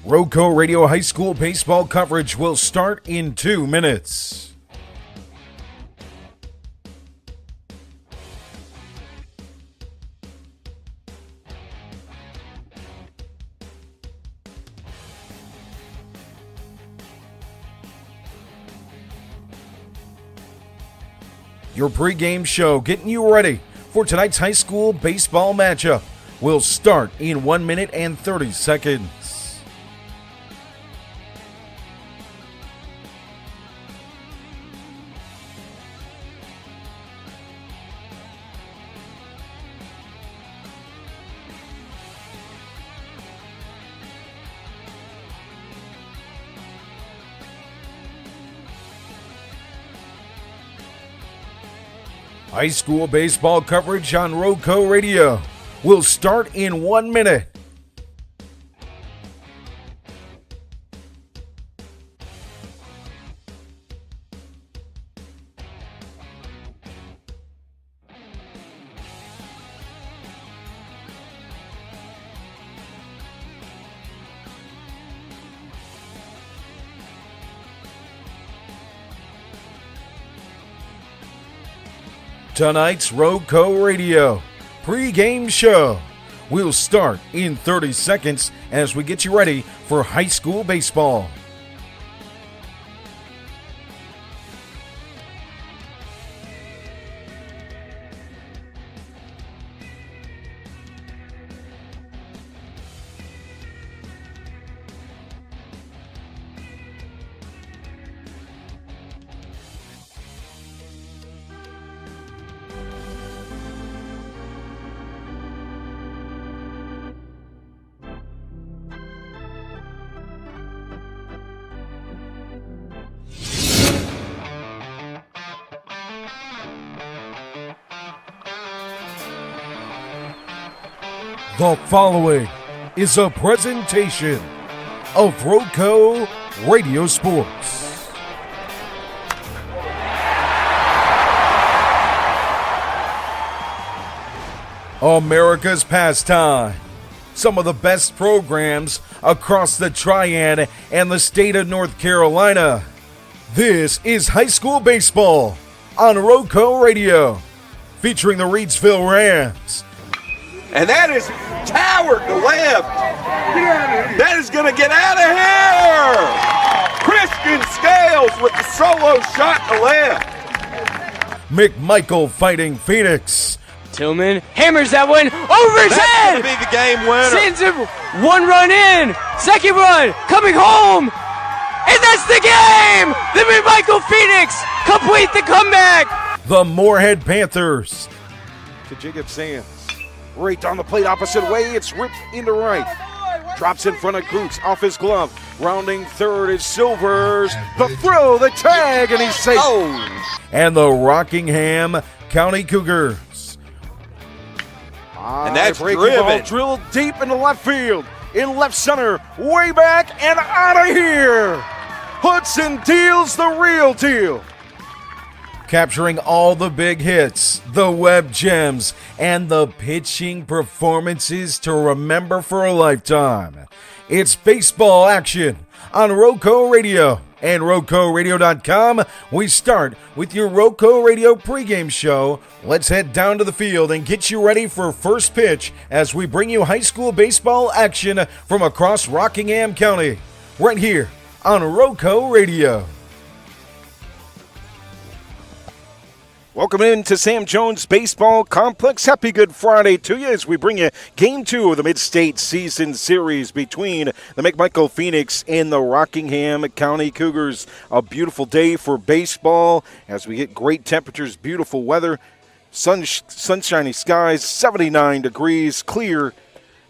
RoCo Radio High School baseball coverage will start in 2 minutes. Your pregame show getting you ready for tonight's high school baseball matchup will start in 1 minute and 30 seconds. High school baseball coverage on RoCo Radio will start in 1 minute. Tonight's RoCo Radio pregame show will start in 30 seconds as we get you ready for high school baseball. The following is a presentation of RoCo Radio Sports. America's pastime. Some of the best programs across the Triad and the state of North Carolina. This is high school baseball on RoCo Radio, featuring the Reidsville Rams. And that is Coward to left. That is going to get out of here. Christian Scales with the solo shot to left. McMichael fighting Phoenix. Tillman hammers that one over his head. That's going to be the game winner. Sends him 1 run in. Second run coming home. And that's the game. The McMichael Phoenix complete the comeback. The Moorhead Panthers. To Jacob Sands. Right on the plate opposite way. It's ripped into right. Drops in front of Goots off his glove. Rounding third is Silvers. The throw, the tag, and he's safe. Oh. And the Rockingham County Cougars. And that's driven. Ball drilled deep into left field. In left center. Way back and out of here. Hudson deals the real deal. Capturing all the big hits, the web gems, and the pitching performances to remember for a lifetime. It's baseball action on RoCo Radio and RoCoRadio.com. We start with your RoCo Radio pregame show. Let's head down to the field and get you ready for first pitch as we bring you high school baseball action from across Rockingham County, right here on RoCo Radio. Welcome into Sam Jones Baseball Complex. Happy Good Friday to you as we bring you Game 2 of the Mid-State Season Series between the McMichael Phoenix and the Rockingham County Cougars. A beautiful day for baseball as we get great temperatures, beautiful weather, sunshiny skies, 79 degrees, clear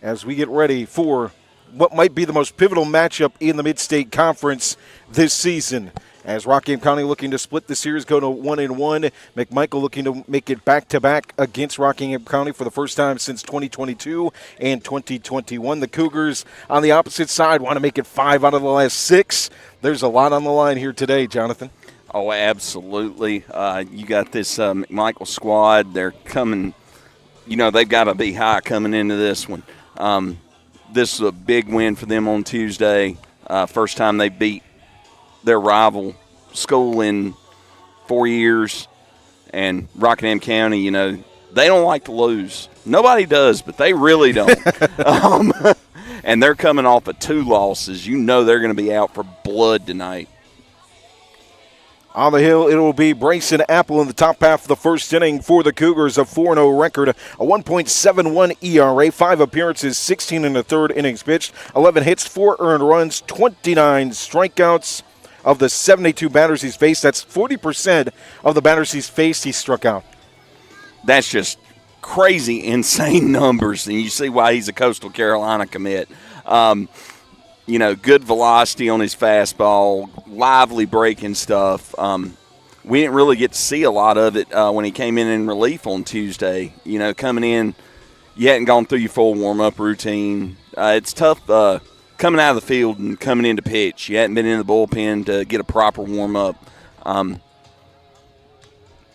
as we get ready for what might be the most pivotal matchup in the Mid-State Conference this season. As Rockingham County looking to split the series, go to 1-1. McMichael looking to make it back-to-back against Rockingham County for the first time since 2022 and 2021. The Cougars on the opposite side want to make it 5 out of the last 6. There's a lot on the line here today, Jonathan. Oh, absolutely. You got this McMichael squad. They're coming, they've got to be high coming into this one. this is a big win for them on Tuesday. First time they beat their rival school in 4 years. And Rockingham County, you know, they don't like to lose. Nobody does, but they really don't. And they're coming off of 2 losses. You know they're going to be out for blood tonight. On the hill, it will be Bryson Apple in the top half of the first inning for the Cougars, a 4-0 record, a 1.71 ERA, 5 appearances, 16 in the third innings pitched, 11 hits, 4 earned runs, 29 strikeouts. Of the 72 batters he's faced, that's 40% of the batters he's faced he struck out. That's just crazy, insane numbers, and you see why he's a Coastal Carolina commit. You know, good velocity on his fastball, lively breaking stuff. We didn't really get to see a lot of it when he came in relief on Tuesday. You know, coming in, you hadn't gone through your full warm-up routine. It's tough coming out of the field and coming in to pitch. You hadn't been in the bullpen to get a proper warm-up.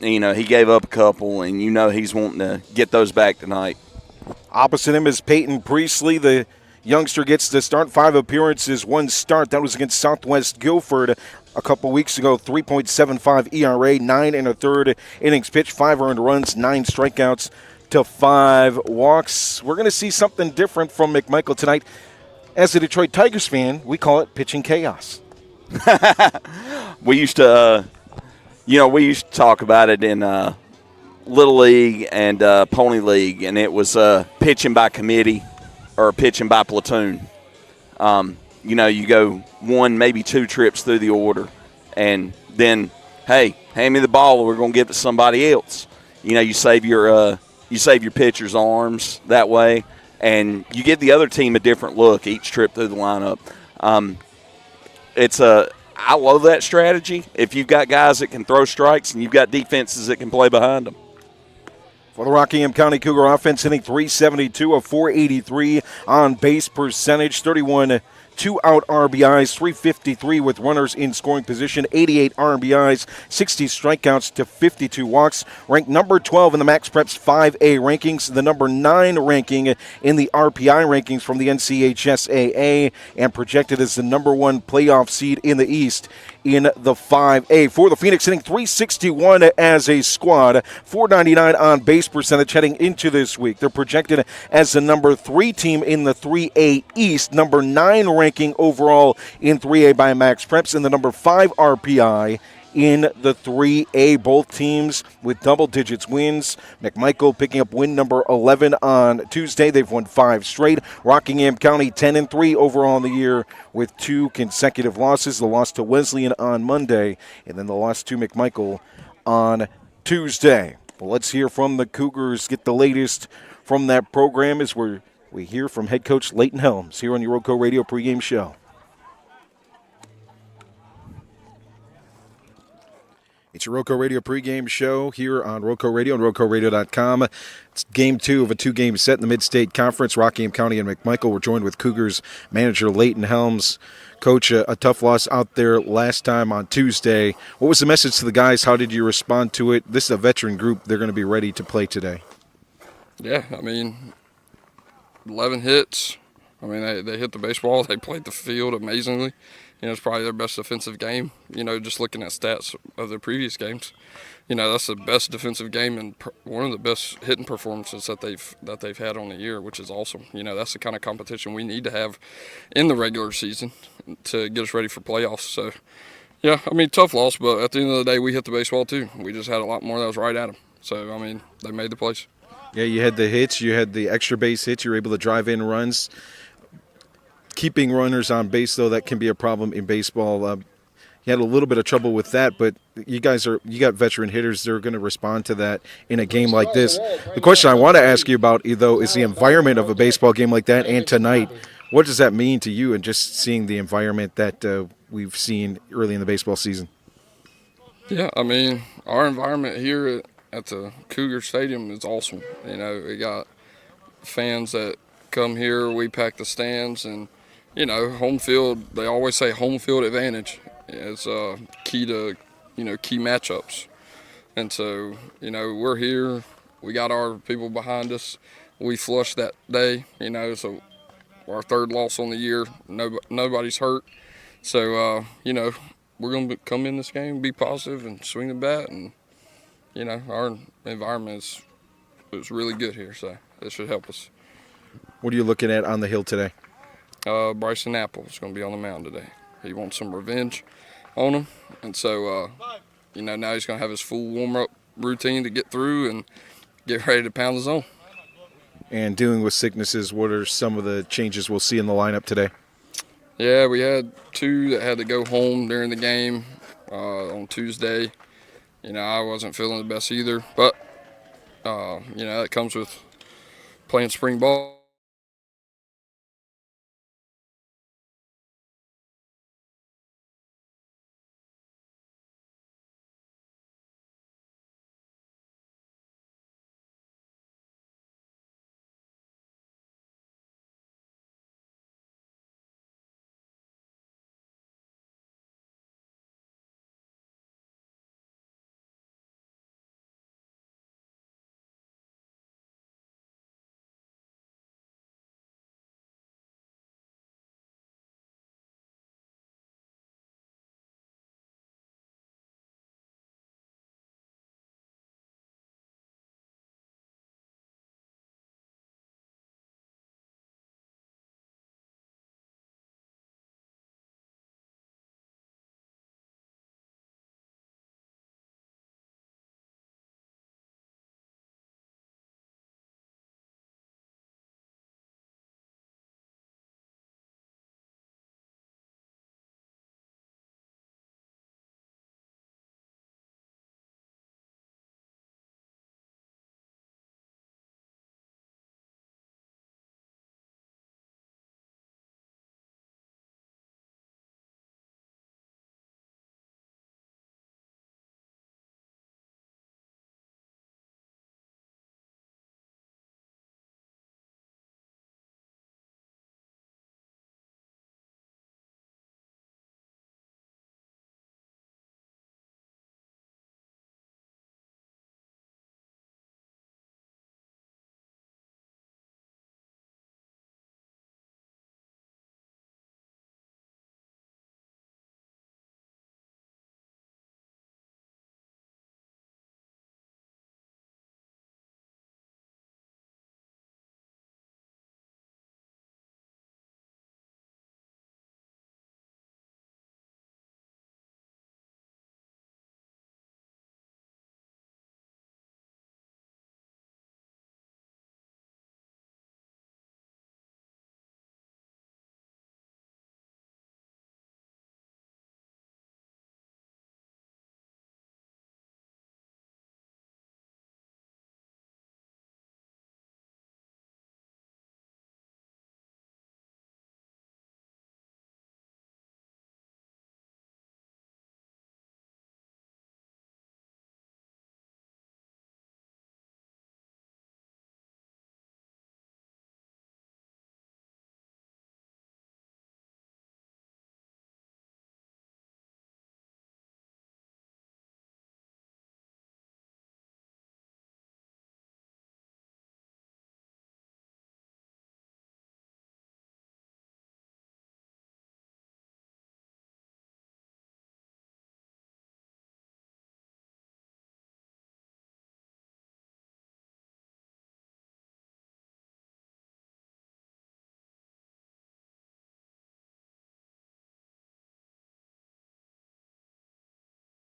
You know, he gave up a couple, and you know he's wanting to get those back tonight. Opposite him is Peyton Priestley. The youngster gets to start, 5 appearances, 1 start. That was against Southwest Guilford a couple weeks ago. 3.75 ERA, 9 in a third innings pitched, 5 earned runs, 9 strikeouts to 5 walks. We're going to see something different from McMichael tonight. As a Detroit Tigers fan, we call it pitching chaos. We used to, talk about it in Little League and Pony League, and it was pitching by committee or pitching by platoon. You know, you go 1, maybe 2 trips through the order, and then, hey, hand me the ball, or we're going to give it to somebody else. You know, you save your pitcher's arms that way. And you give the other team a different look each trip through the lineup. I love that strategy. If you've got guys that can throw strikes and you've got defenses that can play behind them. For the Rockingham County Cougar offense, hitting .372, a .483 on base percentage, 31 2-out RBIs, .353 with runners in scoring position, 88 RBIs, 60 strikeouts to 52 walks. Ranked number 12 in the Max Preps 5A rankings, the number 9 ranking in the RPI rankings from the NCHSAA, and projected as the number 1 playoff seed in the East in the 5A. For the Phoenix, hitting .361 as a squad, .499 on base percentage heading into this week. They're projected as the number 3 team in the 3A East, number 9 ranking overall in 3A by Max Preps, and the number 5 RPI in the 3A. Both teams with double digits wins. McMichael picking up win number 11 on Tuesday. They've won 5 straight. Rockingham County 10-3 overall in the year with 2 consecutive losses. The loss to Wesleyan on Monday, and then the loss to McMichael on Tuesday. Well, let's hear from the Cougars, get the latest from that program as we hear from head coach Leighton Helms here on your RoCo Radio pregame show. It's your RoCo Radio pregame show here on RoCo Radio and RoCoRadio.com. It's game 2 of a 2-game set in the Mid-State Conference. Rockingham County and McMichael. We're joined with Cougars manager Leighton Helms. Coach, a tough loss out there last time on Tuesday. What was the message to the guys? How did you respond to it? This is a veteran group. They're going to be ready to play today. Yeah, I mean, 11 hits. I mean, they hit the baseball. They played the field amazingly. You know, it's probably their best defensive game. You know, just looking at stats of their previous games, you know, that's the best defensive game and one of the best hitting performances that they've had on the year, which is awesome. You know, that's the kind of competition we need to have in the regular season to get us ready for playoffs. So, yeah, I mean, tough loss, but at the end of the day, we hit the baseball too. We just had a lot more that was right at them. So, I mean, they made the plays. Yeah, you had the hits, you had the extra base hits, you were able to drive in runs. Keeping runners on base, though, that can be a problem in baseball. You had a little bit of trouble with that, but you got veteran hitters. They're going to respond to that in a game like this. The question I want to ask you about, though, is the environment of a baseball game like that and tonight. What does that mean to you and just seeing the environment that we've seen early in the baseball season? Yeah, I mean, our environment here at the Cougar Stadium is awesome. You know, we got fans that come here, we pack the stands, and you know, home field, they always say home field advantage is key to, you know, key matchups. And so, you know, we're here. We got our people behind us. We flushed that day, you know, so our third loss on the year. Nobody's hurt. So, we're going to come in this game, be positive, and swing the bat. And, our environment is really good here, so this should help us. What are you looking at on the hill today? Bryson Apple is going to be on the mound today. He wants some revenge on him. And so, now he's going to have his full warm-up routine to get through and get ready to pound the zone. And dealing with sicknesses, what are some of the changes we'll see in the lineup today? Yeah, we had 2 that had to go home during the game on Tuesday. I wasn't feeling the best either. But, that comes with playing spring ball.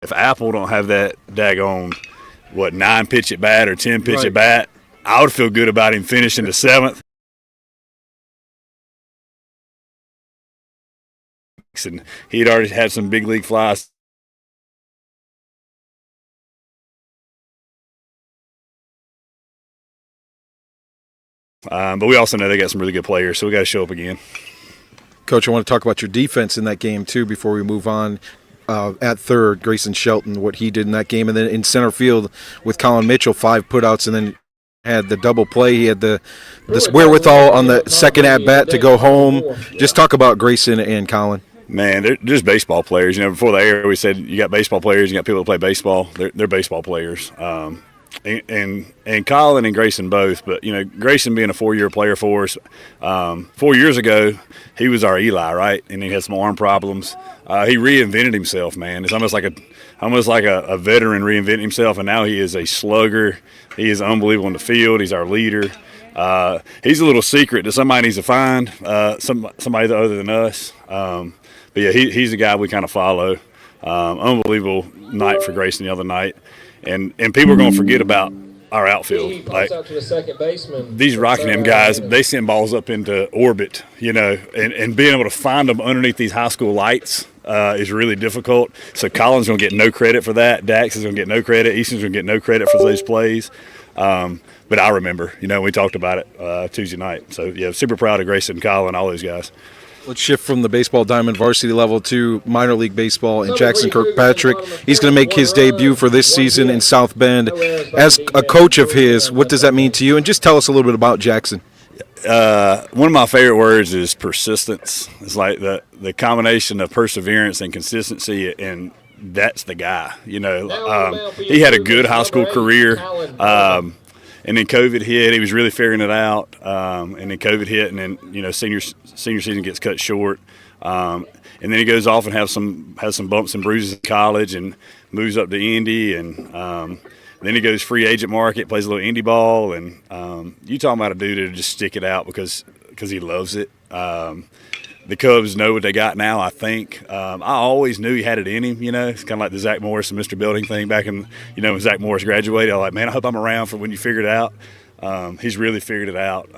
If Apple don't have that daggone, 9 pitch at bat or 10 pitch at bat, I would feel good about him finishing the 7th. And he'd already had some big league flies. But we also know they got some really good players, so we got to show up again. Coach, I want to talk about your defense in that game, too, before we move on. At third, Grayson Shelton, what he did in that game. And then in center field with Colin Mitchell, 5 putouts, and then had the double play. He had this wherewithal on the second at-bat to go home. Just talk about Grayson and Colin. Man, they're just baseball players. Before the air, we said you got baseball players, you got people that play baseball. They're baseball players. and Colin and Grayson both, but Grayson being a 4-year player for us, 4 years ago he was our Eli, right? And he had some arm problems. He reinvented himself, man. It's almost like a veteran reinventing himself, and now he is a slugger. He is unbelievable in the field. He's our leader. He's a little secret that somebody needs to find, somebody other than us. But yeah, he's the guy we kind of follow. Unbelievable night for Grayson the other night. And people are going to forget about our outfield. Like these Rockingham guys, they send balls up into orbit, and being able to find them underneath these high school lights is really difficult. So Colin's going to get no credit for that. Dax is going to get no credit. Easton's going to get no credit for those plays. But I remember, we talked about it Tuesday night. So, yeah, super proud of Grayson, Colin, all those guys. Let's shift from the baseball diamond varsity level to minor league baseball and Jackson Kirkpatrick. He's going to make his debut for this season in South Bend. As a coach of his, what does that mean to you? And just tell us a little bit about Jackson. One of my favorite words is persistence. It's like the combination of perseverance and consistency, and that's the guy. He had a good high school career. And then COVID hit. He was really figuring it out. And then COVID hit, and then senior season gets cut short. And then he goes off and has some bumps and bruises in college, and moves up to Indy, and then he goes free agent market, plays a little indie ball, and you talking about a dude to just stick it out because he loves it. The Cubs know what they got now, I think. I always knew he had it in him, It's kind of like the Zach Morris and Mr. Building thing back in, when Zach Morris graduated. I was like, man, I hope I'm around for when you figure it out. He's really figured it out.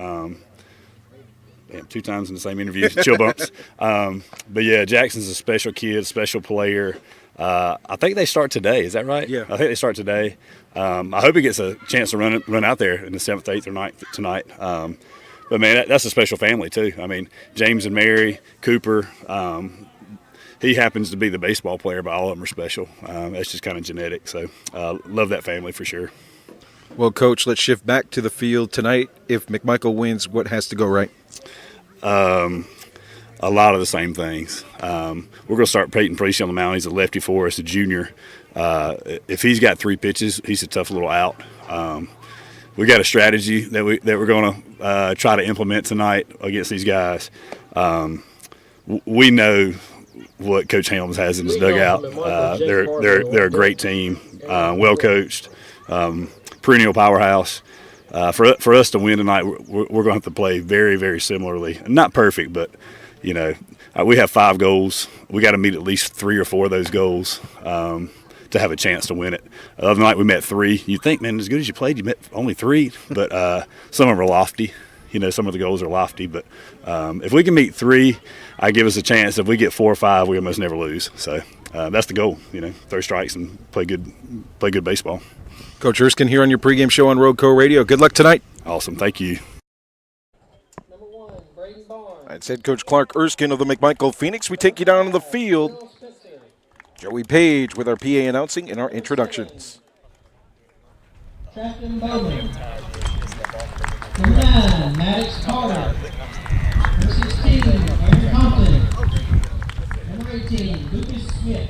2 times in the same interview, chill bumps. But, yeah, Jackson's a special kid, special player. I think they start today. Is that right? Yeah. I think they start today. I hope he gets a chance to run out there in the 7th, 8th, or 9th tonight. But, man, that's a special family, too. I mean, James and Mary, Cooper, he happens to be the baseball player, but all of them are special. That's just kind of genetic. So, love that family for sure. Well, Coach, let's shift back to the field tonight. If McMichael wins, what has to go right? A lot of the same things. We're going to start Peyton Preece on the mound. He's a lefty for us, a junior. If he's got 3 pitches, he's a tough little out. We got a strategy that we're going to try to implement tonight against these guys. We know what Coach Helms has in his dugout. They're a great team, well coached, perennial powerhouse. For us to win tonight, we're going to have to play very, very similarly. Not perfect, but we have 5 goals. We got to meet at least 3 or 4 of those goals to have a chance to win it. The other night we met 3. You think, man, as good as you played, you met only 3. But some of them are lofty. Some of the goals are lofty. But if we can meet 3, I give us a chance. If we get 4 or 5, we almost never lose. So that's the goal. Throw strikes and play good baseball. Coach Erskine here on your pregame show on RoCo Radio. Good luck tonight. Awesome. Thank you. That's head coach Clark Erskine of the McMichael Phoenix. We take you down to the field. Joey Page with our PA announcing and our introductions. Captain Bowman. Number 9, Maddox Carter. Number 16, Aaron Compton. Number 18, Lucas Smith.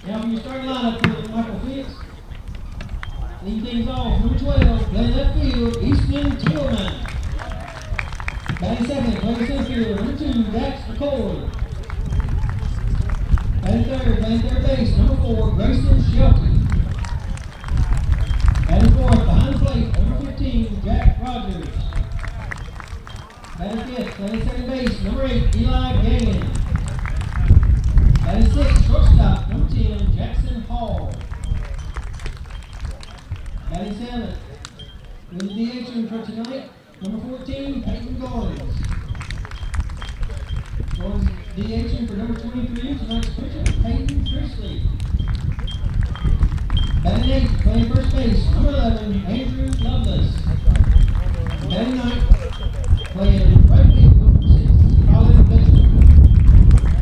Now from your starting lineup for the McMichael Phoenix, lead things off, number 12, playing left field, Eastman Tillman. Batting second, playing center field, number 2, Dax McCoy. Batting third base, number 4, Grayson Shelby. Batting fourth, behind the plate, number 15, Jack Rogers. Batting fifth, playing second base, number 8, Eli Gannon. Batting sixth, shortstop, number 10, Jackson Hall. Batting seventh, with the DH for tonight, number 14, Peyton Gordons. Gordons DH for number 23, tonight's pitcher, Peyton Priestley. Batting eighth, playing first base, number 11, Andrew Loveless. Batting ninth, playing right field, number 6, Colin Bishop.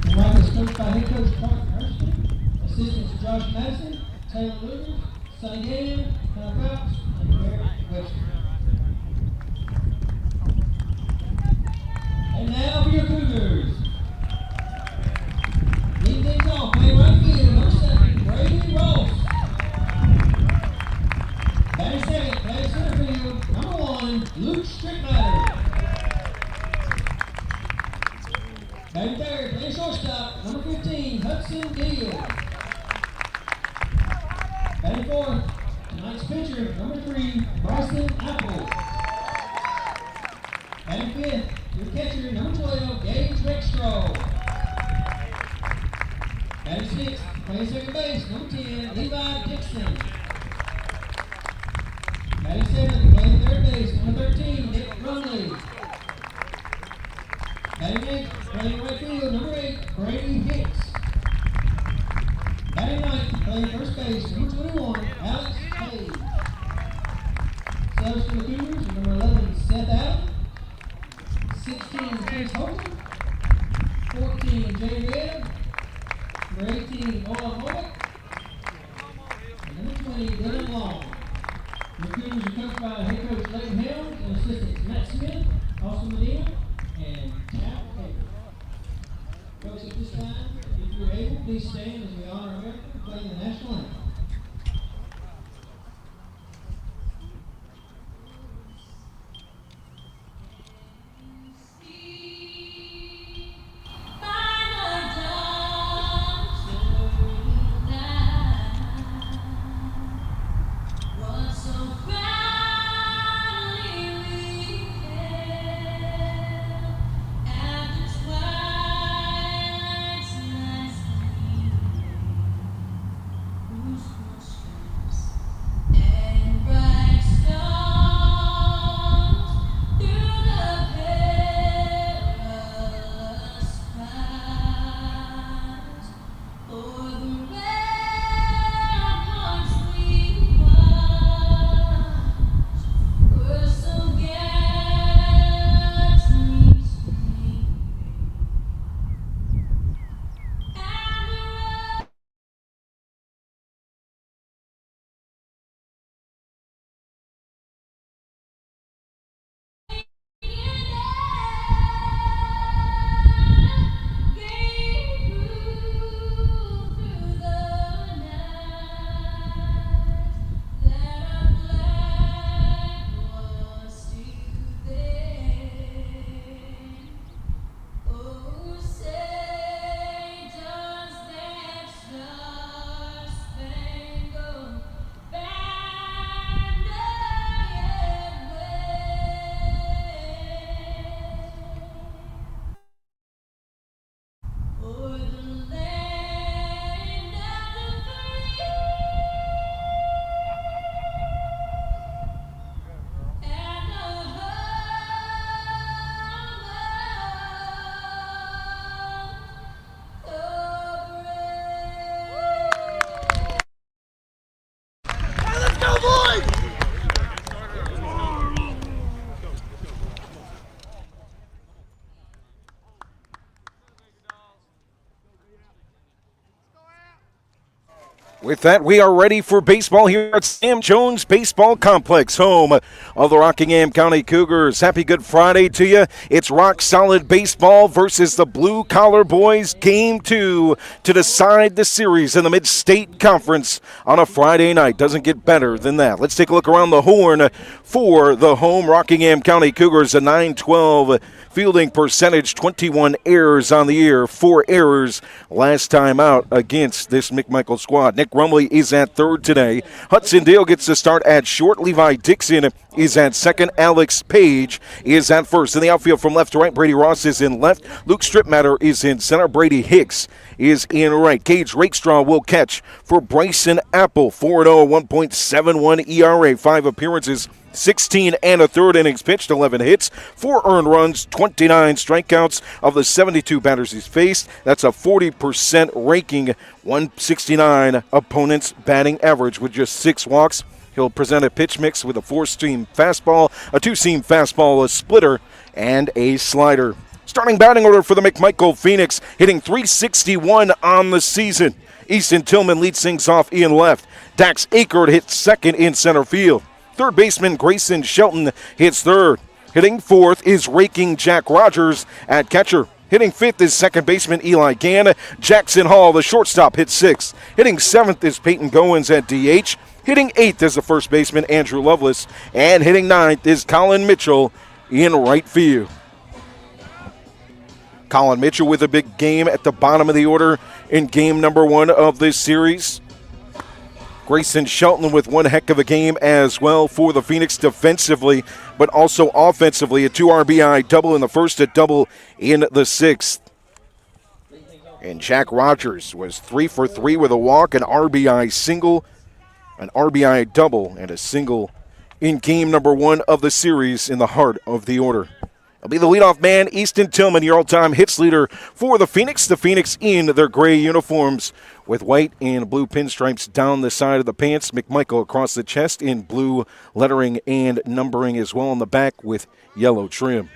The right is coached by head coach Clark Erskine, assistants Josh Madison, Taylor Lucas, Sonny Gannon, Kyle Crouch, and Eric Webster. And now for your Cougars. Lead things off, playing right field, number 7, Brady Ross. Hudson Deal. Batting fourth, tonight's pitcher, number 3, Bryson Apple. Batting fifth, your catcher, number 12, Gage Rexstraw. Batting sixth, playing second base, number 10, Levi Dixon. Batting seventh, playing third base, number 13, Nick Rumley. Batting eighth, playing right field, number 8, Brady Hicks. Batting ninth, playing first base, number 21, Alex Hayes. Subs for the Cougars, number 11, Seth Allen. 16, Chris Holton. 14, Jay Red. Number 18, Ola Mowick. And number 20, Dylan Long. The Cougars are coached by head coach Leighton Helms and assistants Matt Smith, Austin Medina, and Cal Hager. Folks, at this time, if you're able, please stand as we honor America playing the national anthem. With that, we are ready for baseball here at Sam Jones Baseball Complex, home of the Rockingham County Cougars. Happy Good Friday to you. It's rock solid baseball versus the Blue Collar Boys, Game 2 to decide the series in the Mid-State Conference on a Friday night. Doesn't get better than that. Let's take a look around the horn for the home Rockingham County Cougars. A .912 fielding percentage, 21 errors on the year, 4 errors last time out against this McMichael squad. Nick Rumley is at third today. Hudson Dale gets the start at short. Levi Dixon is at second. Alex Page is at first. In the outfield from left to right, Brady Ross is in left. Luke Stripmatter is in center. Brady Hicks is in right. Gage Rakestraw will catch for Bryson Apple. 4-0, 1.71 ERA, 5 appearances, 16 and a third innings pitched, 11 hits, 4 earned runs, 29 strikeouts of the 72 batters he's faced. That's a 40% ranking, 169 opponent's batting average with just 6 walks. He'll present a pitch mix with a 4-seam fastball, a 2-seam fastball, a splitter, and a slider. Starting batting order for the McMichael Phoenix, hitting .361 on the season. Easton Tillman leads things off in left. Dax Akert hits second in center field. Third baseman Grayson Shelton hits third. Hitting fourth is raking Jack Rogers at catcher. Hitting fifth is second baseman Eli Gann. Jackson Hall, the shortstop, hits sixth. Hitting seventh is Peyton Goins at DH. Hitting eighth is the first baseman Andrew Lovelace. And hitting ninth is Colin Mitchell in right field. Colin Mitchell with a big game at the bottom of the order in game number 1 of this series. Grayson Shelton with one heck of a game as well for the Phoenix defensively, but also offensively. A 2 RBI double in the first, a double in the 6th. And Jack Rogers was 3 for 3 with a walk, an RBI single, an RBI double, and a single in game number 1 of the series in the heart of the order. He'll be the leadoff man, Easton Tillman, your all-time hits leader for the Phoenix. The Phoenix in their gray uniforms with white and blue pinstripes down the side of the pants. McMichael across the chest in blue lettering and numbering as well on the back with yellow trim.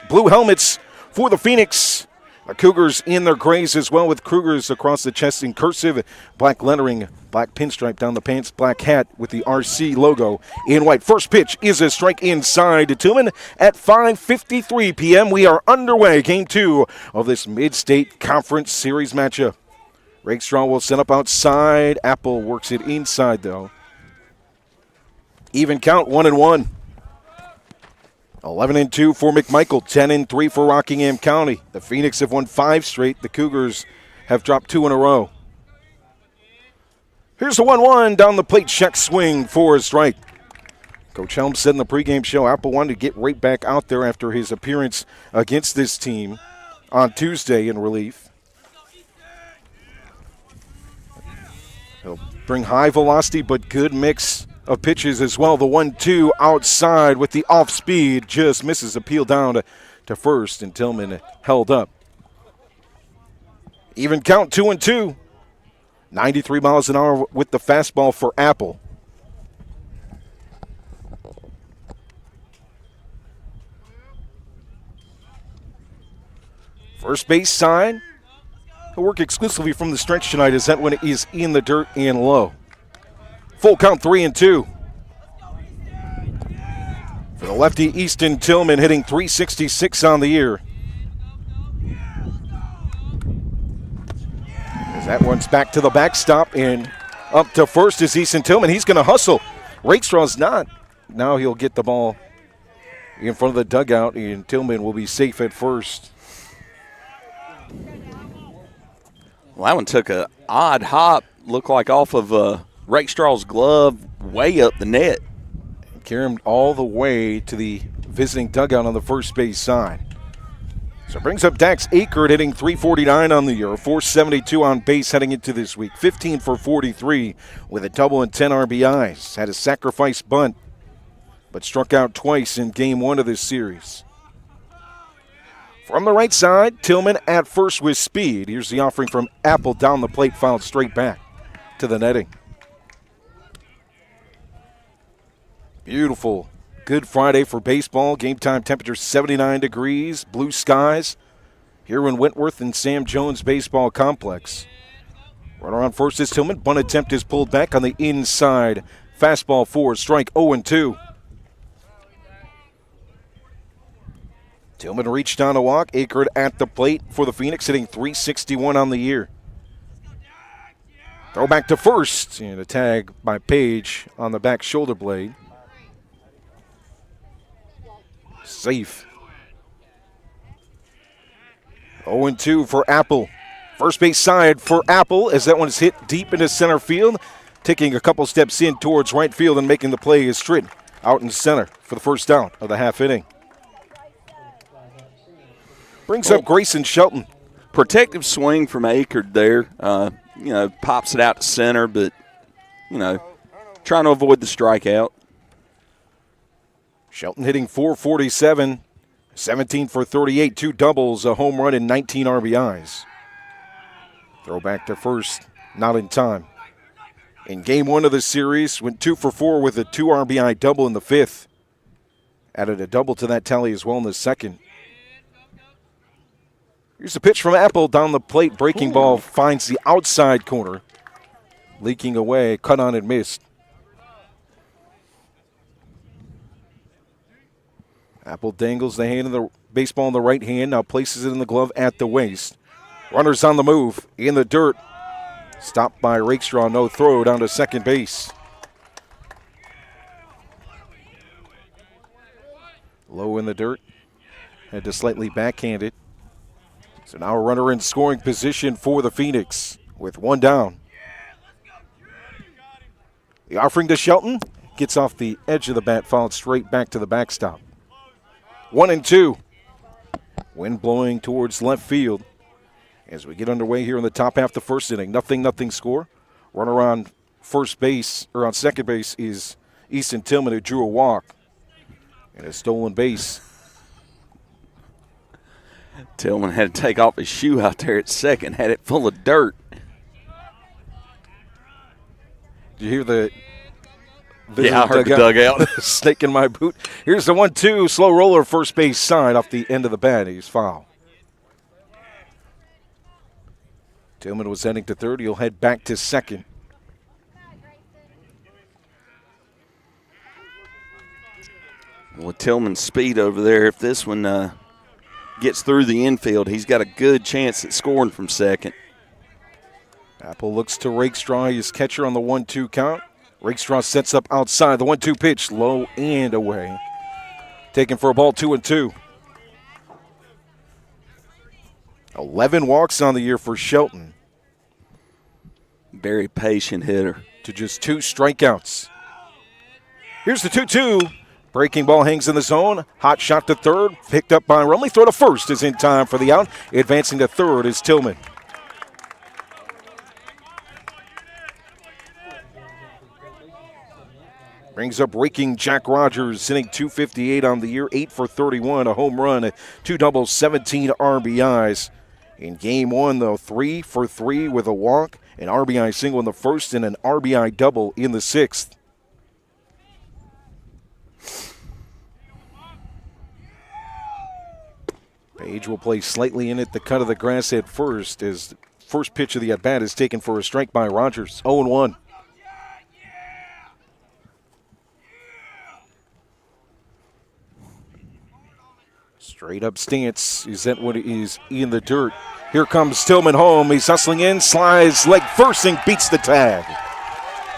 Blue helmets for the Phoenix. The Cougars in their grays as well with Cougars across the chest in cursive. Black lettering, black pinstripe down the pants, black hat with the RC logo in white. First pitch is a strike inside to Tillman at 5:53 p.m. We are underway. Game 2 of this Mid-State Conference Series matchup. Rakestraw will set up outside. Apple works it inside though. Even count, 1-1. 11-2 for McMichael, 10-3 for Rockingham County. The Phoenix have won 5 straight. The Cougars have dropped 2 in a row. Here's the 1-1 down the plate, check swing for a strike. Coach Helms said in the pregame show Apple wanted to get right back out there after his appearance against this team on Tuesday in relief. He'll bring high velocity but good mix of pitches as well. The 1-2 outside with the off speed just misses. Appeal down to first, and Tillman held up. Even count, 2-2. 93 miles an hour with the fastball for Apple. First base side. He'll work exclusively from the stretch tonight as that one is in the dirt and low. Full count, 3-2. For the lefty, Easton Tillman hitting .366 on the year. As that one's back to the backstop and up to first is Easton Tillman. He's going to hustle. Rakestraw's not. Now he'll get the ball in front of the dugout, and Tillman will be safe at first. Well, that one took an odd hop, looked like off of Rakestraw's glove way up the net. Carry him all the way to the visiting dugout on the first base side. So it brings up Dax Akert hitting .349 on the year, .472 on base heading into this week, 15 for 43 with a double and 10 RBIs. Had a sacrifice bunt, but struck out twice in game 1 of this series. From the right side, Tillman at first with speed. Here's the offering from Apple down the plate, fouled straight back to the netting. Beautiful. Good Friday for baseball. Game time temperature 79 degrees, blue skies here in Wentworth and Sam Jones Baseball Complex. Runner on first is Tillman. Bunt attempt is pulled back on the inside. Fastball for strike, 0-2. Tillman reached down to walk. Akert at the plate for the Phoenix, hitting .361 on the year. Throw back to first, and a tag by Page on the back shoulder blade. Safe. 0-2 for Apple. First base side for Apple as that one is hit deep into center field. Taking a couple steps in towards right field and making the play is Stritt out in center for the first down of the half inning. Brings up Grayson Shelton. Protective swing from Akert there. Pops it out to center, but, trying to avoid the strikeout. Shelton hitting .447, 17 for 38, 2 doubles, a home run, and 19 RBIs. Throw back to first, not in time. In game 1 of the series, went 2 for 4 with a 2 RBI double in the 5th. Added a double to that tally as well in the 2nd. Here's a pitch from Apple down the plate. Breaking ball finds the outside corner. Leaking away, cut on and missed. Apple dangles the hand of the baseball in the right hand, now places it in the glove at the waist. Runners on the move, in the dirt. Stopped by Rakestraw, no throw down to second base. Low in the dirt, had to slightly backhand it. So now a runner in scoring position for the Phoenix with one down. The offering to Shelton gets off the edge of the bat, fouled straight back to the backstop. 1-2. Wind blowing towards left field as we get underway here in the top half of the first inning. 0-0 score. Runner on first base, or on second base, is Easton Tillman, who drew a walk. And a stolen base. Tillman had to take off his shoe out there at second, had it full of dirt. Did you hear the Yeah, I heard the dugout. Snake in my boot. Here's the 1-2, slow roller first base side off the end of the bat. He's foul. Tillman was heading to third. He'll head back to second. With Tillman's speed over there, if this one gets through the infield, he's got a good chance at scoring from second. Apple looks to Rakestraw, his catcher on the 1-2 count. Rakestraw sets up outside. The 1-2 pitch, low and away. Taken for a ball, 2-2. 11 walks on the year for Shelton. Very patient hitter. To just 2 strikeouts. Here's the 2-2. Breaking ball hangs in the zone. Hot shot to third. Picked up by Rumley. Throw to first is in time for the out. Advancing to third is Tillman. Brings up raking Jack Rogers, hitting .258 on the year, 8 for 31, a home run, 2 doubles, 17 RBIs. In game one, though, 3 for 3 with a walk, an RBI single in the first, and an RBI double in the sixth. Page will play slightly in at the cut of the grass at first, as the first pitch of the at-bat is taken for a strike by Rogers, 0-1. Straight up stance. Is that what is in the dirt? Here comes Tillman home. He's hustling in, slides leg first and beats the tag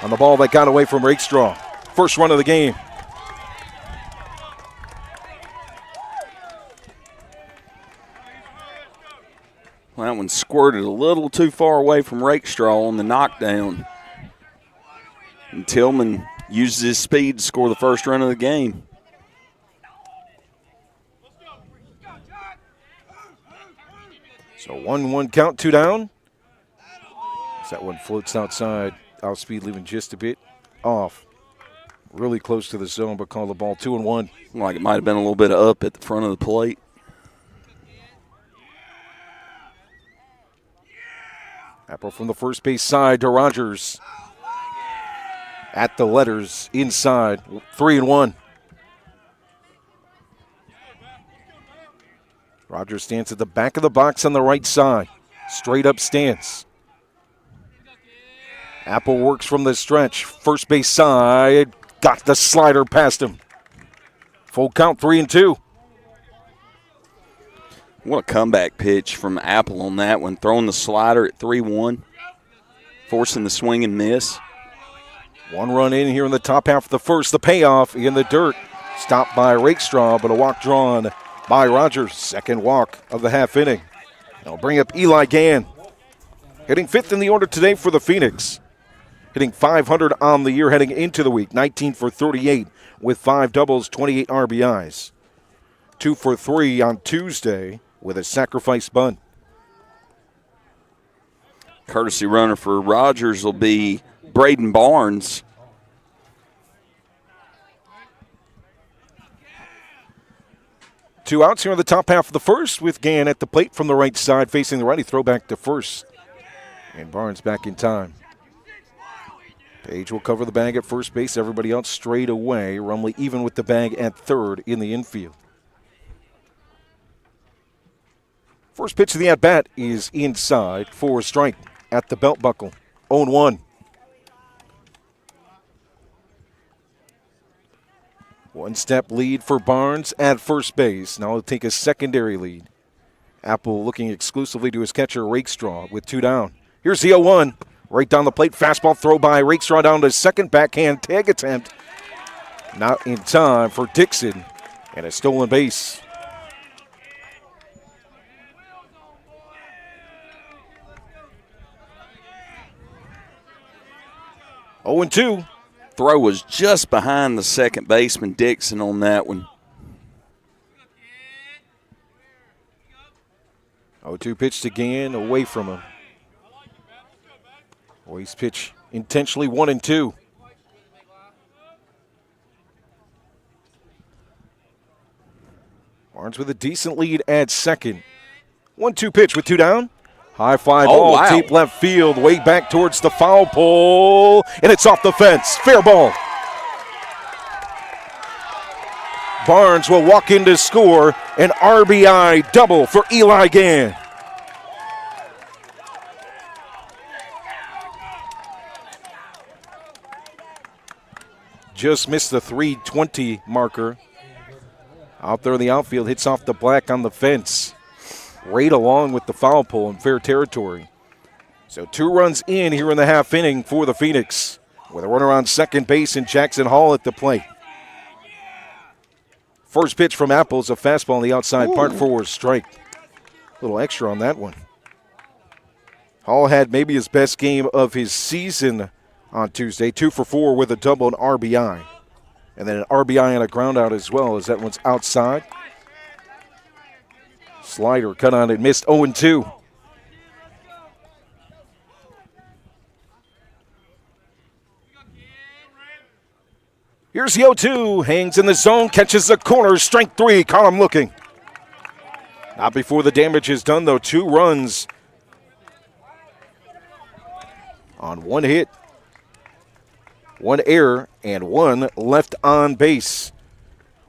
on the ball that got away from Rakestraw. First run of the game. Well, that one squirted a little too far away from Rakestraw on the knockdown. And Tillman uses his speed to score the first run of the game. So 1-1 count, 2 down. As that one floats outside, outspeed leaving just a bit off. Really close to the zone, but call the ball 2-1. Like it might have been a little bit up at the front of the plate. Apple from the first base side to Rogers. At the letters, inside, 3-1. Rogers stands at the back of the box on the right side. Straight up stance. Apple works from the stretch. First base side. Got the slider past him. Full count, 3-2. What a comeback pitch from Apple on that one. Throwing the slider at 3-1. Forcing the swing and miss. 1 run in here in the top half of the first. The payoff in the dirt. Stopped by Rakestraw, but a walk drawn by Rogers. Second walk of the half inning. They'll bring up Eli Gann. Hitting 5th in the order today for the Phoenix. Hitting .500 on the year heading into the week. 19 for 38 with 5 doubles, 28 RBIs. 2 for 3 on Tuesday with a sacrifice bunt. Courtesy runner for Rogers will be Braden Barnes. Two outs here in the top half of the first with Gann at the plate from the right side facing the righty. Throw back to first. And Barnes back in time. Page will cover the bag at first base. Everybody else straight away. Rumley even with the bag at third in the infield. First pitch of the at-bat is inside for a strike at the belt buckle. 0-1. One-step lead for Barnes at first base. Now he'll take a secondary lead. Apple looking exclusively to his catcher, Rakestraw, with 2 down. Here's the 0-1. Right down the plate. Fastball throw by Rakestraw down to second. Backhand tag attempt. Not in time for Dixon. And a stolen base. 0-2. Throw was just behind the second baseman, Dixon, on that one. 0-2 pitched again, away from him. Boy's pitch intentionally 1-2. Barnes with a decent lead at second. 1-2 pitch with 2 down. High fly ball, wow. deep left field, way back towards the foul pole, and it's off the fence. Fair ball. Barnes will walk in to score an RBI double for Eli Gann. Just missed the 320 marker. Out there in the outfield, hits off the black on the fence. Right along with the foul pole in fair territory. So 2 runs in here in the half inning for the Phoenix, with a runner on second base and Jackson Hall at the plate. First pitch from Apple is a fastball on the outside part for a strike. A little extra on that one. Hall had maybe his best game of his season on Tuesday, 2 for 4 with a double and RBI. And then an RBI and a ground out as well, as that one's outside. Slider cut on it, missed 0-2. Here's the 0-2, hangs in the zone, catches the corner, strike 3, caught him looking. Not before the damage is done, though. 2 runs on 1 hit, 1 error, and 1 left on base.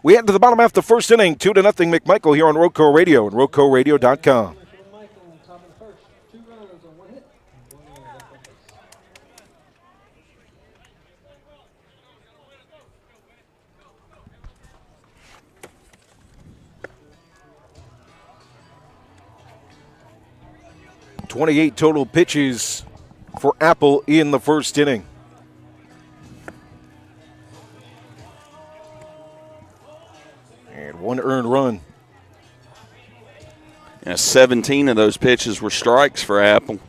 We head to the bottom half of the first inning, 2-0 McMichael here on RoCo Radio and RoCoRadio.com. 28 total pitches for Apple in the first inning. And 1 earned run. Yeah, 17 of those pitches were strikes for Apple.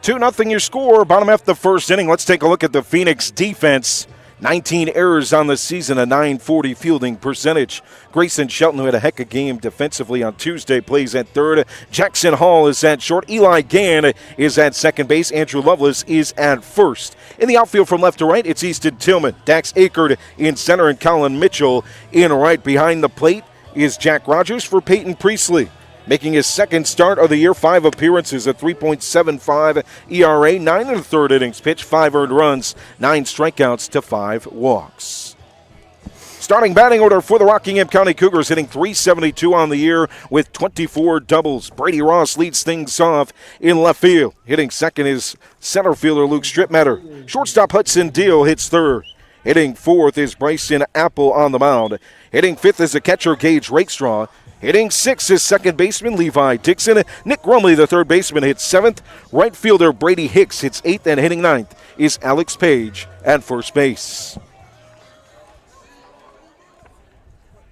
Two nothing your score, bottom half of the first inning. Let's take a look at the Phoenix defense. 19 errors on the season, a .940 fielding percentage. Grayson Shelton, who had a heck of a game defensively on Tuesday, plays at third. Jackson Hall is at short. Eli Gann is at second base. Andrew Lovelace is at first. In the outfield from left to right, it's Easton Tillman. Dax Akert in center and Colin Mitchell in right. Behind the plate is Jack Rogers for Peyton Priestley. Making his second start of the year, 5 appearances, a 3.75 ERA, 9 1/3 innings pitched, 5 earned runs, 9 strikeouts to 5 walks. Starting batting order for the Rockingham County Cougars, hitting .372 on the year with 24 doubles. Brady Ross leads things off in left field. Hitting second is center fielder Luke Stripmatter. Shortstop Hudson Deal hits third. Hitting fourth is Bryson Apple on the mound. Hitting fifth is the catcher Gage Rakestraw. Hitting sixth is second baseman Levi Dixon. Nick Rumley, the third baseman, hits seventh. Right fielder Brady Hicks hits eighth, and hitting ninth is Alex Page at first base.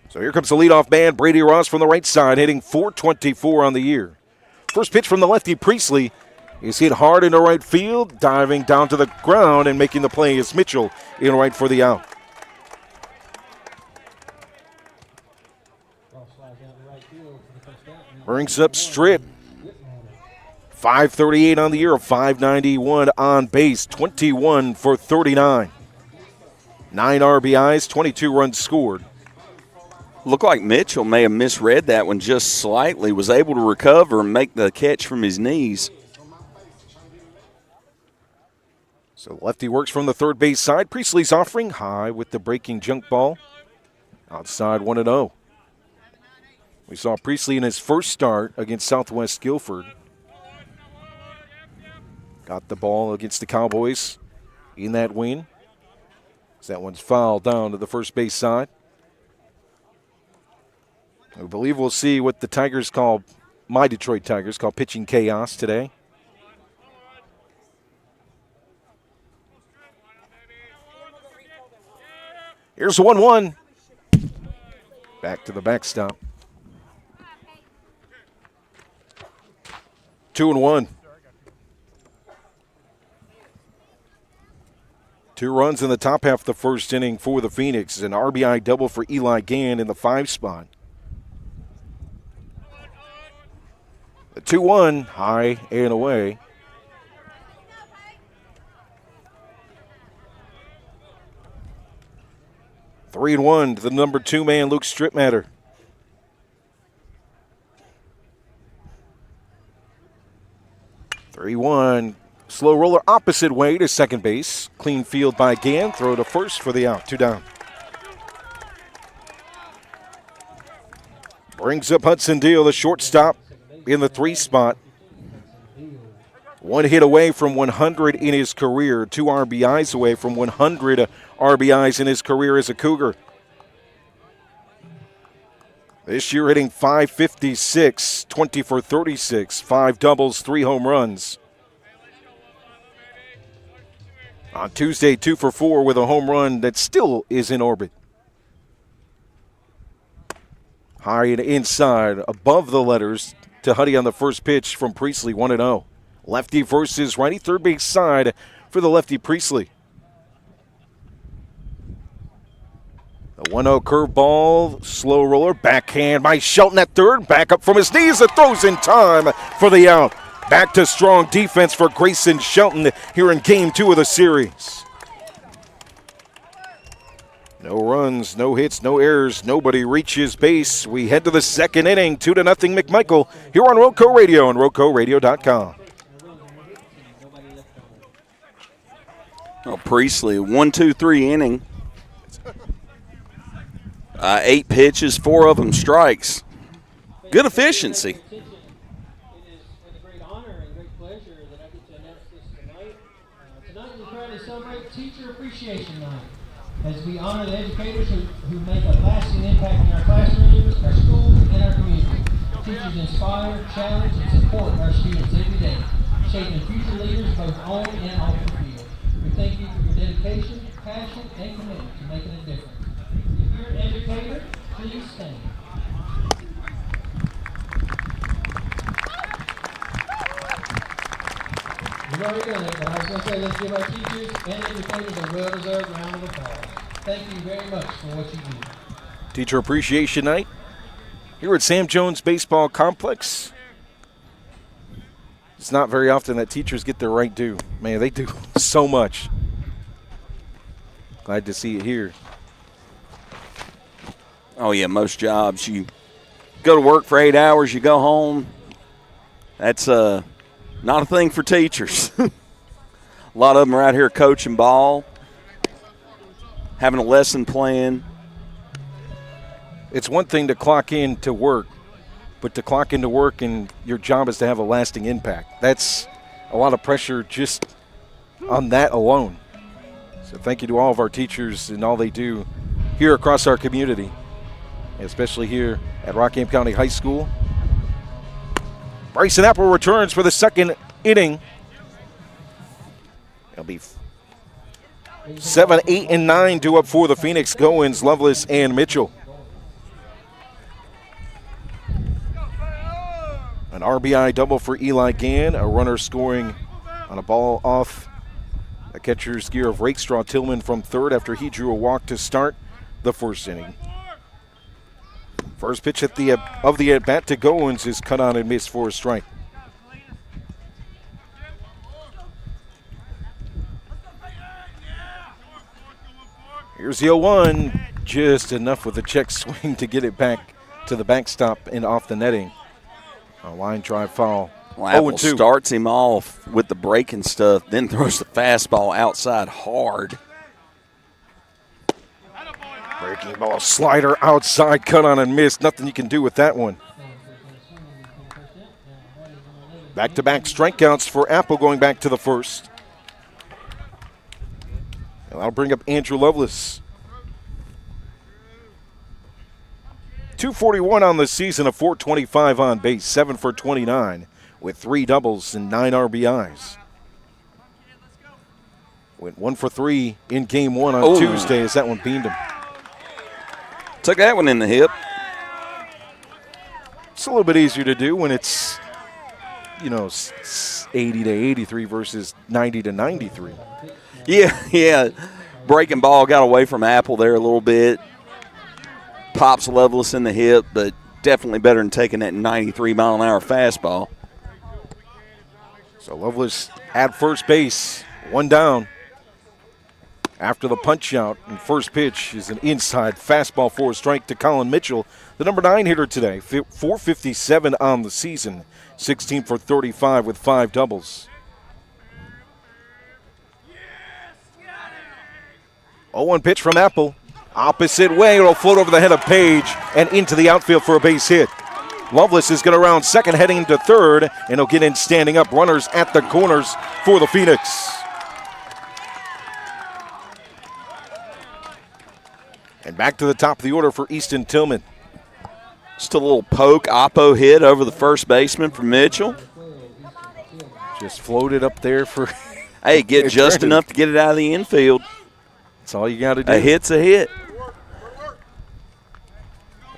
So here comes the leadoff man, Brady Ross from the right side, hitting .424 on the year. First pitch from the lefty Priestley is hit hard into right field, diving down to the ground and making the play is Mitchell in right for the out. Brings up Stritt. 538 on the year, 591 on base, 21 for 39. 9 RBIs, 22 runs scored. Looked like Mitchell may have misread that one just slightly, was able to recover and make the catch from his knees. So lefty works from the third base side. Priestley's offering high with the breaking junk ball. Outside 1-0. We saw Priestley in his first start against Southwest Guilford. Got the ball against the Cowboys in that win. So that one's fouled down to the first base side. I believe we'll see what the Tigers call, my Detroit Tigers, call pitching chaos today. Here's 1-1. Back to the backstop. 2-1. 2 runs in the top half of the first inning for the Phoenix. An RBI double for Eli Gann in the 5 spot. The 2-1, high and away. Three and 1 to the number 2 man, Luke Stripmatter. Three one. Slow roller opposite way to second base. Clean field by Gann. Throw to first for the out. 2 down. Brings up Hudson Deal, the shortstop, in the 3 spot. 1 hit away from 100 in his career. 2 RBIs away from 100 RBIs in his career as a Cougar. This year hitting .556, 20 for 36, 5 doubles, 3 home runs. On Tuesday, 2 for 4 with a home run that still is in orbit. High and inside, above the letters to Huddy on the first pitch from Priestley, 1-0. Lefty versus righty, third base side for the lefty Priestley. The 1-0 curveball, slow roller, backhand by Shelton at third. Back up from his knees, it throws in time for the out. Back to strong defense for Grayson Shelton here in Game 2 of the series. No runs, no hits, no errors, nobody reaches base. We head to the second inning, 2-0 McMichael here on RoCo Radio and RoCoRadio.com. Oh, Priestley, 1-2-3 inning. 8 pitches, 4 of them strikes. Good efficiency. Teacher Appreciation Night, as we honor the educators who make a lasting impact in our classrooms, our schools, and our community. Teachers inspire, challenge, and support our students every day, shaping future leaders both on and off the field. We thank you for your dedication, passion, and commitment to making a difference. If you're an educator, please stand. We've already done it, but I was going to say let's give our teachers and educators a well-deserved round of applause. Thank you very much for what you do. Teacher Appreciation Night here at Sam Jones Baseball Complex. It's not very often that teachers get their right due. Man, they do so much. Glad to see it here. Oh, yeah, most jobs, you go to work for 8 hours, you go home. That's not a thing for teachers. A lot of them are out here coaching ball, having a lesson plan. It's one thing to clock in to work, but to clock into work and your job is to have a lasting impact. That's a lot of pressure just on that alone. So thank you to all of our teachers and all they do here across our community, especially here at Rockingham County High School. Bryson Apple returns for the second inning. It'll be 7, 8, and 9 due up for the Phoenix. Goins, Lovelace, and Mitchell. An RBI double for Eli Gann. A runner scoring on a ball off the catcher's gear of Rakestraw Tillman from third after he drew a walk to start the first inning. First pitch of the at-bat to Goins is cut on and missed for a strike. Here's the 0-1. Just enough with a check swing to get it back to the backstop and off the netting. A line drive foul. Well, Apple starts him off with the breaking stuff, then throws the fastball outside hard. Breaking ball, slider outside, cut on and missed. Nothing you can do with that one. Back-to-back strikeouts for Apple going back to the first. And that'll bring up Andrew Lovelace. 241 on the season, a 425 on base, 7 for 29 with 3 doubles and 9 RBIs. Went 1 for 3 in game 1 on Tuesday as that one beamed him. Took that one in the hip. It's a little bit easier to do when it's, 80 to 83 versus 90 to 93. Yeah. Breaking ball got away from Apple there a little bit. Pops Lovelace in the hip, but definitely better than taking that 93-mile-an-hour fastball. So Lovelace at first base, one down. After the punch out, and first pitch is an inside fastball for a strike to Colin Mitchell, the number 9 hitter today. 457 on the season, 16 for 35 with 5 doubles. 0-1 pitch from Apple. Opposite way, it'll float over the head of Page and into the outfield for a base hit. Lovelace is going to round second, heading into third, and he'll get in standing up. Runners at the corners for the Phoenix. And back to the top of the order for Easton Tillman. Just a little poke, oppo hit over the first baseman for Mitchell. Just floated up there for... Hey, get just enough to get it out of the infield. That's all you got to do. A hit's a hit.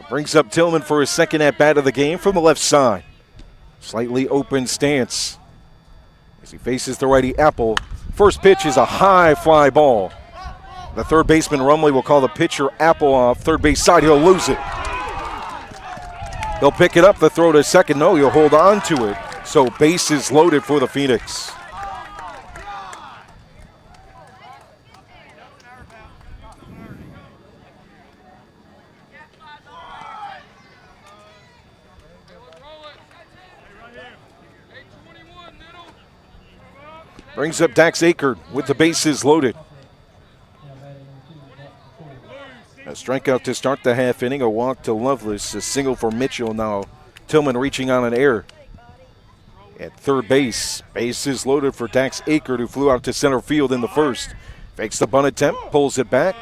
Brings up Tillman for his second at-bat of the game from the left side. Slightly open stance as he faces the righty Apple. First pitch is a high fly ball. The third baseman, Rumley, will call the pitcher Apple off. Third base side, he'll lose it. He'll pick it up, the throw to second. No, he'll hold on to it. So bases loaded for the Phoenix. Brings up Dax Akert with the bases loaded. A strikeout to start the half inning, a walk to Lovelace, a single for Mitchell. Now Tillman reaching on an error. At third base, bases loaded for Dax Akert, who flew out to center field in the first. Fakes the bunt attempt, pulls it back.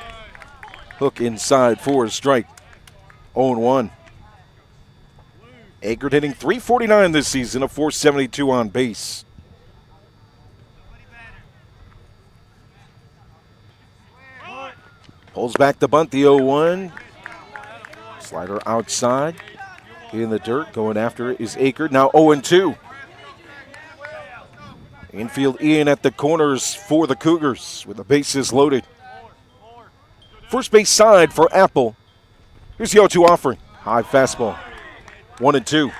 Hook inside for a strike. 0-1. Akert hitting .349 this season, a .472 on base. Pulls back the bunt, the 0-1. Slider outside. In the dirt, going after it is Akert. Now 0-2. Infield Ian at the corners for the Cougars with the bases loaded. First base side for Apple. Here's the 0-2 offering. High fastball. 1-2.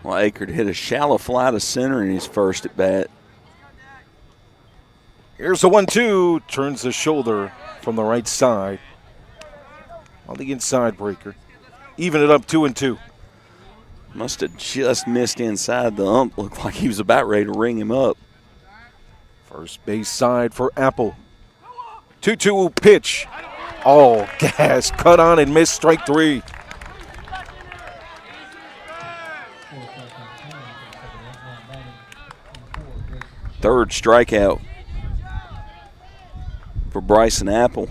Well, Akert hit a shallow fly to center in his first at bat. Here's a 1-2. Turns the shoulder from the right side on the inside breaker. Even it up 2-2. Must have just missed inside the ump. Looked like he was about ready to ring him up. First base side for Apple. 2-2 pitch. All gas. Cut on and missed. Strike 3. Third strikeout for Bryson Apple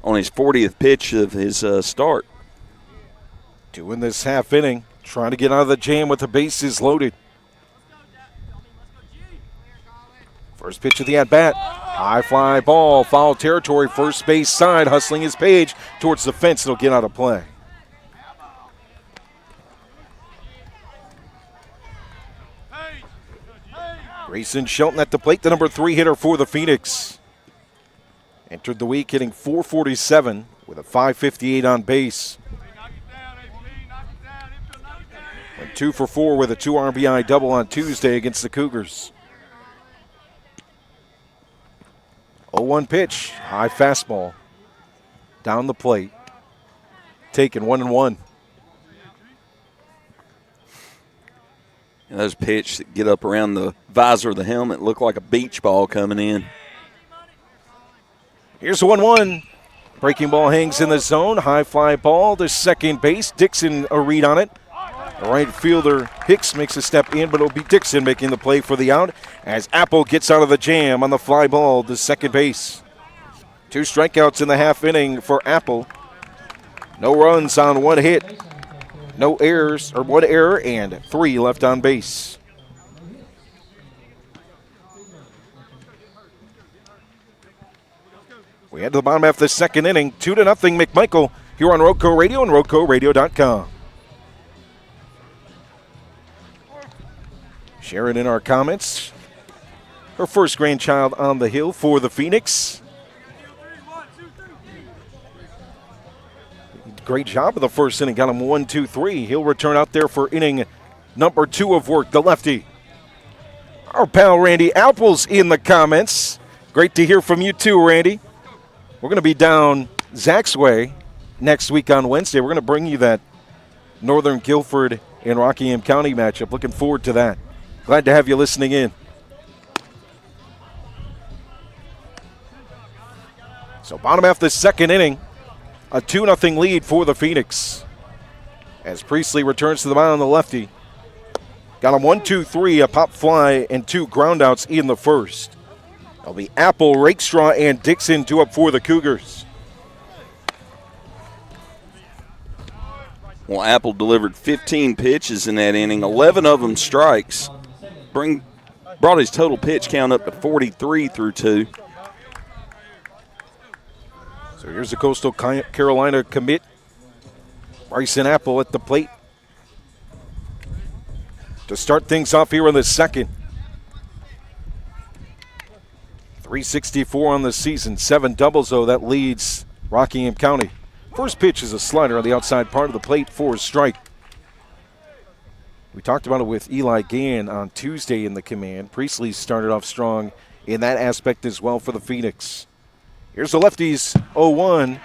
on his 40th pitch of his start. Doing this half inning, trying to get out of the jam with the bases loaded. First pitch of the at-bat. High fly ball, foul territory, first base side, hustling his Page towards the fence. It'll get out of play. Grayson Shelton at the plate, the number 3 hitter for the Phoenix. Entered the week hitting .447 with a .558 on base. Went 2 for 4 with a 2 RBI double on Tuesday against the Cougars. 0-1 pitch, high fastball. Down the plate. Taken 1-1. And those pitches that get up around the visor of the helmet look like a beach ball coming in. Here's a 1-1. Breaking ball hangs in the zone. High fly ball to second base. Dixon a read on it. The right fielder Hicks makes a step in, but it'll be Dixon making the play for the out as Apple gets out of the jam on the fly ball to second base. 2 strikeouts in the half inning for Apple. No runs on 1 hit. No errors, or 1 error, and 3 left on base. We head to the bottom half of the second inning. 2-0 McMichael here on RoCo Radio and RoCoRadio.com. Sharon in our comments. Her first grandchild on the hill for the Phoenix. Great job of the first inning. Got him 1-2-3. He'll return out there for inning number 2 of work, the lefty. Our pal Randy Apples in the comments. Great to hear from you too, Randy. We're going to be down Zach's way next week on Wednesday. We're going to bring you that Northern Guilford and Rockingham County matchup. Looking forward to that. Glad to have you listening in. So bottom half of the second inning, a 2-0 lead for the Phoenix. As Priestley returns to the mound on the lefty. Got him 1-2-3, a pop fly, and 2 groundouts in the first. It'll be Apple, Rakestraw, and Dixon 2 up for the Cougars. Well, Apple delivered 15 pitches in that inning, 11 of them strikes. Brought his total pitch count up to 43 through 2. So here's the Coastal Carolina commit. Bryson Apple at the plate to start things off here in the second. 364 on the season, 7 doubles though. That leads Rockingham County. First pitch is a slider on the outside part of the plate for a strike. We talked about it with Eli Gann on Tuesday in the command. Priestley started off strong in that aspect as well for the Phoenix. Here's the lefties, 0-1.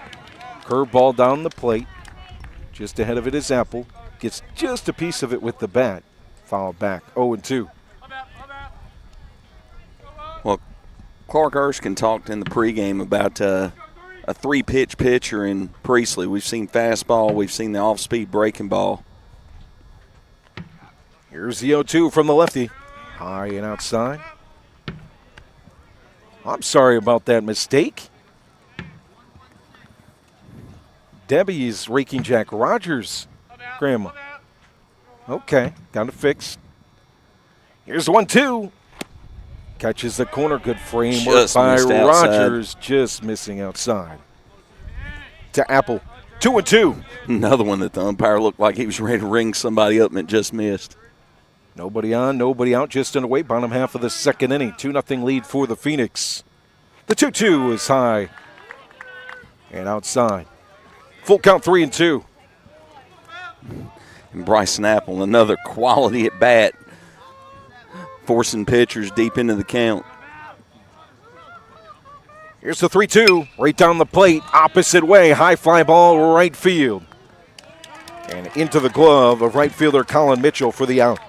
Curveball down the plate. Just ahead of it is Apple. Gets just a piece of it with the bat. Foul back, 0-2. Well, Clark Erskine talked in the pregame about a 3-pitch pitcher in Priestley. We've seen fastball. We've seen the off-speed breaking ball. Here's the 0-2 from the lefty. High and outside. I'm sorry about that mistake. Debbie's raking Jack Rogers' grandma. Okay, got it fixed. Here's 1-2. Catches the corner. Good frame work by Rogers. Just missing outside. To Apple. 2-2. Another one that the umpire looked like he was ready to ring somebody up and it just missed. Nobody on, nobody out, just in away. Bottom half of the second inning. 2-0 lead for the Phoenix. The 2-2 is high and outside. Full count, 3-2. And Bryson Apple, another quality at bat, forcing pitchers deep into the count. Here's the 3-2, right down the plate, opposite way, high fly ball, right field. And into the glove of right fielder Colin Mitchell for the out.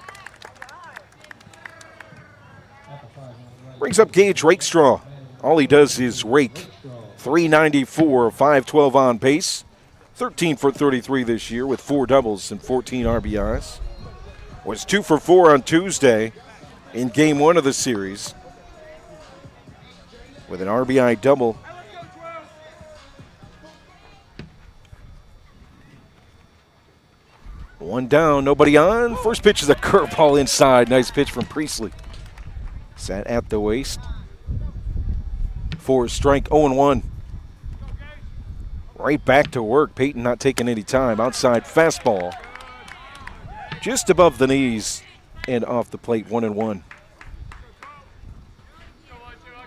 Brings up Gage Rakestraw. All he does is rake. 394, 512 on pace. 13 for 33 this year with 4 doubles and 14 RBIs. Was 2 for 4 on Tuesday in game 1 of the series with an RBI double. One down, nobody on. First pitch is a curveball inside. Nice pitch from Priestley. Sat at the waist. For a strike, 0-1. Right back to work. Peyton not taking any time. Outside fastball. Just above the knees and off the plate, 1-1.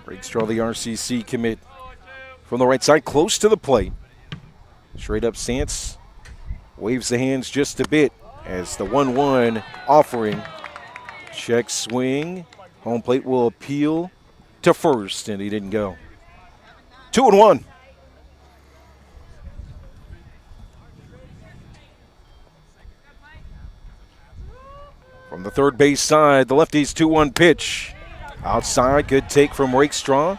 Rakestraw, the RCC commit from the right side, close to the plate. Straight up stance. Waves the hands just a bit as the 1-1 offering. Check swing. Home plate will appeal to first, and he didn't go. 2-1. From the third base side, the lefty's 2-1 pitch. Outside, good take from Rakestraw.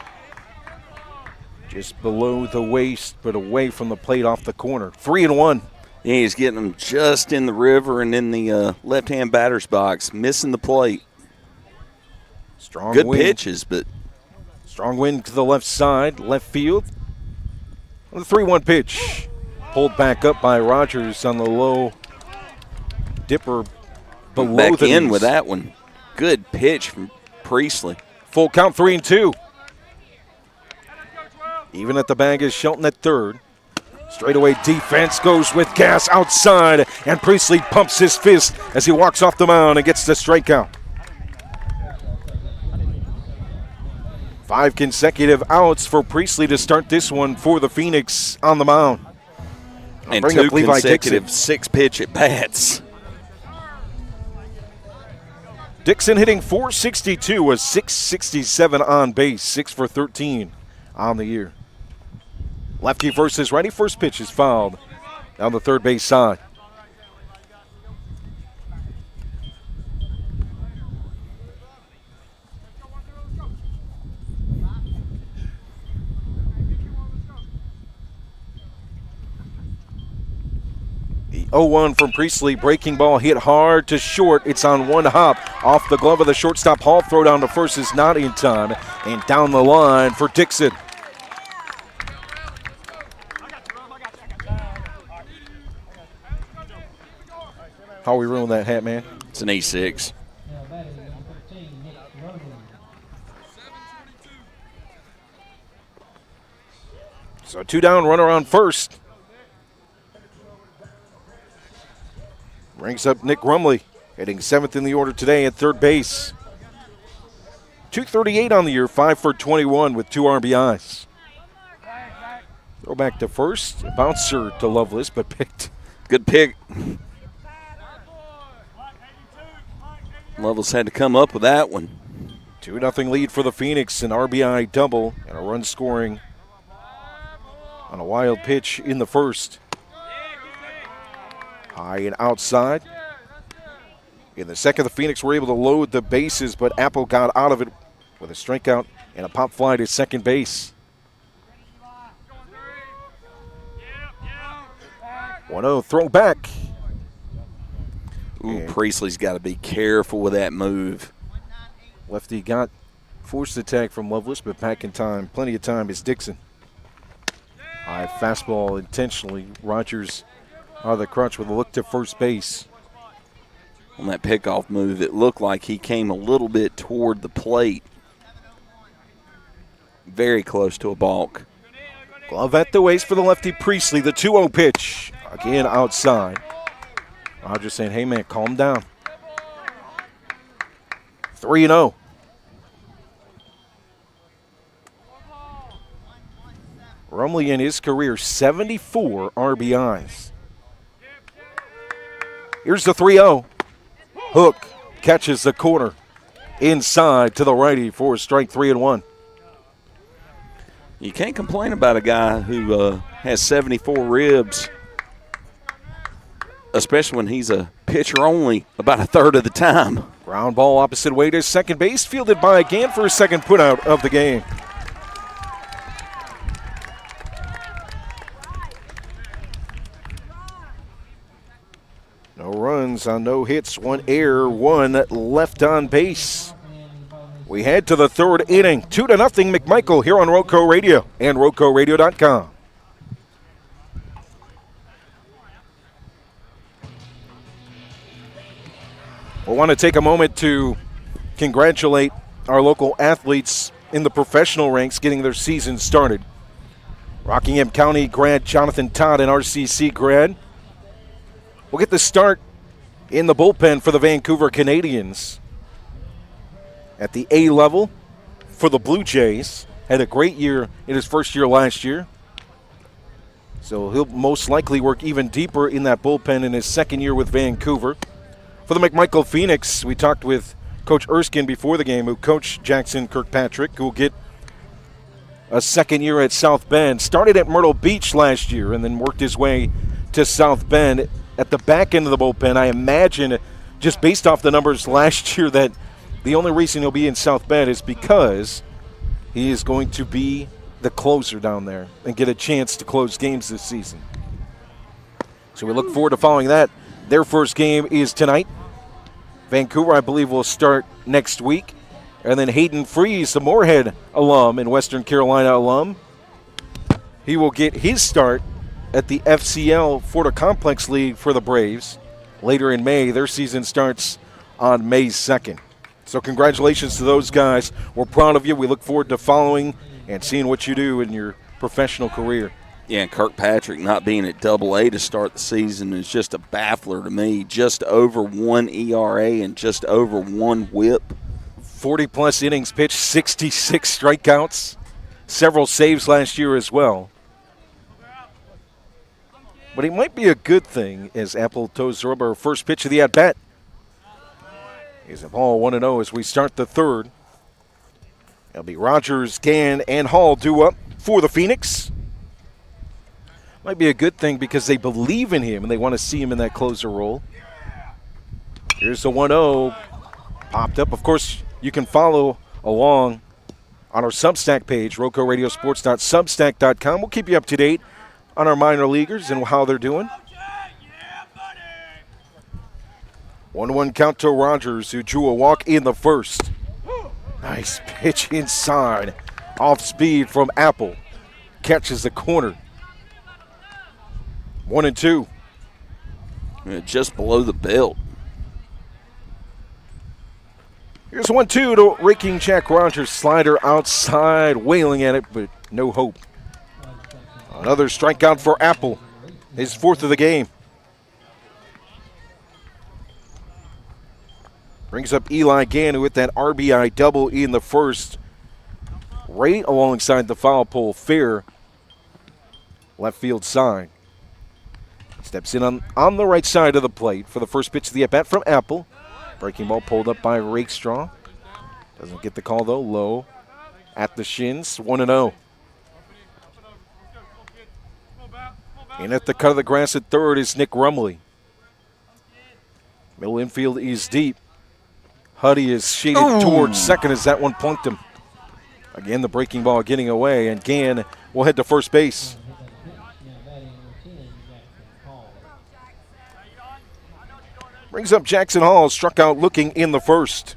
Just below the waist, but away from the plate off the corner. 3-1. Yeah, he's getting them just in the river and in the left-hand batter's box, missing the plate. Strong good wind. Pitches, but strong wind to the left side, left field. The 3-1 pitch. Pulled back up by Rogers on the low dipper below back the in knees. with that one. Good pitch from Priestley. Full count, 3-2. Even at the bag is Shelton at third. Straightaway defense goes with gas outside, and Priestley pumps his fist as he walks off the mound and gets the strikeout. 5 consecutive outs for Priestley to start this one for the Phoenix on the mound. And 2 consecutive 6-pitch at bats. Dixon hitting .462, was .667 on base, 6 for 13 on the year. Lefty versus righty. First pitch is fouled down the third base side. The 0-1 from Priestley. Breaking ball hit hard to short. It's on one hop off the glove of the shortstop. Hall throw down to first is not in time. And down the line for Dixon. How are we ruling that hat, man? It's an E6. So 2 down, runner on first. Brings up Nick Rumley, hitting 7th in the order today at third base. 238 on the year, 5 for 21 with 2 RBIs. Throw back to first, bouncer to Loveless, but picked. Good pick. Loveless had to come up with that one. 2-0 lead for the Phoenix, an RBI double and a run scoring on a wild pitch in the first. High and outside. In the second, the Phoenix were able to load the bases, but Apple got out of it with a strikeout and a pop fly to second base. 1-0 throw back. Ooh, Priestley's got to be careful with that move. Lefty got forced attack from Loveless, but back in time. Plenty of time is Dixon. High fastball intentionally. Rogers out of the crunch with a look to first base. On that pickoff move, it looked like he came a little bit toward the plate. Very close to a balk. Glove at the waist for the lefty Priestley. The 2-0 pitch. Again outside. Rogers saying, hey, man, calm down. 3-0. Rumley in his career, 74 RBIs. Here's the 3-0. Hook catches the corner. Inside to the righty for strike 3-1. You can't complain about a guy who has 74 ribs, especially when he's a pitcher only about a third of the time. Ground ball opposite way to second base, fielded by Gann for a second putout of the game. No runs on no hits, 1 error, 1 left on base. We head to the third inning, 2-0 McMichael here on RoCo Radio and RoCoRadio.com. We want to take a moment to congratulate our local athletes in the professional ranks getting their season started. Rockingham County grad Jonathan Todd, an RCC grad, will get the start in the bullpen for the Vancouver Canadians. At the A level for the Blue Jays, had a great year in his first year last year. So he'll most likely work even deeper in that bullpen in his second year with Vancouver. For the McMichael Phoenix, we talked with Coach Erskine before the game, who coached Jackson Kirkpatrick, who will get a second year at South Bend. Started at Myrtle Beach last year and then worked his way to South Bend. At the back end of the bullpen, I imagine, just based off the numbers last year, that the only reason he'll be in South Bend is because he is going to be the closer down there and get a chance to close games this season. So we look forward to following that. Their first game is tonight. Vancouver, I believe, will start next week. And then Hayden Freeze, the Moorhead alum and Western Carolina alum, he will get his start at the FCL Florida Complex League for the Braves later in May. Their season starts on May 2nd. So congratulations to those guys. We're proud of you. We look forward to following and seeing what you do in your professional career. Yeah, and Kirkpatrick not being at Double-A to start the season is just a baffler to me. Just over 1 ERA and just over 1 whip. 40-plus innings pitched, 66 strikeouts, several saves last year as well. But it might be a good thing as Apple toes the rubber. First pitch of the at-bat. Here's a ball 1-0 as we start the third. It'll be Rogers, Gann, and Hall due up for the Phoenix. Might be a good thing because they believe in him and they want to see him in that closer role. Here's the 1-0. Popped up. Of course, you can follow along on our Substack page, RoCoRadioSports.substack.com. We'll keep you up to date on our minor leaguers and how they're doing. 1-1 count to Rogers, who drew a walk in the first. Nice pitch inside. Off speed from Apple. Catches the corner. 1-2. Just below the belt. Here's 1-2 to raking Jack Rogers. Slider outside, wailing at it, but no hope. Another strikeout for Apple. His fourth of the game. Brings up Eli Gann with that RBI double in the first. Right alongside the foul pole. Fair. Left field side. Steps in on the right side of the plate for the first pitch of the at-bat from Apple. Breaking ball pulled up by Rakestraw. Doesn't get the call, though. Low at the shins. 1-0. In at the cut of the grass at third is Nick Rumley. Middle infield is deep. Huddy is shaded towards second as that one plunked him. Again, the breaking ball getting away, and Gann will head to first base. Brings up Jackson Hall, struck out looking in the first.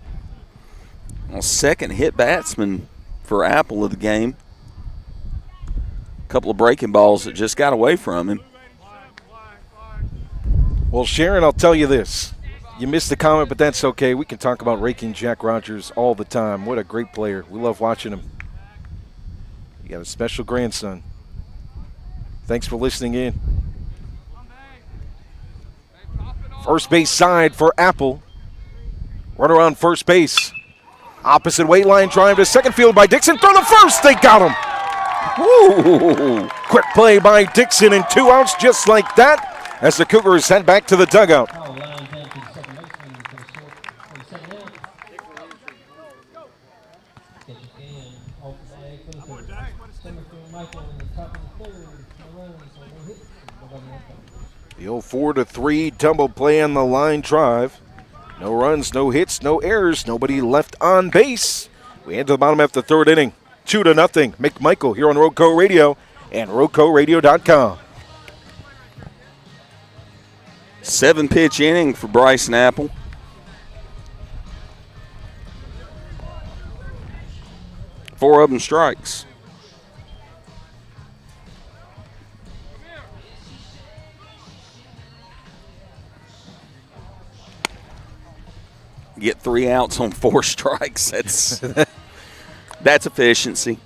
Well, second hit batsman for Apple of the game. A couple of breaking balls that just got away from him. Well, Sharon, I'll tell you this. You missed the comment, but that's okay. We can talk about raking Jack Rogers all the time. What a great player. We love watching him. You got a special grandson. Thanks for listening in. First base side for Apple. Runner on first base. Opposite weight line drive to second field by Dixon. Throw to first. They got him. Woo! Quick play by Dixon and 2 outs just like that as the Cougars head back to the dugout. The 0-4-3 double play on the line drive. No runs, no hits, no errors, nobody left on base. We head to the bottom after the third inning. 2-0. McMichael here on RoCo Radio and RoCoRadio.com. 7-pitch inning for Bryson Apple. Four of them strikes. Get 3 outs on 4 strikes. That's efficiency.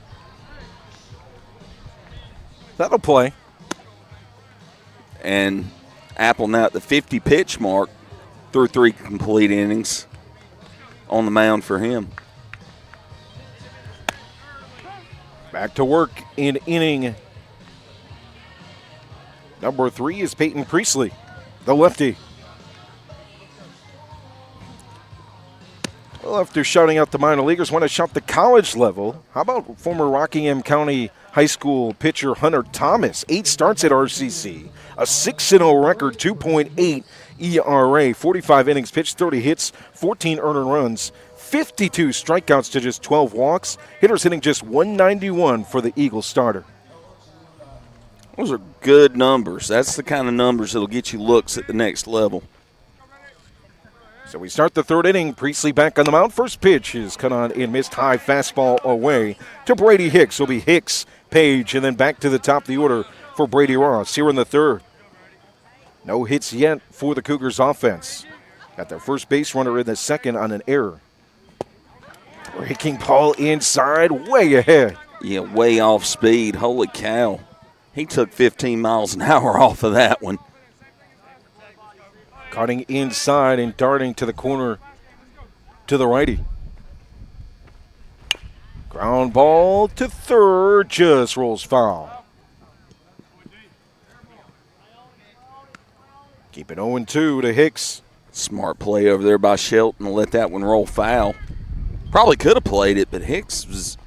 That'll play. And Apple now at the 50-pitch mark through 3 complete innings on the mound for him. Back to work in inning number 3 is Peyton Priestley, the lefty. Well, after shouting out the minor leaguers, want to shout the college level. How about former Rockingham County High School pitcher Hunter Thomas? 8 starts at RCC, a 6-0 record, 2.8 ERA, 45 innings pitched, 30 hits, 14 earned runs, 52 strikeouts to just 12 walks. Hitters hitting just 191 for the Eagles starter. Those are good numbers. That's the kind of numbers that'll get you looks at the next level. So we start the third inning. Priestley back on the mound. First pitch is cut on and missed, high fastball away to Brady Hicks. Will be Hicks, Page, and then back to the top of the order for Brady Ross here in the third. No hits yet for the Cougars offense. Got their first base runner in the second on an error. Breaking ball inside, way ahead. way off speed. Holy cow. He took 15 miles an hour off of that one. Cutting inside and darting to the corner to the righty. Ground ball to third, just rolls foul. Keep it 0-2 to Hicks. Smart play over there by Shelton to let that one roll foul. Probably could have played it, but Hicks was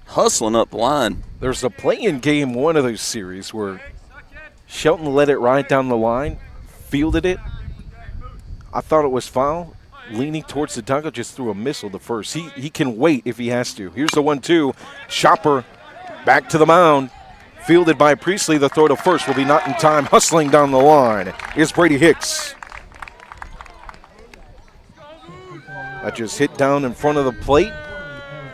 hustling up the line. There's a play in game one of those series where Shelton let it ride down the line, fielded it. I thought it was foul. Leaning towards the dugout, just threw a missile to first. He can wait if he has to. Here's the 1-2. Chopper back to the mound. Fielded by Priestley. The throw to first will be not in time. Hustling down the line is Brady Hicks. That just hit down in front of the plate.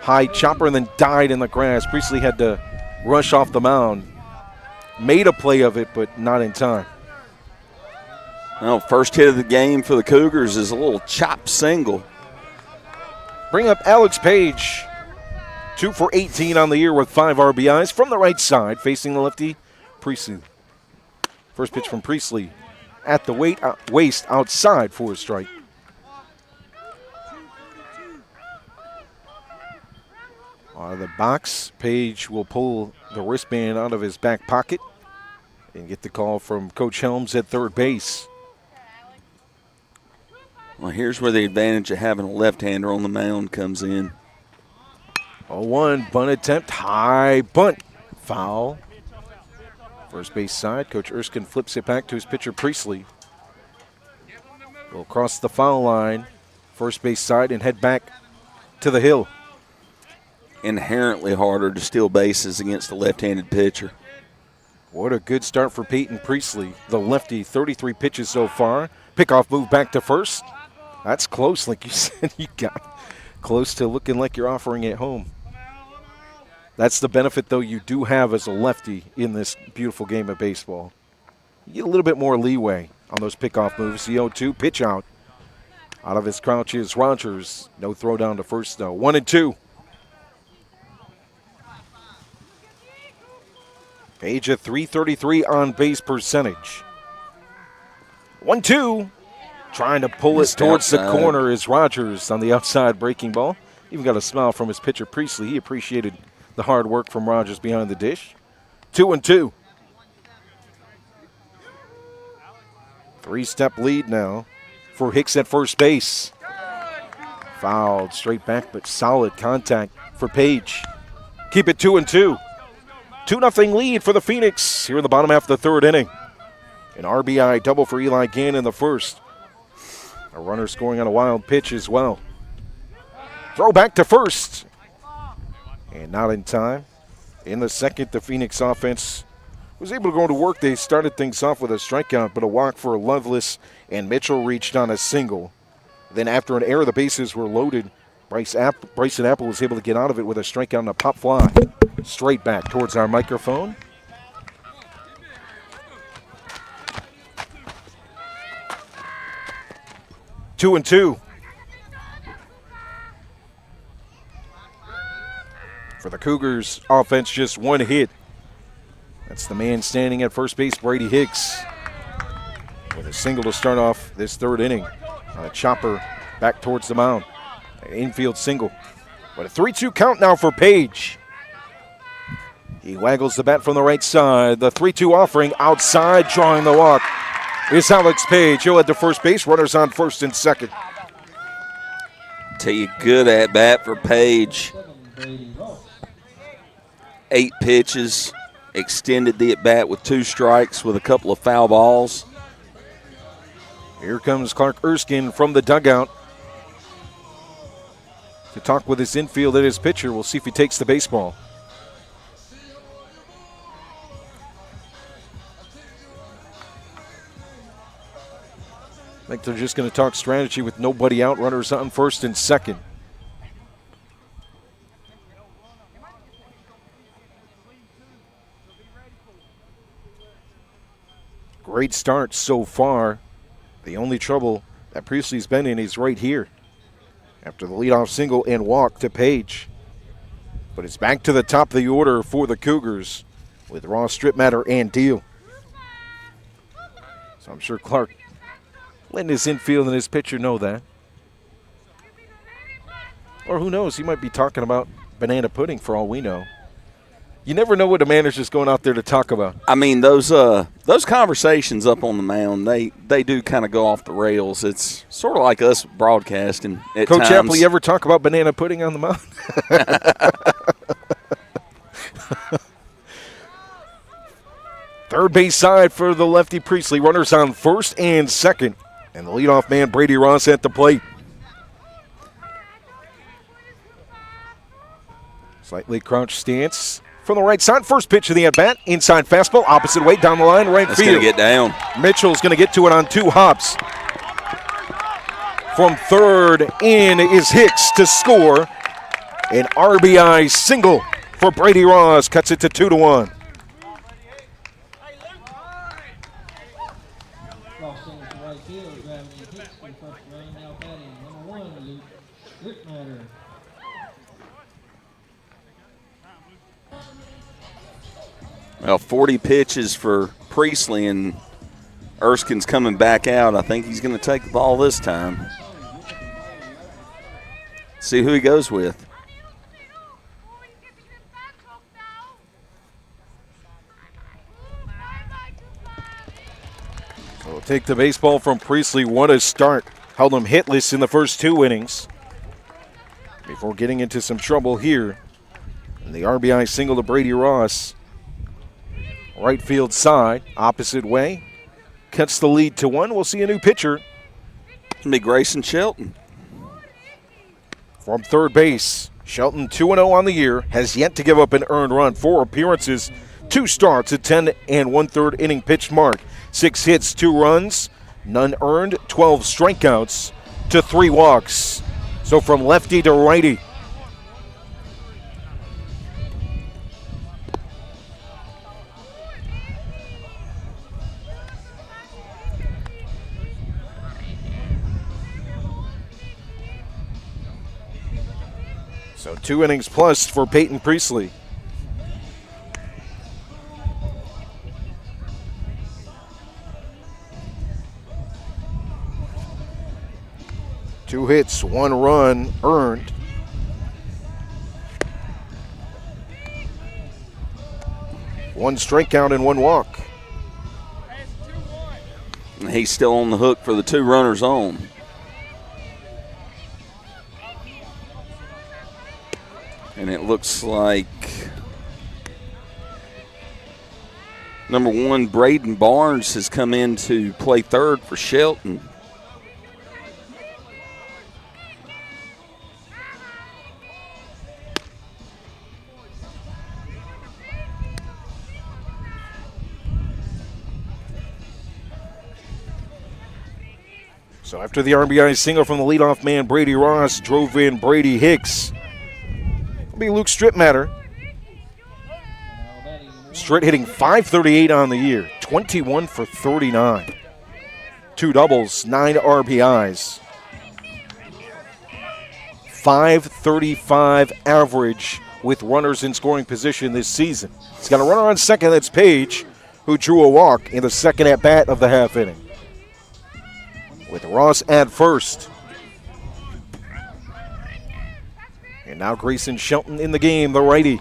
High chopper and then died in the grass. Priestley had to rush off the mound. Made a play of it, but not in time. Well, first hit of the game for the Cougars is a little chop single. Bring up Alex Page. 2 for 18 on the year with 5 RBIs from the right side, facing the lefty, Priestley. First pitch from Priestley at the waist outside for a strike. Out of the box, Page will pull the wristband out of his back pocket and get the call from Coach Helms at third base. Well, here's where the advantage of having a left-hander on the mound comes in. 0-1, bunt attempt, high bunt, foul. First base side, Coach Erskine flips it back to his pitcher Priestley. Will cross the foul line, first base side, and head back to the hill. Inherently harder to steal bases against a left-handed pitcher. What a good start for Peyton Priestley. The lefty, 33 pitches so far. Pickoff move back to first. That's close, like you said. You got close to looking like you're offering it home. That's the benefit, though, you do have as a lefty in this beautiful game of baseball. You get a little bit more leeway on those pickoff moves. The 0-2 pitch out. Out of his crouch is Rogers. No throw down to first, though. 1-2. Page at .333 on base percentage. 1-2. Trying to pull it towards the corner is Rogers on the outside breaking ball. Even got a smile from his pitcher Priestley. He appreciated the hard work from Rogers behind the dish. 2-2. 3-step lead now for Hicks at first base. Fouled straight back, but solid contact for Page. Keep it 2-2. 2-0 lead for the Phoenix here in the bottom half of the third inning. An RBI double for Eli Gann in the first. A runner scoring on a wild pitch as well. Throw back to first. And not in time. In the second, the Phoenix offense was able to go to work. They started things off with a strikeout, but a walk for Lovelace, and Mitchell reached on a single. Then after an error, the bases were loaded. Bryson Apple was able to get out of it with a strikeout and a pop fly. Straight back towards our microphone. 2-2. For the Cougars, offense just one hit. That's the man standing at first base, Brady Hicks. With a single to start off this third inning. A chopper back towards the mound. An infield single. But a 3-2 count now for Page. He waggles the bat from the right side. The 3-2 offering outside, drawing the walk. It's Alex Page. He'll head to first base. Runners on first and second. Tell you, good at bat for Page. 8 pitches. Extended the at bat with 2 strikes with a couple of foul balls. Here comes Clark Erskine from the dugout to talk with his infield and his pitcher. We'll see if he takes the baseball. I think they're just going to talk strategy with nobody out, runners on first and second. Great start so far. The only trouble that Priestley's been in is right here after the leadoff single and walk to Page. But it's back to the top of the order for the Cougars with Ross, Stripmatter, and Deal. So I'm sure Clark letting his infield and his pitcher know that. Or who knows, he might be talking about banana pudding for all we know. You never know what the manager's going out there to talk about. I mean, those conversations up on the mound, they do kind of go off the rails. It's sort of like us broadcasting at Coach times. Hatley, you ever talk about banana pudding on the mound? Third base side for the lefty Priestley. Runners on first and second. And the leadoff man, Brady Ross, at the plate. Slightly crouched stance from the right side. First pitch of the at-bat. Inside fastball, opposite way, down the line, right That's field. going to get down. Mitchell's going to get to it on 2 hops. From third in is Hicks to score. An RBI single for Brady Ross. Cuts it to 2-1. Crossing to right field, grabbing Hicks for the first run. Now batting number 1, Luke Stripmatter. Well, 40 pitches for Priestley, and Erskine's coming back out. I think he's going to take the ball this time. See who he goes with. So we'll take the baseball from Priestley. What a start. Held him hitless in the first 2 innings before getting into some trouble here. And the RBI single to Brady Ross. Right field side, opposite way. Cuts the lead to 1. We'll see a new pitcher. It'll be Grayson Shelton. From third base, Shelton 2-0 on the year, has yet to give up an earned run. 4 appearances, 2 starts, a 10 1/3 inning pitch mark. 6 hits, 2 runs, none earned, 12 strikeouts to 3 walks. So from lefty to righty. So 2 innings plus for Peyton Priestley. Two hits, 1 run earned. One strikeout and 1 walk. He's still on the hook for the 2 runners on. And it looks like number 1, Braden Barnes, has come in to play third for Shelton. So after the RBI single from the leadoff man, Brady Ross drove in Brady Hicks. It'll be Luke Stripmatter. Stritt hitting .538 on the year, 21 for 39. 2 doubles, 9 RBIs. .535 average with runners in scoring position this season. He's got a runner on second, that's Page, who drew a walk in the second at-bat of the half inning. With Ross at first. And now Grayson Shelton in the game, the righty.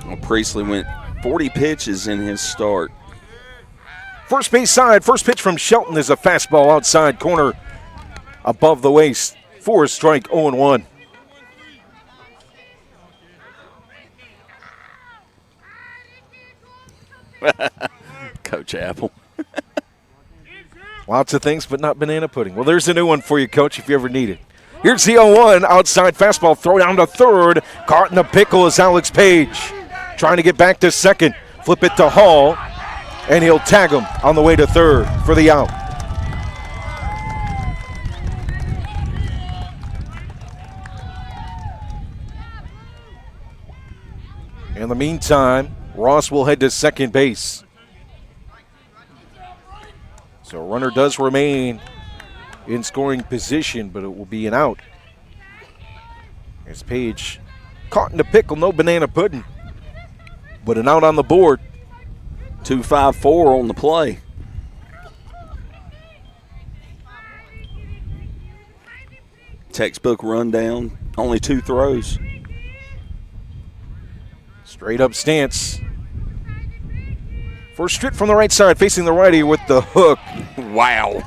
Well, Priestley went 40 pitches in his start. First base side, first pitch from Shelton is a fastball outside corner above the waist for a strike, 0-1. Coach Apple. Lots of things, but not banana pudding. Well, there's a new one for you, Coach, if you ever need it. Here's the 0-1, outside fastball, throw down to third. Caught in the pickle is Alex Page. Trying to get back to second. Flip it to Hall, and he'll tag him on the way to third for the out. In the meantime, Ross will head to second base. So a runner does remain in scoring position, but it will be an out As Page caught in the pickle, no banana pudding. But an out on the board. 2-5-4 on the play. Textbook rundown, only 2 throws. Straight up stance. First strip from the right side, facing the righty with the hook. Wow.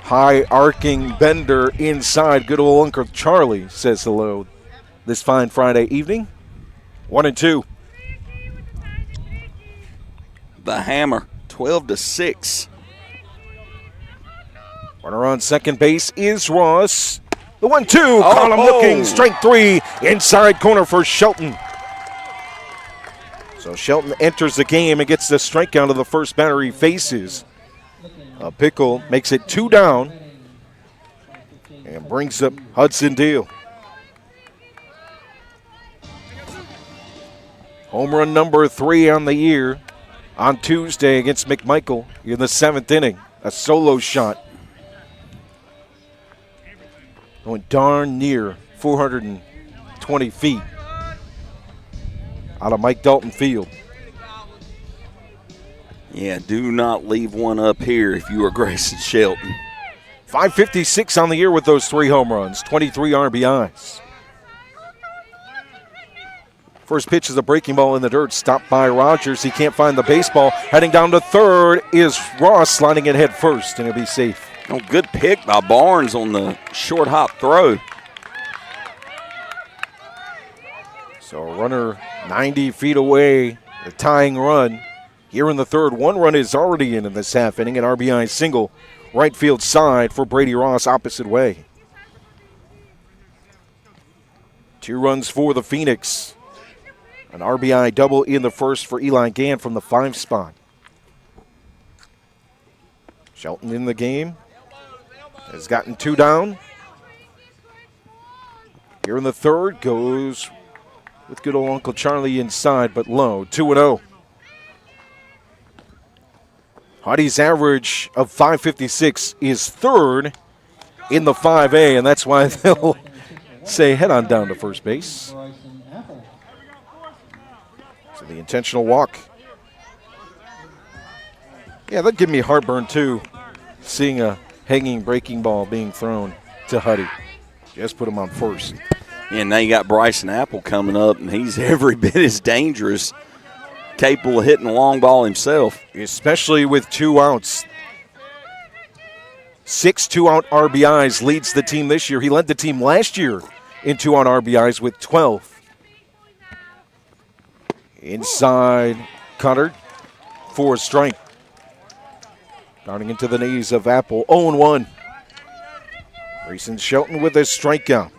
High arcing bender inside. Good old Uncle Charlie says hello this fine Friday evening. 1-2. The hammer, 12-6. Runner on second base is Ross. The 1-2, caught him looking, strike 3, inside corner for Shelton. So Shelton enters the game and gets the strikeout of the first batter he faces. Pickle makes it 2 down and brings up Hudson Deal. Home run number 3 on the year on Tuesday against McMichael in the 7th inning. A solo shot. Going darn near 420 feet out of Mike Dalton Field. Yeah, do not leave one up here if you are Grayson Shelton. 556 on the year with those 3 home runs, 23 RBIs. First pitch is a breaking ball in the dirt, stopped by Rogers. He can't find the baseball. Heading down to third is Ross, sliding it head first, and he'll be safe. Oh, good pick by Barnes on the short hop throw. So a runner 90 feet away, the tying run. Here in the third, 1 run is already in this half inning, an RBI single, right field side for Brady Ross, opposite way. 2 runs for the Phoenix. An RBI double in the first for Eli Gann from the 5 spot. Shelton in the game. Has gotten 2 down. Here in the third, goes with good old Uncle Charlie inside, but low, 2-0. Huddy's average of 556 is third in the 5A, and that's why they'll say head on down to first base. So the intentional walk. Yeah, that'd give me heartburn too, seeing a hanging breaking ball being thrown to Huddy. Just put him on first. Yeah, now you got Bryson Apple coming up, and he's every bit as dangerous, capable of hitting a long ball himself. Especially with 2 outs. 6 2-out RBIs leads the team this year. He led the team last year in 2-out RBIs with 12. Inside, Cutter for a strike. Darting into the knees of Apple, 0-1. Grayson Shelton with a strikeout.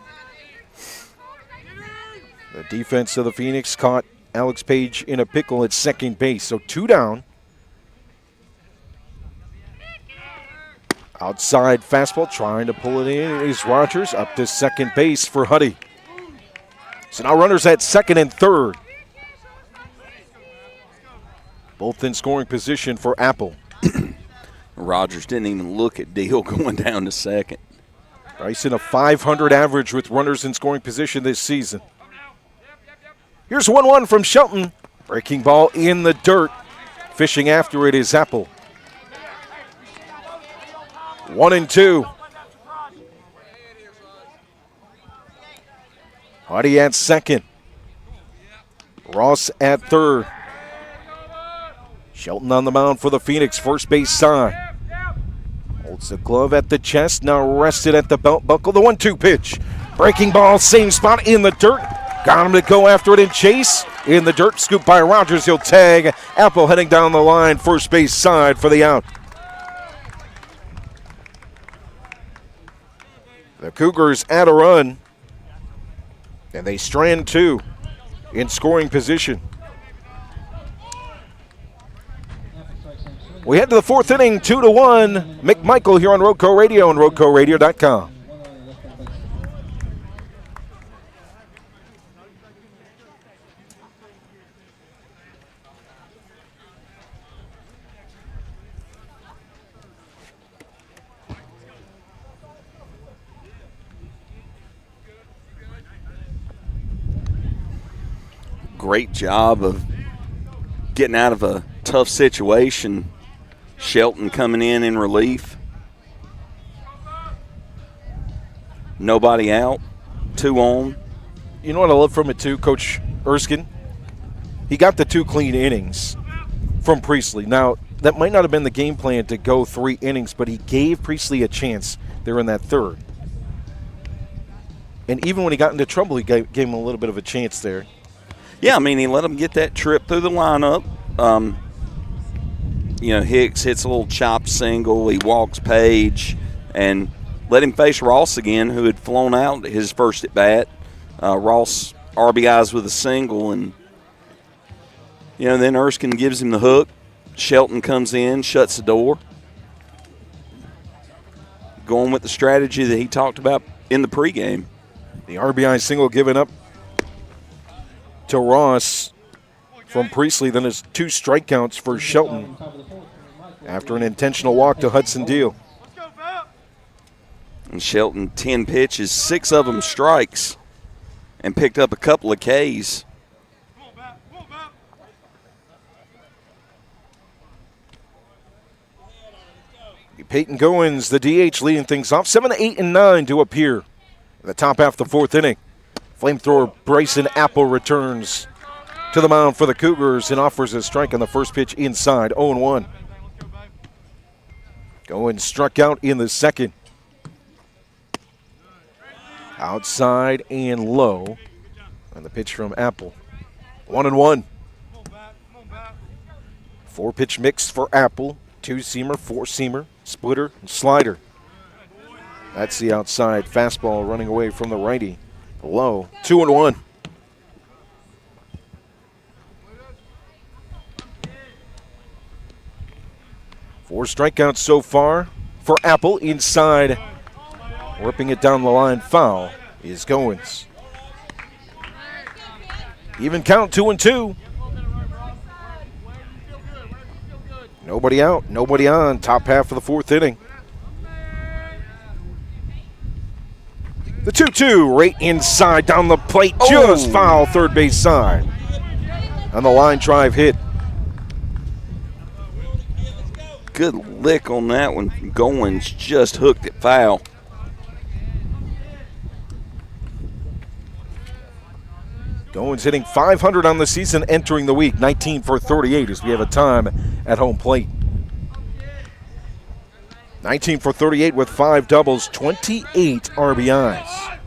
The defense of the Phoenix caught Alex Page in a pickle at second base, so 2 down. Outside fastball, trying to pull it in is Rogers, up to second base for Huddy. So now runners at second and third. Both in scoring position for Apple. Rogers didn't even look at Deal going down to second. Bryson a .500 average with runners in scoring position this season. Here's 1-1 from Shelton. Breaking ball in the dirt. Fishing after it is Apple. 1-2. Huddy at second. Ross at third. Shelton on the mound for the Phoenix, first base side. Holds the glove at the chest, now rested at the belt buckle. The 1-2 pitch. Breaking ball, same spot in the dirt. Got him to go after it and chase. In the dirt, scooped by Rogers. He'll tag. Apple heading down the line, first base side for the out. The Cougars add a run. And they strand 2 in scoring position. We head to the 4th inning, 2-1. McMichael here on RoCo Radio and RoCoRadio.com. great job of getting out of a tough situation. Shelton coming in relief. Nobody out, 2 on. You know what I love from it too, Coach Erskine? He got the 2 clean innings from Priestley. Now, that might not have been the game plan to go 3 innings, but he gave Priestley a chance there in that 3rd. And even when he got into trouble, he gave him a little bit of a chance there. Yeah, I mean, he let him get that trip through the lineup. Hicks hits a little chopped single. He walks Page and let him face Ross again, who had flown out his first at bat. Ross RBIs with a single, and then Erskine gives him the hook. Shelton comes in, shuts the door. Going with the strategy that he talked about in the pregame. The RBI single given up to Ross from Priestley. Then there's 2 strikeouts for Shelton after an intentional walk to Hudson Deal. And Shelton, 10 pitches, 6 of them strikes, and picked up a couple of Ks. Peyton Goins, the DH, leading things off. 7, 8, and 9 to appear in the top half of the 4th inning. Flamethrower Bryson Apple returns to the mound for the Cougars and offers a strike on the first pitch inside, 0-1. Goins struck out in the 2nd. Outside and low. And the pitch from Apple. 1-1. 4-pitch mix for Apple. 2-seamer, 4-seamer, splitter, and slider. That's the outside fastball running away from the righty. Low. 2-1. Four strikeouts so far for Apple. Inside, whipping it down the line, foul is Goins. Even count, 2-2. Nobody out, nobody on. Top half of the 4th inning. The 2-2 right inside down the plate, just foul, third base side. On the line drive hit. Good lick on that one. Goins just hooked it foul. Goins hitting .500 on the season entering the week, 19 for 38 as we have a time at home plate. 19 for 38 with 5 doubles, 28 RBIs.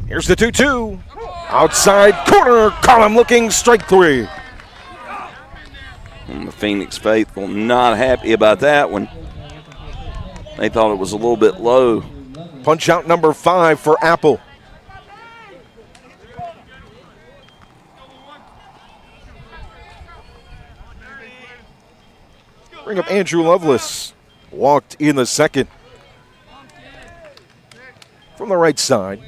Here's the 2-2. Outside corner, column looking, strike 3. And the Phoenix faithful not happy about that one. They thought it was a little bit low. Punch out number 5 for Apple. Bring up Andrew Lovelace. Walked in the 2nd. From the right side.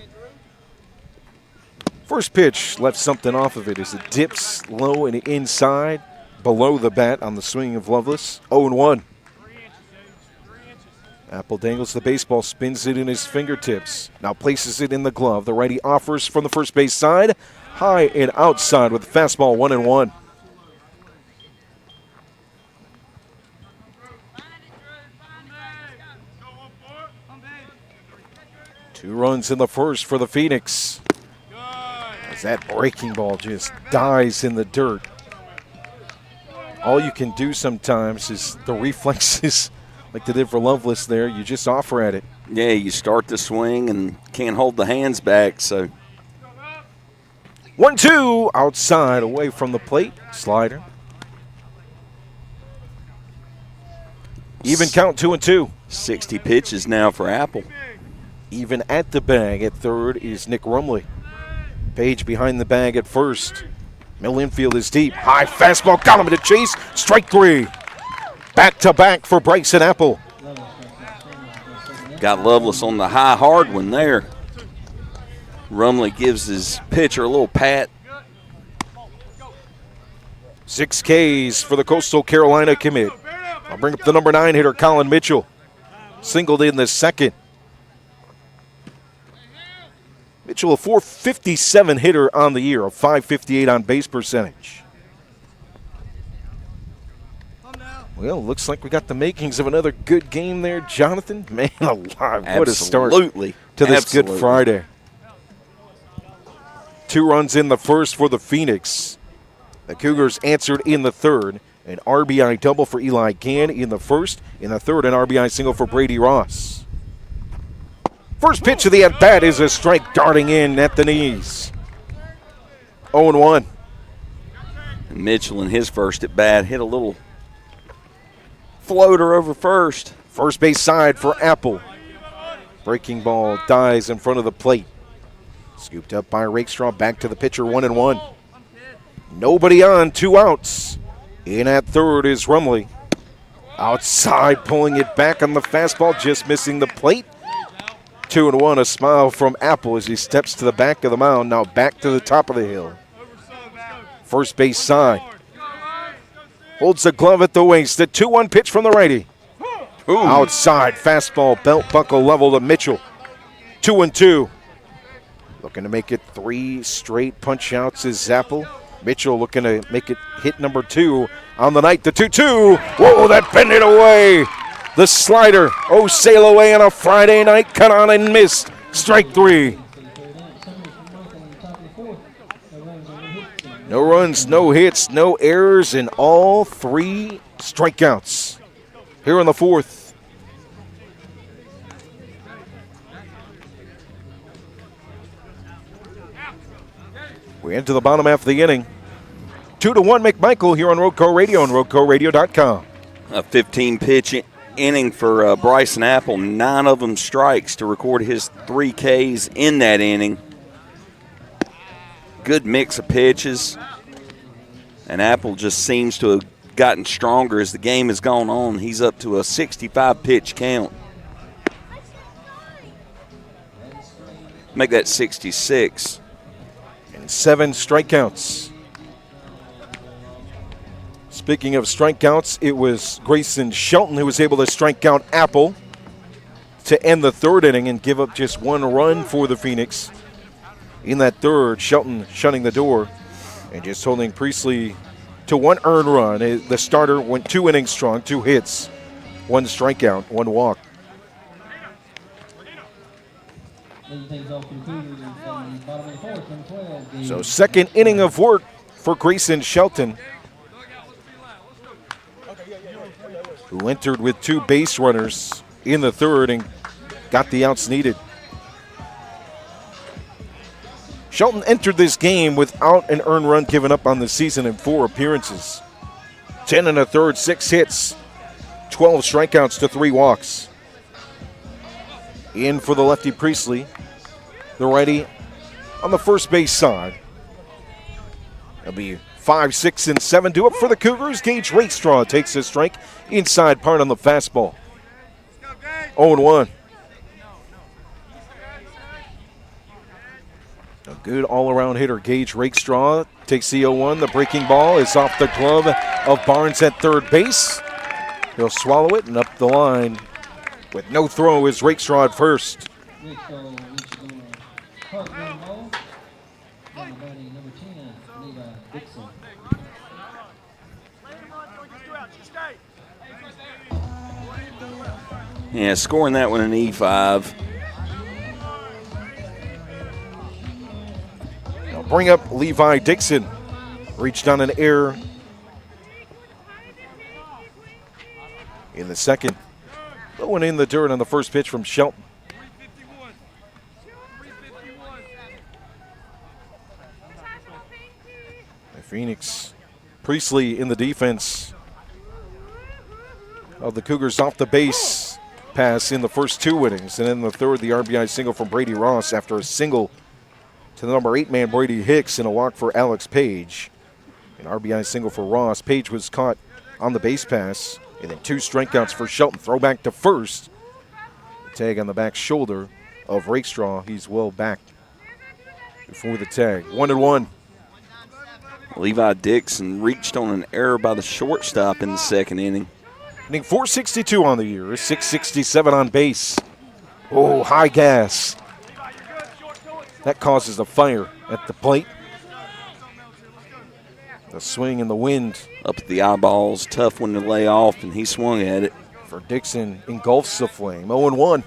First pitch left something off of it as it dips low and inside, below the bat on the swing of Lovelace. 0-1. Apple dangles the baseball, spins it in his fingertips. Now places it in the glove. The righty offers from the first base side. High and outside with the fastball, 1-1. Two runs in the first for the Phoenix. As that breaking ball just dies in the dirt. All you can do sometimes is the reflexes like they did for Lovelace there. You just offer at it. Yeah, you start the swing and can't hold the hands back. So 1-2 outside away from the plate. Slider. Even count, 2-2. 60 pitches now for Apple. Even at the bag at third is Nick Rumley. Page behind the bag at first. Middle infield is deep. High fastball, got him to chase. Strike 3. Back to back for Bryson Apple. Got Lovelace on the high hard one there. Rumley gives his pitcher a little pat. 6 Ks for the Coastal Carolina commit. I'll bring up the number 9 hitter, Colin Mitchell. Singled in the 2nd. Mitchell, a .457 hitter on the year, a .558 on base percentage. Well, looks like we got the makings of another good game there, Jonathan. Man alive, what a start to this Good Friday. 2 runs in the first for the Phoenix. The Cougars answered in the third. An RBI double for Eli Gann in the first. In the third, an RBI single for Brady Ross. First pitch of the at-bat is a strike darting in at the knees. 0-1. Mitchell in his first at-bat hit a little floater over first. First base side for Apple. Breaking ball dies in front of the plate. Scooped up by Rakestraw, back to the pitcher, 1-1. Nobody on, 2 outs. In at third is Rumley. Outside, pulling it back on the fastball, just missing the plate. 2-1, a smile from Apple as he steps to the back of the mound, now back to the top of the hill. First base side. Holds the glove at the waist. The 2-1 pitch from the righty. Ooh. Outside, fastball, belt buckle level to Mitchell. 2-2. Looking to make it 3 straight punch outs is Zappel. Mitchell looking to make it hit number 2 on the night. The 2-2. Whoa, that bent it away. The slider. Oh, sail away on a Friday night. Cut on and missed. Strike 3. No runs, no hits, no errors, and all 3 strikeouts here in the fourth. We enter the bottom half of the inning. 2-1 McMichael here on RoCo Radio and RoCoRadio.com. A 15-pitch inning for Bryson Apple. 9 of them strikes to record his 3 Ks in that inning. Good mix of pitches. And Apple just seems to have gotten stronger as the game has gone on. He's up to a 65-pitch count. Make that 66. And 7 strikeouts. Speaking of strikeouts, it was Grayson Shelton who was able to strike out Apple to end the third inning and give up just 1 run for the Phoenix. In that third, Shelton shutting the door and just holding Priestley to 1 earned run. The starter went 2 innings strong, 2 hits, 1 strikeout, 1 walk. So second inning of work for Grayson Shelton, who entered with 2 base runners in the third and got the outs needed. Shelton entered this game without an earned run given up on the season in 4 appearances. 10 1/3, 6 hits, 12 strikeouts to 3 walks. In for the lefty Priestley, the righty on the first base side. It'll be 5, 6, and 7 due up for the Cougars. Gage Rakestraw takes a strike inside part on the fastball. 0-1. A good all-around hitter, Gage Rakestraw takes the 0-1. The breaking ball is off the glove of Barnes at third base. He'll swallow it and up the line with no throw is Rakestraw at first. Yeah, scoring that one an E5. Now bring up Levi Dixon. Reached on an error in the second. Going in the dirt on the first pitch from Shelton. The Phoenix, Priestley in the defense of the Cougars off the base pass in the first 2 innings. And in the third, the RBI single from Brady Ross after a single to the number 8 man, Brady Hicks, and a walk for Alex Page. An RBI single for Ross. Page was caught on the base pass. And then 2 strikeouts for Shelton. Throwback to first. The tag on the back shoulder of Rakestraw. He's well back before the tag. 1-1. Levi Dixon reached on an error by the shortstop in the second inning. Hitting .462 on the year, .667 on base. Oh, high gas. That causes a fire at the plate. The swing and the wind. Up at the eyeballs, tough one to lay off, and he swung at it. For Dixon, engulfs the flame. 0-1.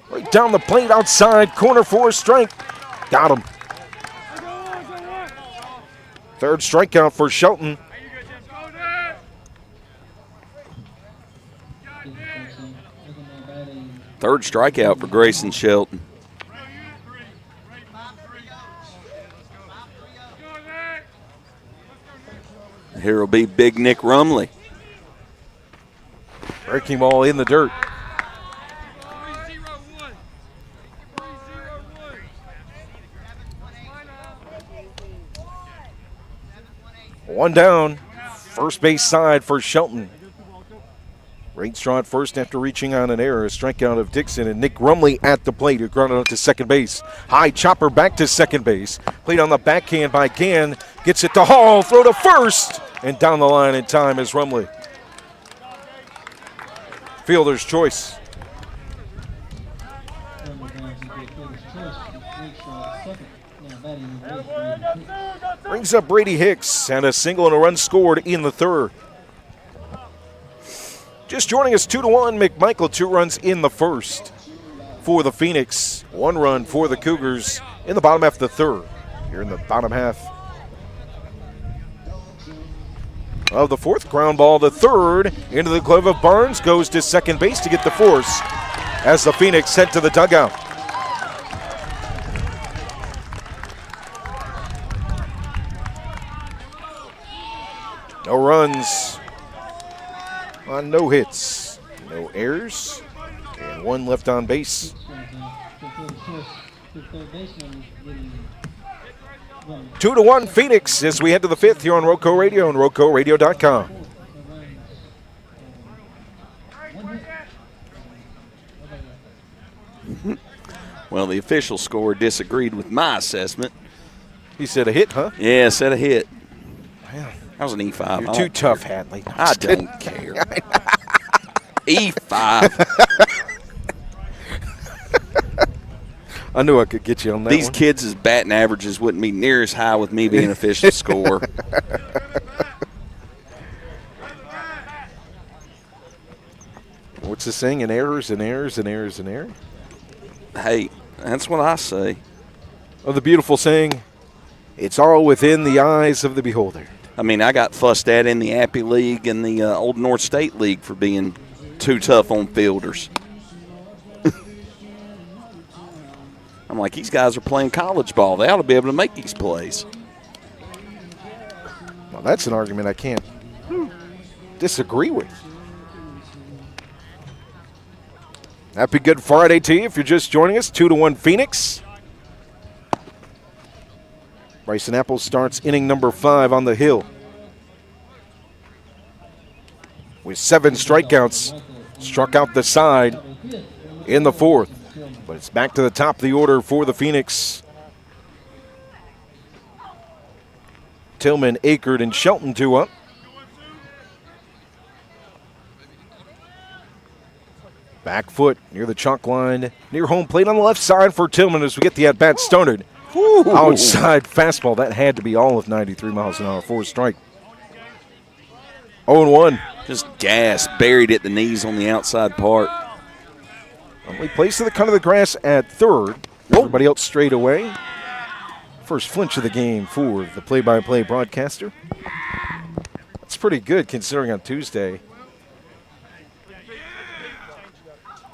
Right down the plate, outside, corner for a strike. Got him. Third strikeout for Shelton. Third strikeout for Grayson Shelton. Here will be Big Nick Rumley. Breaking ball in the dirt. One down. First base side for Shelton. Rainstraw at first after reaching on an error. A strikeout of Dixon and Nick Rumley at the plate, who grounded out to second base. High chopper back to second base. Played on the backhand by Gann. Gets it to Hall. Throw to first. And down the line in time is Rumley. Fielder's choice. Brings up Brady Hicks, and a single and a run scored in the third. Just joining us, 2-1, McMichael, 2 runs in the first for the Phoenix. 1 run for the Cougars in the bottom half of the third. Here in the bottom half of the fourth. Ground ball to third, into the glove of Barnes, goes to second base to get the force as the Phoenix head to the dugout. No runs on no hits, no errors, and 1 left on base. 2-1 Phoenix as we head to the 5th here on RoCo Radio and RoCoRadio.com. Well, the official score disagreed with my assessment. He said a hit, huh? Yeah, said a hit. That was an E5. You're too tough, Hatley. I don't care. E5. I knew I could get you on that These one. kids' batting averages wouldn't be near as high with me being official score. What's the saying? An error's an error's an error's an error? Hey, that's what I say. Oh, the beautiful saying, it's all within the eyes of the beholder. I mean, I got fussed at in the Appy League and the Old North State League for being too tough on fielders. I'm like, these guys are playing college ball. They ought to be able to make these plays. Well, that's an argument I can't disagree with. Happy Good Friday to you if you're just joining us. 2-1 Phoenix. Bryson Apple starts inning number 5 on the hill with 7 strikeouts. Struck out the side in the 4th, but it's back to the top of the order for the Phoenix. Tillman, Akert, and Shelton 2 up. Back foot near the chalk line, near home plate on the left side for Tillman as we get the at-bat started. Ooh. Outside fastball. That had to be all of 93 miles an hour for a strike. 0-1. Just gas buried at the knees on the outside part. He plays to the cut of the grass at third. Everybody else straight away. First flinch of the game for the play-by-play broadcaster. That's pretty good considering on Tuesday.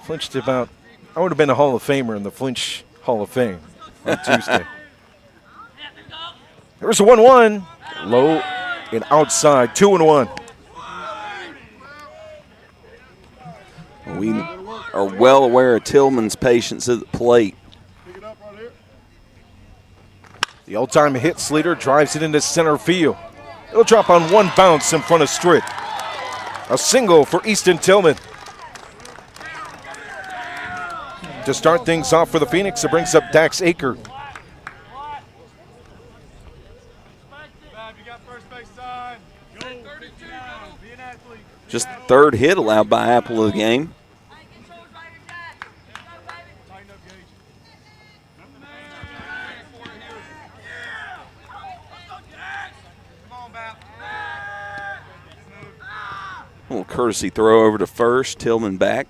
Flinched about, I would have been a Hall of Famer in the Flinch Hall of Fame on Tuesday. There's a 1-1. Low and outside, 2-1. We are well aware of Tillman's patience at the plate. The all-time hits leader drives it into center field. It'll drop on 1 bounce in front of Stritt. A single for Easton Tillman. To start things off for the Phoenix, it brings up Dax Akert. Just the 3rd hit allowed by Apple of the game. Little courtesy throw over to first. Tillman back.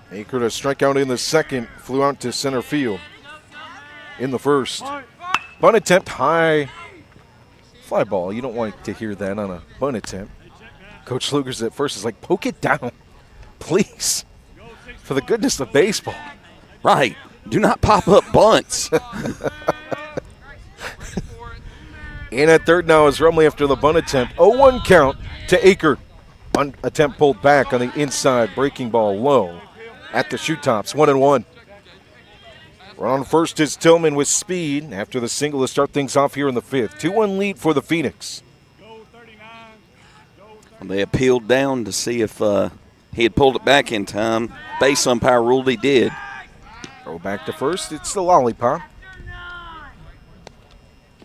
Aker to strike out in the second. Flew out to center field in the first. Bunt attempt high. Fly ball. You don't want to hear that on a bunt attempt. Coach Lugers at first is like, poke it down, please, for the goodness of baseball. Right. Do not pop up bunts. In at third now is Rumley after the bunt attempt. 0-1 count to Aker. Bunt attempt pulled back on the inside. Breaking ball low at the shoot tops. 1-1. Run on first is Tillman with speed after the single to start things off here in the fifth. 2-1 lead for the Phoenix. They appealed down to see if he had pulled it back in time. Base umpire ruled he did. Throw back to first. It's the lollipop.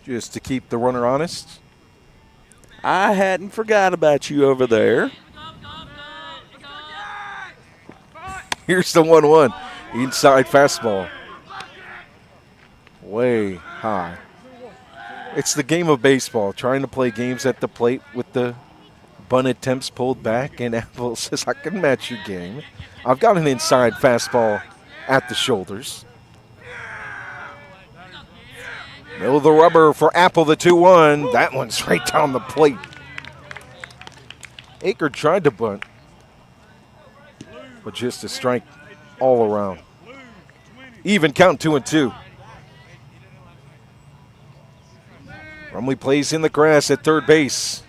Just to keep the runner honest. I hadn't forgot about you over there. Here's the 1-1. Inside fastball. Way high. It's the game of baseball, trying to play games at the plate with the bunt attempts pulled back, and Apple says, I can match your game. I've got an inside fastball at the shoulders. Middle of the rubber for Apple, the 2-1. That one's right down the plate. Aker tried to bunt, but just a strike all around. Even count 2-2. Rumley plays in the grass at third base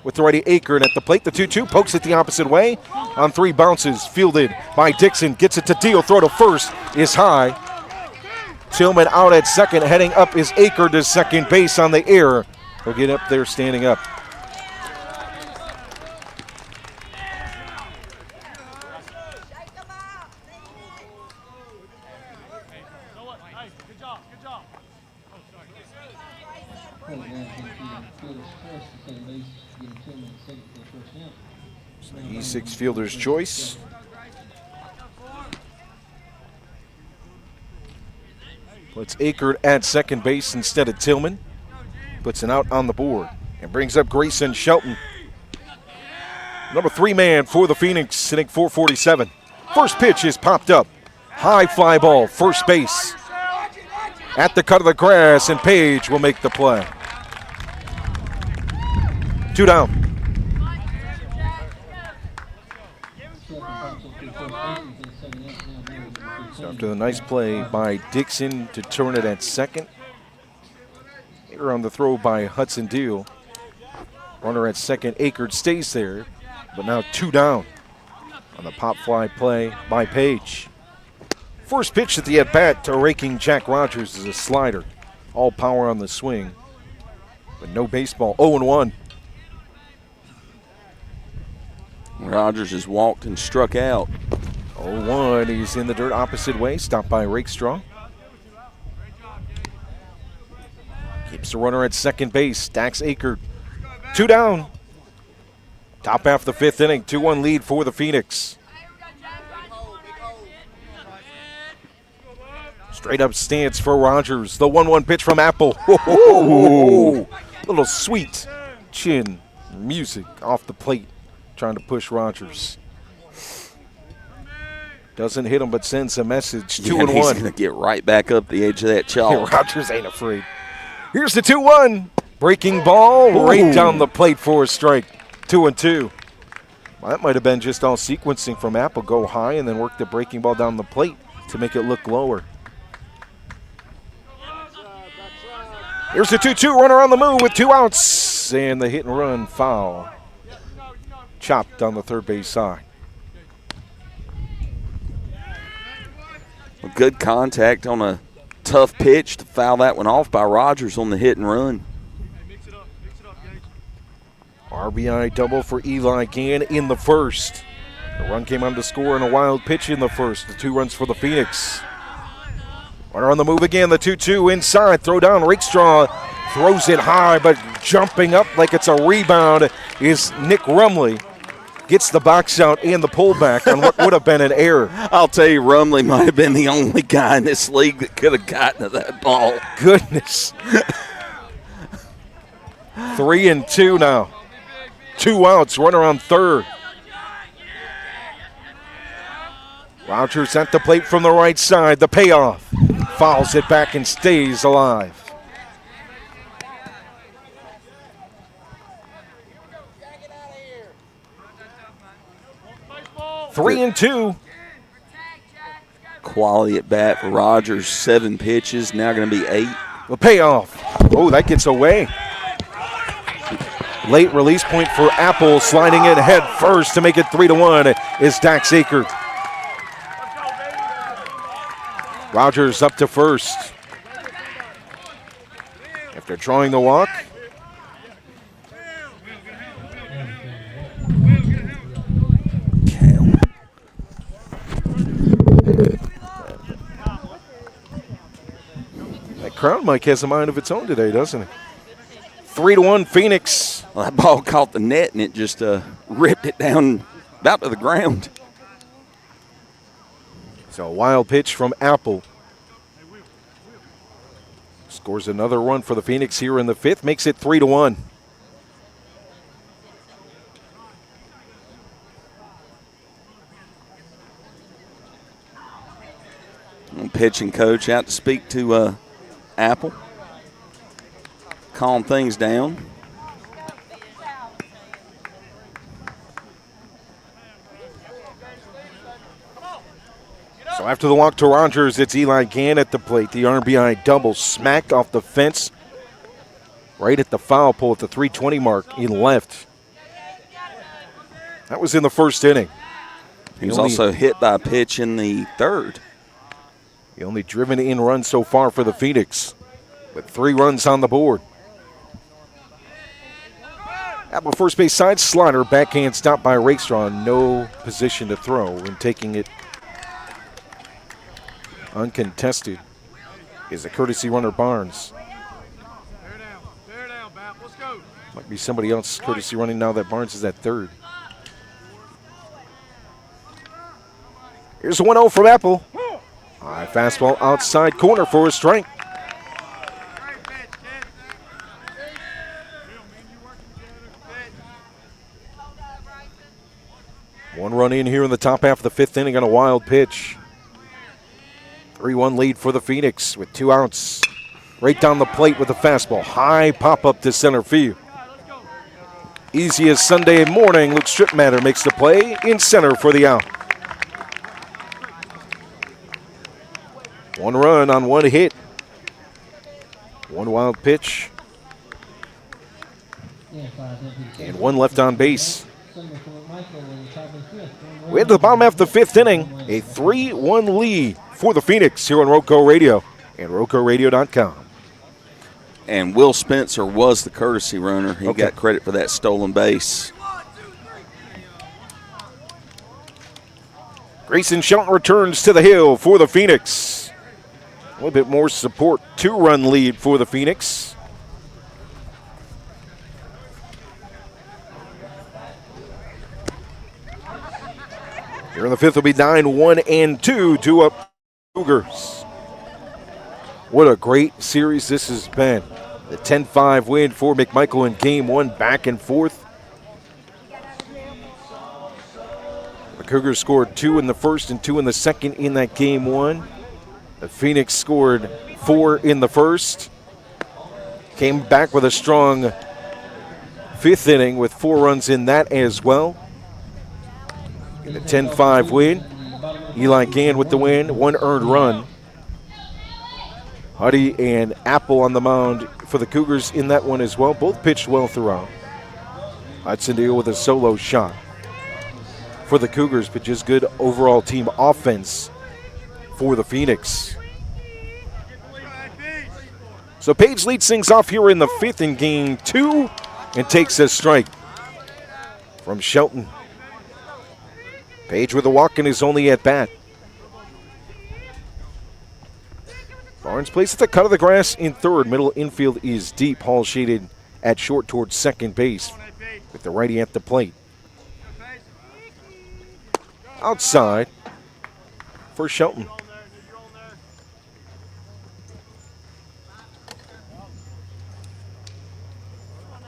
with the righty Aker, and at the plate the 2-2 pokes it the opposite way on 3 bounces, fielded by Dixon, gets it to Deal, throw to first is high. Tillman out at second, heading up is Aker to second base on the air. He'll get up there standing up. E6 fielder's choice. Puts Aker at second base instead of Tillman. Puts an out on the board and brings up Grayson Shelton. Number 3 man for the Phoenix, sitting 447. First pitch is popped up. High fly ball, first base. At the cut of the grass, and Page will make the play. 2 down. After the nice play by Dixon to turn it at second. Here on the throw by Hudson Deal. Runner at second, Aker stays there, but now 2 down on the pop fly play by Page. First pitch at the at-bat to raking Jack Rogers is a slider. All power on the swing, but no baseball. 0-1. Rogers has walked and struck out. 0-1, he's in the dirt opposite way, stopped by Rakestraw. Keeps the runner at second base, stacks Aker. 2 down. Top half of the 5th inning, 2-1 lead for the Phoenix. Straight up stance for Rogers. The 1-1 pitch from Apple. Little sweet chin music off the plate, trying to push Rogers. Doesn't hit him, but sends a message. 2-1. He's going to get right back up the edge of that chalk. Rogers ain't afraid. Here's the 2-1. Breaking ball right down the plate for a strike. 2-2. Well, that might have been just all sequencing from Apple. Go high and then work the breaking ball down the plate to make it look lower. Here's the 2-2. Runner on the move with 2 outs. And the hit and run foul. Chopped on the third base side. Good contact on a tough pitch to foul that one off by Rogers on the hit and run. RBI double for Eli Gann in the first. The run came on to score in a wild pitch in the first. The 2 runs for the Phoenix. Runner on the move again. The 2-2 inside. Throw down. Rakestraw throws it high, but jumping up like it's a rebound is Nick Rumley. Gets the box out and the pullback on what would have been an error. I'll tell you, Rumley might have been the only guy in this league that could have gotten to that ball. Goodness. 3-2 now. 2 outs. Runner on third. Rogers at the plate from the right side. The payoff. Fouls it back and stays alive. Three and two. Quality at bat for Rogers. 7 pitches, now going to be 8. The payoff. Oh, that gets away. Late release point for Apple, sliding in head first to make it 3-1 is Dax Aker. Rogers up to first. After drawing the walk. That crowd mic has a mind of its own today, doesn't it? 3-1 Phoenix. Well, that ball caught the net and it just ripped it down about to the ground. So a wild pitch from Apple. Scores another run for the Phoenix here in the 5th, makes it 3-1. Pitching coach out to speak to Apple. Calm things down. So after the walk to Rogers, it's Eli Gann at the plate. The RBI double smacked off the fence right at the foul pole at the 320 mark in left. That was in the 1st inning. He was also hit by a pitch in the 3rd. The only driven in run so far for the Phoenix, with 3 runs on the board. Apple first base side, slider, backhand stopped by Rakestraw. No position to throw, and taking it uncontested is a courtesy runner, Barnes. Might be somebody else courtesy running now that Barnes is at 3rd. Here's a 1-0 from Apple. High fastball outside corner for a strike. One run in here in the top half of the 5th inning on a wild pitch. 3-1 lead for the Phoenix with 2 outs. Right down the plate with a fastball. High pop up to center field. Easy as Sunday morning. Luke Stripmatter makes the play in center for the out. 1 run on 1 hit. 1 wild pitch. And 1 left on base. We had the bottom half of the 5th inning. A 3-1 lead for the Phoenix here on RoCo Radio and RoCoRadio.com. And Will Spencer was the courtesy runner. He got credit for that stolen base. Grayson Shelton returns to the hill for the Phoenix. A little bit more support. 2-run lead for the Phoenix. Here in the 5th will be 9-1-2 to up Cougars. What a great series this has been. The 10-5 win for McMichael in Game 1, back and forth. The Cougars scored 2 in the 1st and 2 in the 2nd in that Game 1. The Phoenix scored 4 in the 1st. Came back with a strong 5th inning with 4 runs in that as well. In the 10-5 win, Eli Gann with the win, 1 earned run. Huddy and Apple on the mound for the Cougars in that one as well. Both pitched well throughout. Hudson Deal with a solo shot for the Cougars, but just good overall team offense for the Phoenix. So Page leads things off here in the 5th in Game 2 and takes a strike from Shelton. Page with a walk in his only at bat. Barnes plays at the cut of the grass in 3rd. Middle infield is deep. Hall shaded at short towards 2nd base with the righty at the plate. Outside for Shelton.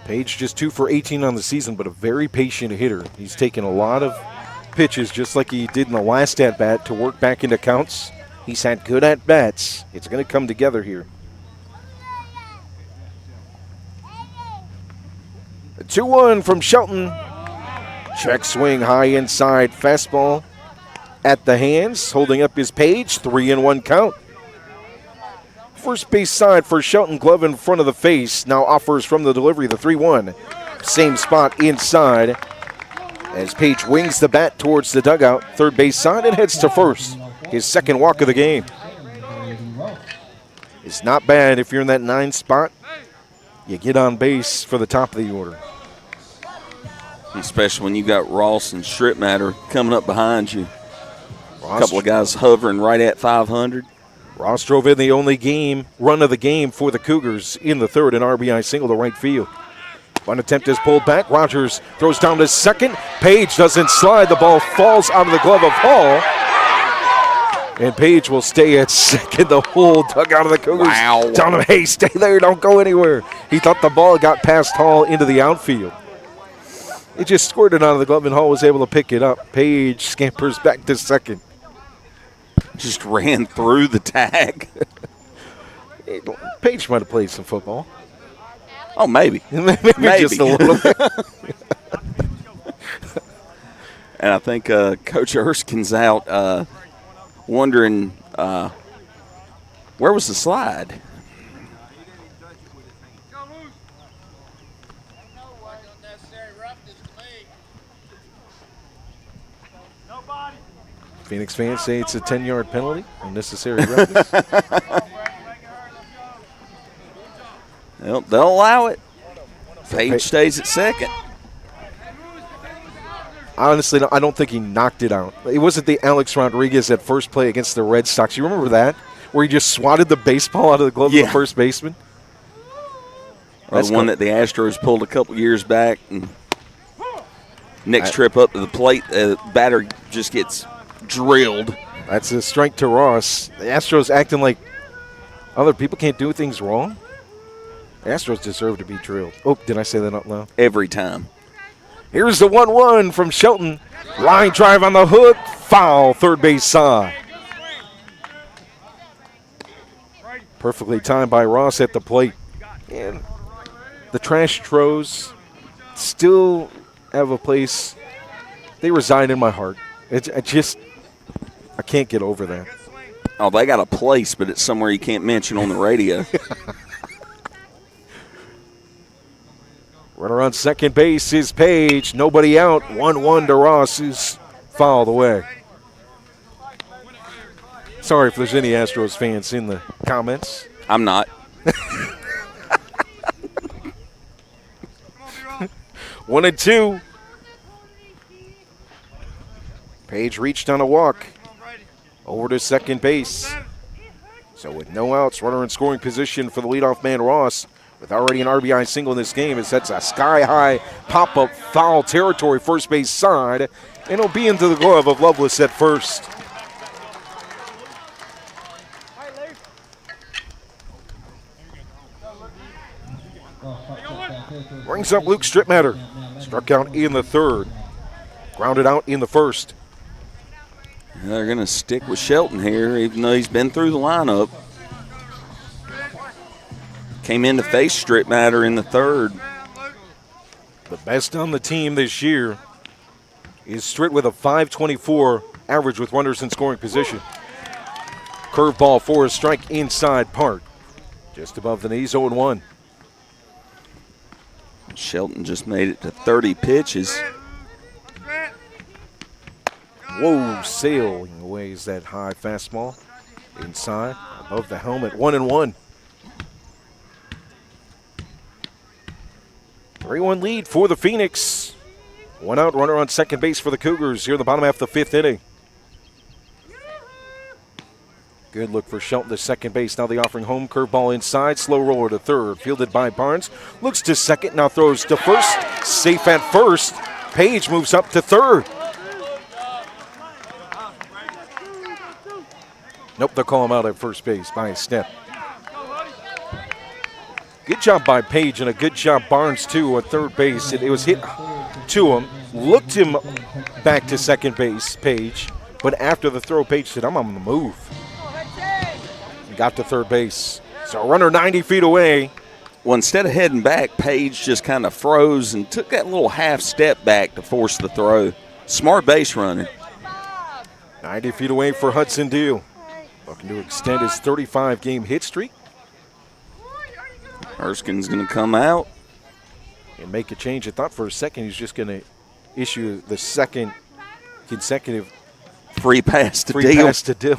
Page just 2 for 18 on the season, but a very patient hitter. He's taken a lot of pitches, just like he did in the last at-bat, to work back into counts. He's had good at-bats. It's going to come together here. A 2-1 from Shelton. Check swing high inside fastball at the hands, holding up his Page. 3-1 count. First base side for Shelton, glove in front of the face. Now offers from the delivery, the 3-1. Same spot inside as Page wings the bat towards the dugout. Third base side and heads to first. His second walk of the game. It's not bad if you're in that 9 spot. You get on base for the top of the order. Especially when you got Ross and Stripmatter coming up behind you. Ross, a couple of guys hovering right at 500. Ross drove in the only run of the game for the Cougars in the third, an RBI single to right field. One attempt is pulled back. Rogers throws down to second. Page doesn't slide. The ball falls out of the glove of Hall. And Page will stay at second. The whole dugout of the Cougars. Wow. Tell him, hey, stay there. Don't go anywhere. He thought the ball got past Hall into the outfield. It just squirted out of the glove, and Hall was able to pick it up. Page scampers back to second. Just ran through the tag. Page might have played some football. Oh, maybe. Maybe just a little bit. And I think Coach Erskine's out wondering where was the slide? Phoenix fans say it's a 10-yard penalty, unnecessary roughness. They'll allow it. Page stays at second. Honestly, I don't think he knocked it out. It wasn't the Alex Rodriguez at first play against the Red Sox. You remember that? Where he just swatted the baseball out of the glove of the first baseman? Or the one that the Astros pulled a couple years back. And next trip up to the plate, the batter just gets drilled. That's a strike to Ross. The Astros acting like other people can't do things wrong. The Astros deserve to be drilled. Oh, did I say that out loud? Every time. Here's the 1-1 from Shelton. Line drive on the hook. Foul, third base side. Perfectly timed by Ross at the plate. And the Trash Tros still have a place. They reside in my heart. I can't get over that. Oh, they got a place, but it's somewhere you can't mention on the radio. Runner on second base is Page. Nobody out. 1-1 to Ross, who's fouled away. Sorry if there's any Astros fans in the comments. I'm not. 1-2. Page reached on a walk. Over to second base. So with no outs, runner in scoring position for the leadoff man, Ross. With already an RBI single in this game, as that's a sky-high pop-up foul territory, first base side. And it'll be into the glove of Lovelace at first. Brings up Luke Stripmatter. Struck out in the third. Grounded out in the first. They're going to stick with Shelton here, even though he's been through the lineup. Came in to face Stripmatter in the third. The best on the team this year is Stritt with a .524 average with runners in scoring position. Curveball for a strike inside Park. Just above the knees, 0-1. Shelton just made it to 30 pitches. Whoa, sailing away is that high fastball. Inside, above the helmet, 1-1. 3-1 lead for the Phoenix. One out, runner on second base for the Cougars here in the bottom half of the fifth inning. Good look for Shelton to second base. Now the offering home, curveball inside, slow roller to third. Fielded by Barnes. Looks to second, now throws to first. Safe at first. Page moves up to third. Nope, they'll call him out at first base by a step. Good job by Page and a good job Barnes, too, at third base. It was hit to him. looked him back to second base, Page, but after the throw, Page said, I'm on the move. And got to third base. So a runner 90 feet away. Well, instead of heading back, Page just kind of froze and took that little half step back to force the throw. Smart base running. 90 feet away for Hudson Deal. Looking to extend his 35-game hit streak. Erskine's going to come out. And make a change. I thought for a second he was just going to issue the second consecutive free pass to Deal.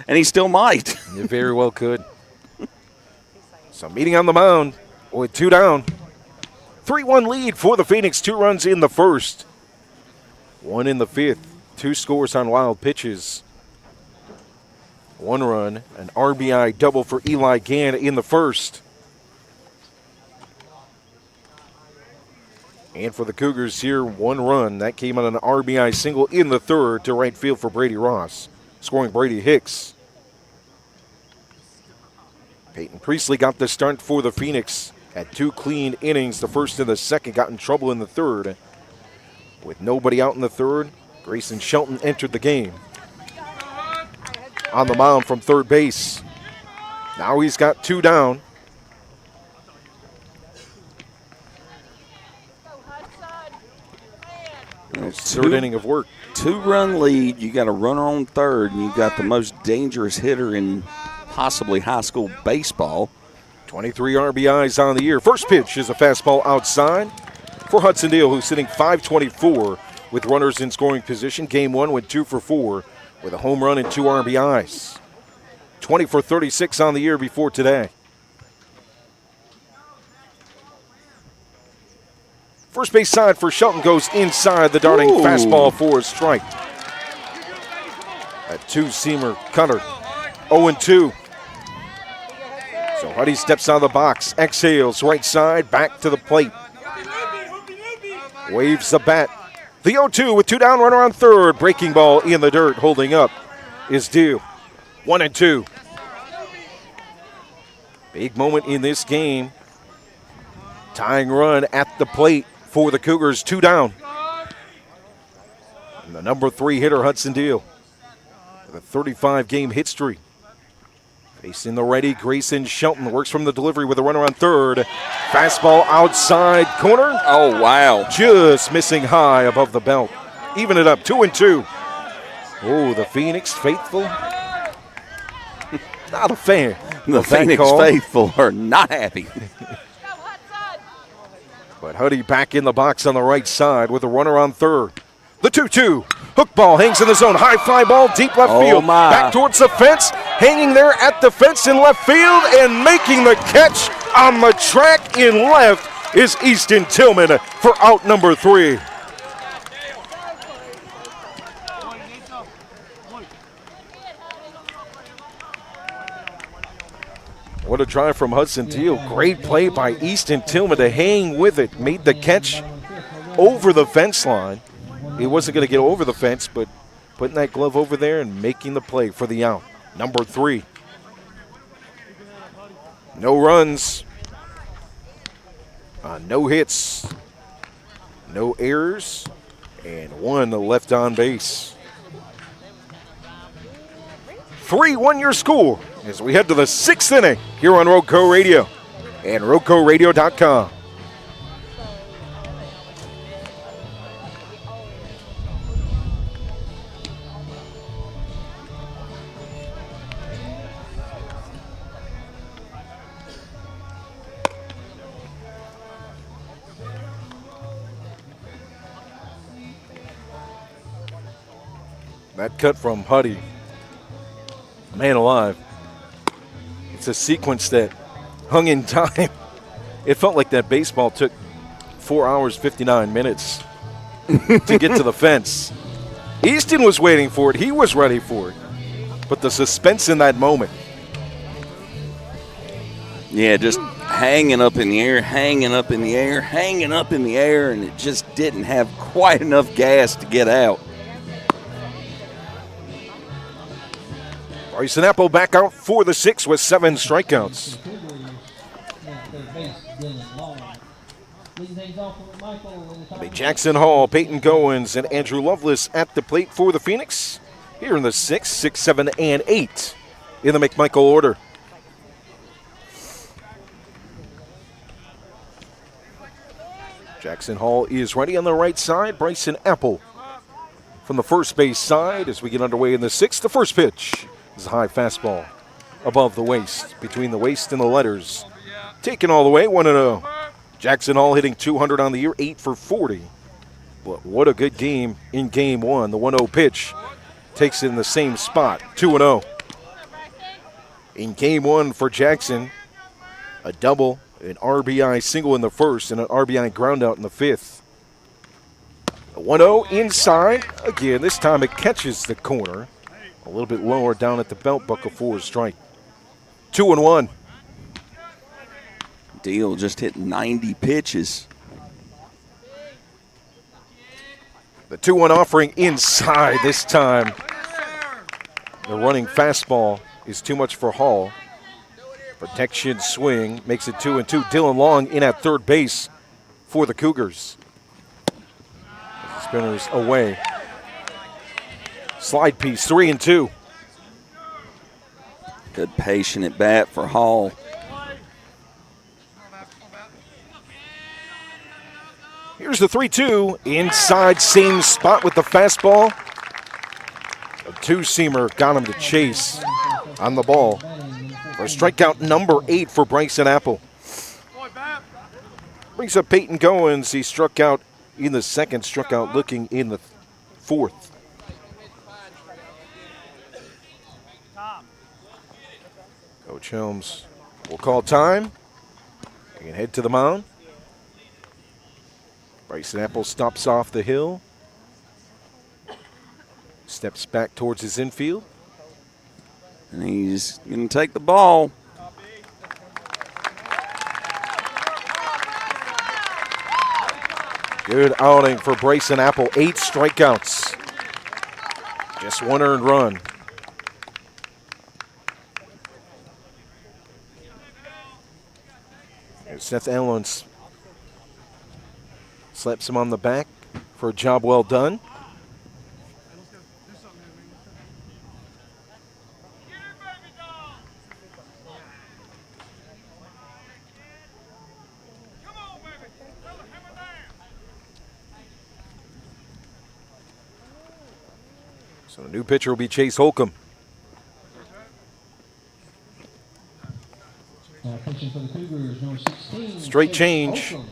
And he still might. It very well could. So meeting on the mound with 2 down. 3-1 lead for the Phoenix. 2 runs in the first. 1 in the fifth. 2 scores on wild pitches. 1 run, an RBI double for Eli Gann in the first. And for the Cougars here, 1 run. That came on an RBI single in the third to right field for Brady Ross, scoring Brady Hicks. Peyton Priestley got the start for the Phoenix. Had 2 clean innings. The first and the second, got in trouble in the third. With nobody out in the third, Grayson Shelton entered the game. On the mound from third base. Now he's got 2 down. Third inning of work. 2-run lead. You got a runner on third, and you got the most dangerous hitter in possibly high school baseball. 23 RBIs on the year. First pitch is a fastball outside for Hudson Deal, who's sitting .524 with runners in scoring position. Game 1 went 2 for 4 with a home run and 2 RBIs. 20 for 36 on the year before today. First base side for Shelton goes inside the darting fastball for a strike. A 2-seamer cutter. 0-2. So Huddy steps out of the box, exhales right side, back to the plate. Waves the bat. The 0-2 with 2 down, runner on third. Breaking ball in the dirt, holding up is due. 1-2. Big moment in this game. Tying run at the plate for the Cougars, 2 down. And the number 3 hitter, Hudson Deal, with a 35-game hit streak. Facing the righty, Grayson Shelton works from the delivery with a runner on third. Fastball outside corner. Oh, wow. Just missing high above the belt. Even it up, 2-2. Oh, the Phoenix faithful. Not a fan. The Phoenix faithful are not happy. But Huddy back in the box on the right side with a runner on third. The 2-2. Hook ball hangs in the zone. High fly ball, deep left field. My. Back towards the fence. Hanging there at the fence in left field and making the catch on the track in left is Easton Tillman for out number 3. What a drive from Hudson Deal. Great play by Easton Tillman to hang with it. Made the catch over the fence line. He wasn't going to get over the fence, but putting that glove over there and making the play for the out. Number 3. No runs. No hits. No errors. And 1 left on base. 3-1 your score as we head to the 6th inning here on RoCo Radio and RoCoRadio.com. That cut from Huddy, man alive. It's a sequence that hung in time. It felt like that baseball took 4 hours, 59 minutes to get to the fence. Easton was waiting for it. He was ready for it. But the suspense in that moment. Yeah, just hanging up in the air, hanging up in the air, hanging up in the air, and it just didn't have quite enough gas to get out. Bryson Apple back out for the 6th with 7 strikeouts. Leading things off for McMichael in the top. Jackson Hall, Peyton Goins, and Andrew Lovelace at the plate for the Phoenix. Here in the 6, 6, 7, and 8 in the McMichael order. Jackson Hall is ready on the right side. Bryson Apple from the first base side as we get underway in the 6th. The first pitch is a high fastball above the waist, between the waist and the letters. Taken all the way, 1-0. Jackson Hall hitting 200 on the year, 8 for 40. But what a good game in game 1. The 1-0 pitch takes it in the same spot, 2-0. In game 1 for Jackson, a double, an RBI single in the first, and an RBI groundout in the 5th. The 1-0 inside. Again, this time it catches the corner. A little bit lower down at the belt buckle for a strike. 2-1. Deal just hit 90 pitches. The 2-1 offering inside this time. The running fastball is too much for Hall. Protection swing makes it 2-2. Dylan Long in at third base for the Cougars. The spinners away. Slide piece, 3-2. Good patient at bat for Hall. Here's the 3-2. Inside, same spot with the fastball. A two-seamer got him to chase on the ball. For strikeout number 8 for Bryson Apple. Brings up Peyton Goins. He struck out in the 2nd, struck out looking in the 4th. Coach Helms will call time. He can head to the mound. Bryson Apple stops off the hill. Steps back towards his infield. And he's going to take the ball. Good outing for Bryson Apple. 8 strikeouts. Just 1 earned run. And Seth Allen slaps him on the back for a job well done. So the new pitcher will be Chase Holcomb. Pitching for the Cougars, number 16. Straight change. Holcomb.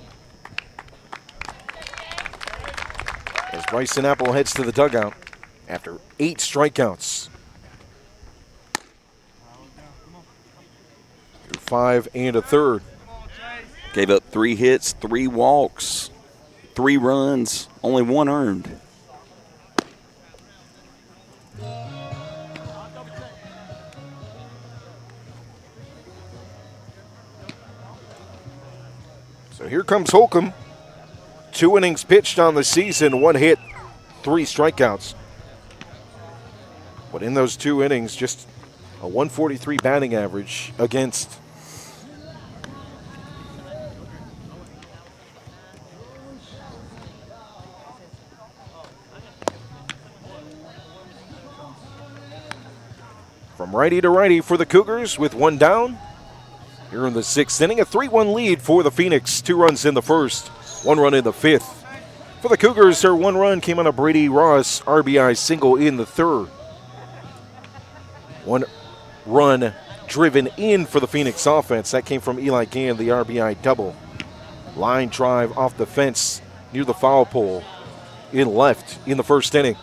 As Bryson Apple heads to the dugout after 8 strikeouts. Through 5 1/3. Gave up 3 hits, 3 walks, 3 runs, only 1 earned. So here comes Holcomb. 2 innings pitched on the season, 1 hit, 3 strikeouts. But in those 2 innings, just a 143 batting average against. From righty to righty for the Cougars with 1 down. Here in the 6th inning, a 3-1 lead for the Phoenix. 2 runs in the first, 1 run in the 5th. For the Cougars, their 1 run came on a Brady Ross RBI single in the 3rd. 1 run driven in for the Phoenix offense. That came from Eli Gann, the RBI double. Line drive off the fence near the foul pole in left in the 1st inning.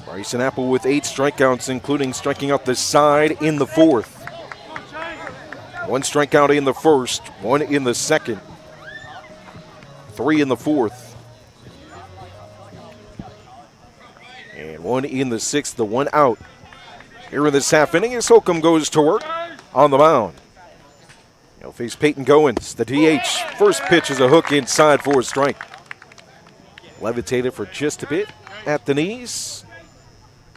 Bryson Apple with 8 strikeouts, including striking out the side in the 4th. 1 strikeout in the 1st, 1 in the 2nd, 3 in the 4th, and 1 in the 6th, the 1 out. Here in this half inning as Holcomb goes to work on the mound. He'll face Peyton Goins, the DH. First pitch is a hook inside for a strike. Levitated for just a bit at the knees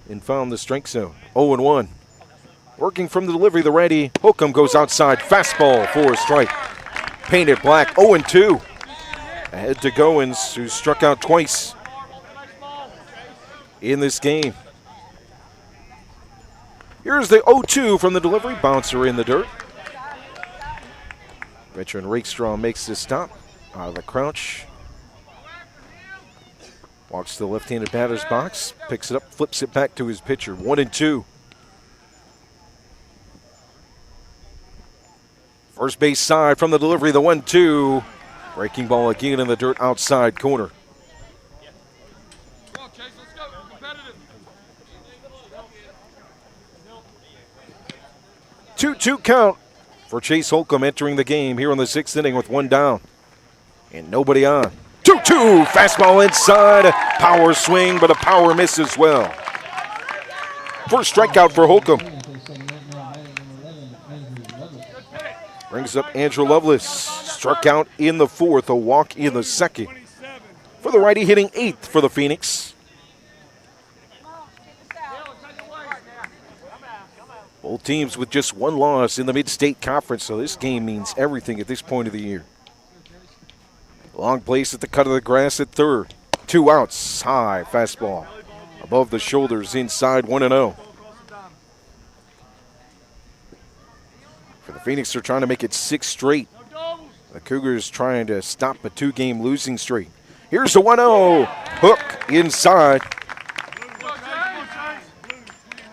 and found the strike zone. 0-1. Working from the delivery, the righty. Holcomb goes outside. Fastball for a strike. Painted black, 0-2. Ahead to Goins, who struck out twice in this game. Here's the 0-2 from the delivery. Bouncer in the dirt. Veteran Rakestraw makes this stop out of the crouch. Walks to the left-handed batter's box. Picks it up, flips it back to his pitcher. 1-2. First base side from the delivery, the 1-2. Breaking ball again in the dirt outside corner. 2-2 count for Chase Holcomb entering the game here in the 6th inning with 1 down and nobody on. 2-2, fastball inside, power swing, but a power miss as well. First strikeout for Holcomb. Brings up Andrew Lovelace, struck out in the 4th, a walk in the 2nd. For the righty, hitting 8th for the Phoenix. Both teams with just 1 loss in the Mid-State Conference, so this game means everything at this point of the year. Long place at the cut of the grass at 3rd. 2 outs, high fastball. Above the shoulders, inside, 1-0. For the Phoenix, they're trying to make it 6 straight. The Cougars trying to stop a 2-game losing streak. Here's the 1-0. Hook inside.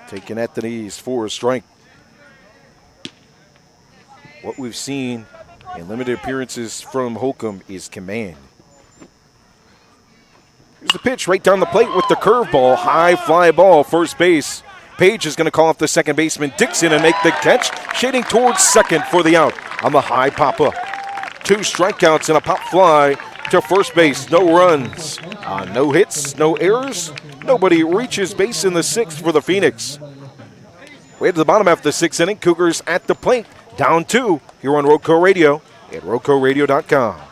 Taken at the knees for a strike. What we've seen in limited appearances from Holcomb is command. Here's the pitch right down the plate with the curveball. High fly ball, first base. Page is going to call off the second baseman Dixon and make the catch. Shading towards second for the out on the high pop-up. 2 strikeouts and a pop fly to first base. No runs, no hits, no errors. Nobody reaches base in the 6th for the Phoenix. Way to the bottom half of the 6th inning. Cougars at the plate. Down 2 here on RoCo Radio at RoCoRadio.com.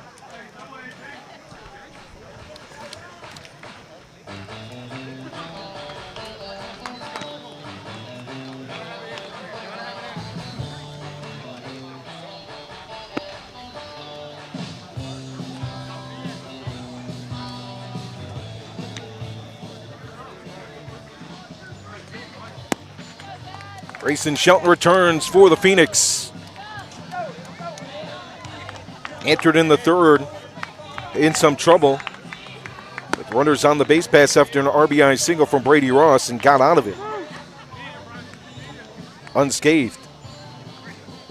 Grayson Shelton returns for the Phoenix. Entered in the 3rd in some trouble with runners on the base pass after an RBI single from Brady Ross and got out of it unscathed.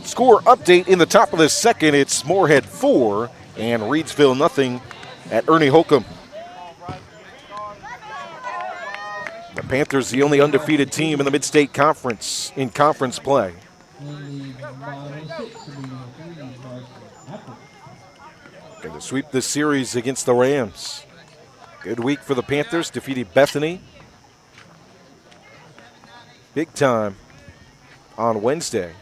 Score update in the top of the 2nd. It's Moorhead 4 and Reedsville nothing at Ernie Holcomb. The Panthers, the only undefeated team in the Mid-State Conference in conference play. Going to sweep this series against the Rams. Good week for the Panthers, defeated Bethany big time on Wednesday.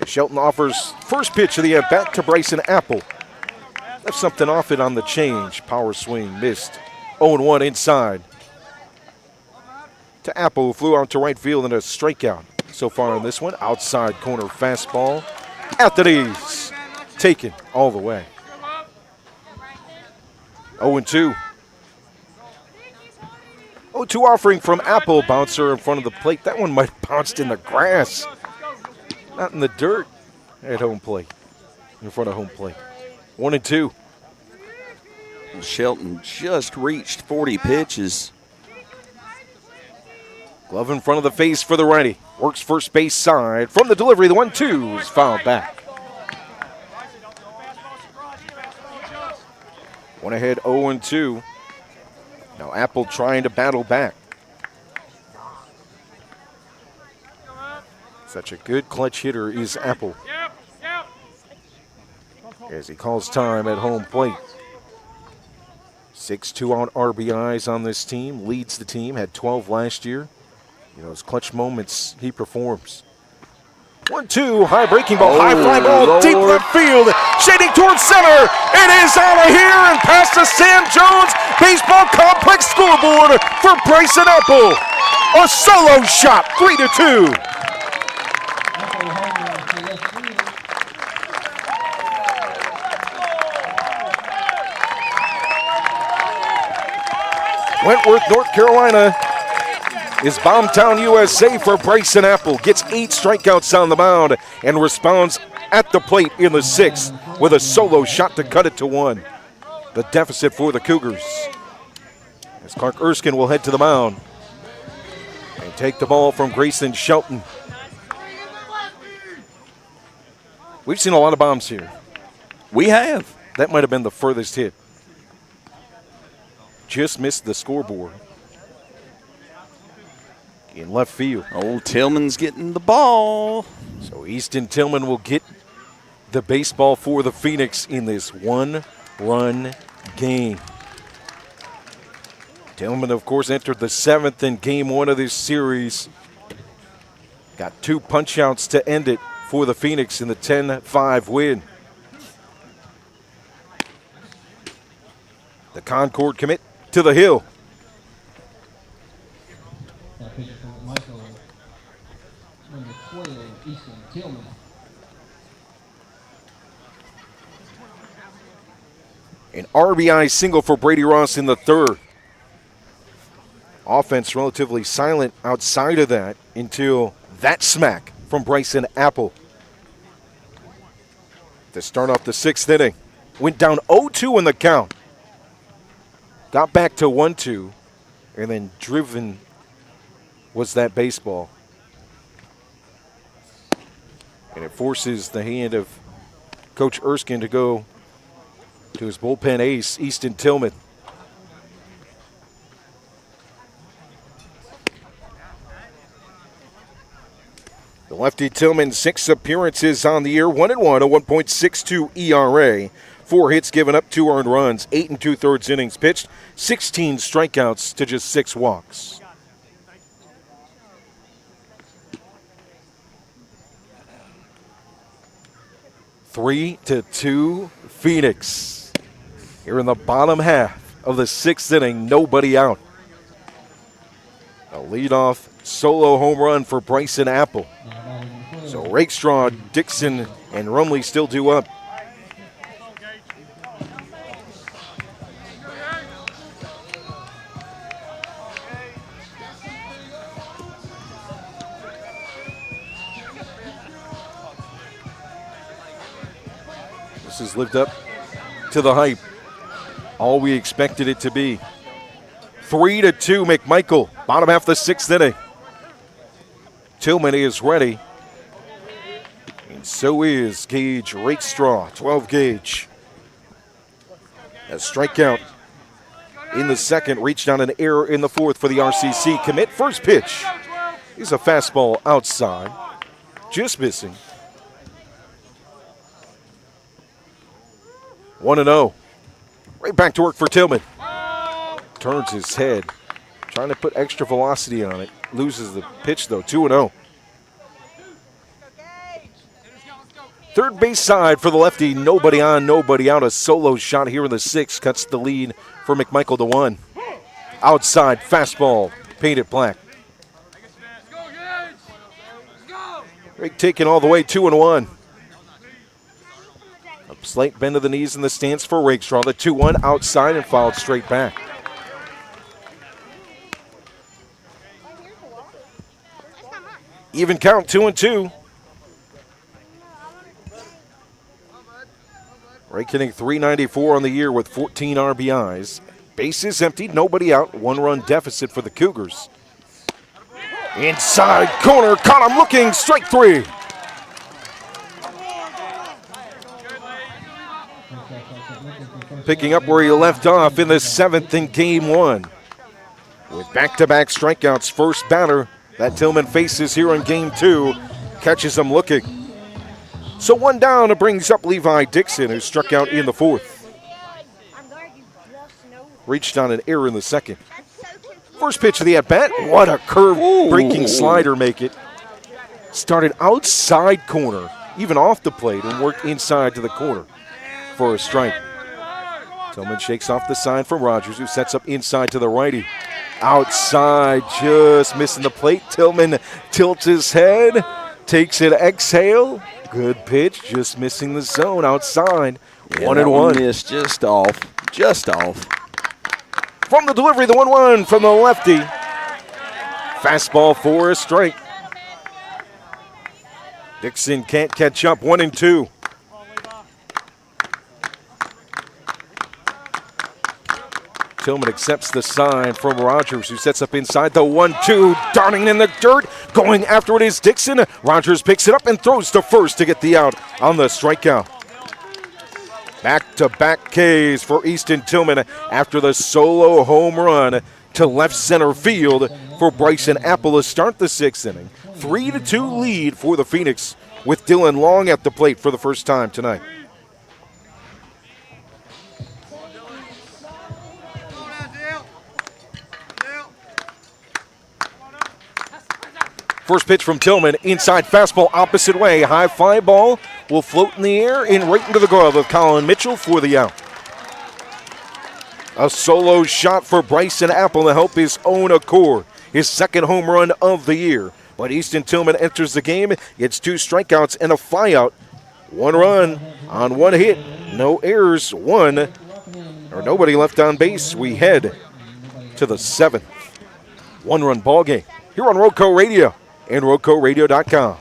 Shelton offers first pitch of the at-bat to Bryson Apple. Left something off it on the change. Power swing missed. 0-1 inside. To Apple, who flew out to right field and a strikeout so far in this one. Outside corner fastball. At the knees. Taken all the way. 0-2. 0-2 offering from Apple. Bouncer in front of the plate. That one might have bounced in the grass. Not in the dirt at home plate. In front of home plate. 1-2. Shelton just reached 40 pitches. Glove in front of the face for the righty. Works first base side. From the delivery, the 1-2 is fouled back. One ahead, 0-2. Now Apple trying to battle back. Such a good clutch hitter is Apple. As he calls time at home plate. 6 2-out RBIs on this team. Leads the team. Had 12 last year. You know, those clutch moments he performs. 1-2, high breaking ball, high fly ball, deep left field, shading towards center. It is out of here and past the Sam Jones Baseball Complex scoreboard for Bryson Apple. A solo shot, 3-2. Apple home run to left field. Wentworth, North Carolina is Bombtown, USA for Bryson Apple. Gets 8 strikeouts on the mound and responds at the plate in the 6th with a solo shot to cut it to 1. The deficit for the Cougars. As Clark Erskine will head to the mound and take the ball from Grayson Shelton. We've seen a lot of bombs here. We have. That might have been the furthest hit. Just missed the scoreboard. In left field. Old Tillman's getting the ball. So Easton Tillman will get the baseball for the Phoenix in this 1-run game. Tillman, of course, entered the 7th in game 1 of this series. Got 2 punch-outs to end it for the Phoenix in the 10-5 win. The Concord commit to the hill. That pitcher for McMichael, number 12, Easton Tillman. An RBI single for Brady Ross in the 3rd. Offense relatively silent outside of that until that smack from Bryson Apple. To start off the 6th inning. Went down 0-2 in the count. Got back to 1-2, and then driven was that baseball. And it forces the hand of Coach Erskine to go to his bullpen ace, Easton Tillman. The lefty Tillman, 6 appearances on the year, 1-1, a 1.62 ERA. 4 hits given up, 2 earned runs, 8 2/3 innings pitched, 16 strikeouts to just 6 walks. Three to 2 Phoenix. Here in the bottom half of the 6th inning, nobody out. A leadoff solo home run for Bryson Apple. So Rakestraw, Dixon, and Rumley still due up. This has lived up to the hype. All we expected it to be. 3-2 McMichael, bottom half of the 6th inning. Tillman is ready. And so is Gage Rakestraw, 12 gauge. A strikeout in the 2nd, reached on an error in the 4th for the RCC commit. First pitch is a fastball outside, just missing. 1-0. Right back to work for Tillman. Turns his head, trying to put extra velocity on it. Loses the pitch, though. 2-0. Third base side for the lefty. Nobody on, nobody out. A solo shot here in the 6th cuts the lead for McMichael to 1. Outside fastball, painted black. Drake taking all the way, 2-1. A slight bend of the knees in the stance for Rakestraw. The 2-1 outside and fouled straight back. Even count, 2-2. Rake hitting .394 on the year with 14 RBIs. Bases emptied, nobody out. 1-run deficit for the Cougars. Inside corner, caught him looking, strike 3. Picking up where he left off in the 7th in game 1. With back-to-back strikeouts, first batter that Tillman faces here in game 2 catches him looking. So 1 down, it brings up Levi Dixon, who struck out in the 4th. Reached on an error in the 2nd. First pitch of the at-bat. What a curve-breaking slider make it. Started outside corner, even off the plate, and worked inside to the corner for a strike. Tillman shakes off the sign from Rogers, who sets up inside to the righty. Outside, just missing the plate. Tillman tilts his head, takes an exhale. Good pitch, just missing the zone outside. Yeah, 1-1. Missed just off. Just off. From the delivery, the 1-1 from the lefty. Fastball for a strike. Dixon can't catch up. 1-2. Tillman accepts the sign from Rogers, who sets up inside the 1-2. Darting in the dirt. Going after it is Dixon. Rogers picks it up and throws to first to get the out on the strikeout. Back-to-back Ks for Easton Tillman after the solo home run to left center field for Bryson Apple to start the 6th inning. 3-2 lead for the Phoenix with Dylan Long at the plate for the first time tonight. First pitch from Tillman, inside fastball, opposite way. High fly ball will float in the air and right into the glove of Colin Mitchell for the out. A solo shot for Bryson Apple to help his own accord, his second home run of the year. But Easton Tillman enters the game, gets 2 strikeouts and a flyout. 1 run on 1 hit, no errors, nobody left on base. We head to the 7th 1-run ball game here on RoCo Radio and RoCoRadio.com.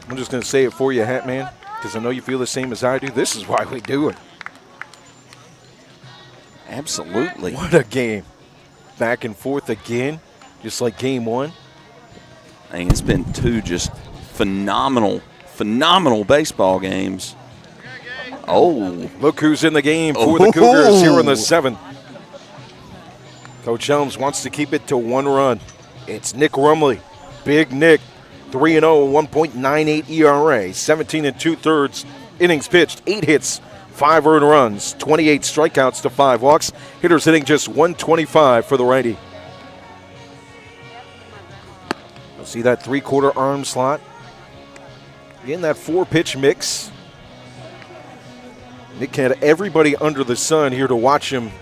I'm just going to say it for you, Hat Man, because I know you feel the same as I do. This is why we do it. Absolutely. What a game. Back and forth again, just like game 1. I think it's been 2 just phenomenal baseball games. Oh. Look who's in the game for the Cougars here in the 7th. Coach Helms wants to keep it to 1 run. It's Nick Rumley. Big Nick. 3-0, 1.98 ERA, 17 2/3 innings pitched, 8 hits, 5 earned runs, 28 strikeouts to 5 walks. Hitters hitting just 125 for the righty. You'll see that 3/4 arm slot. Again, that 4-pitch mix. Nick had everybody under the sun here to watch him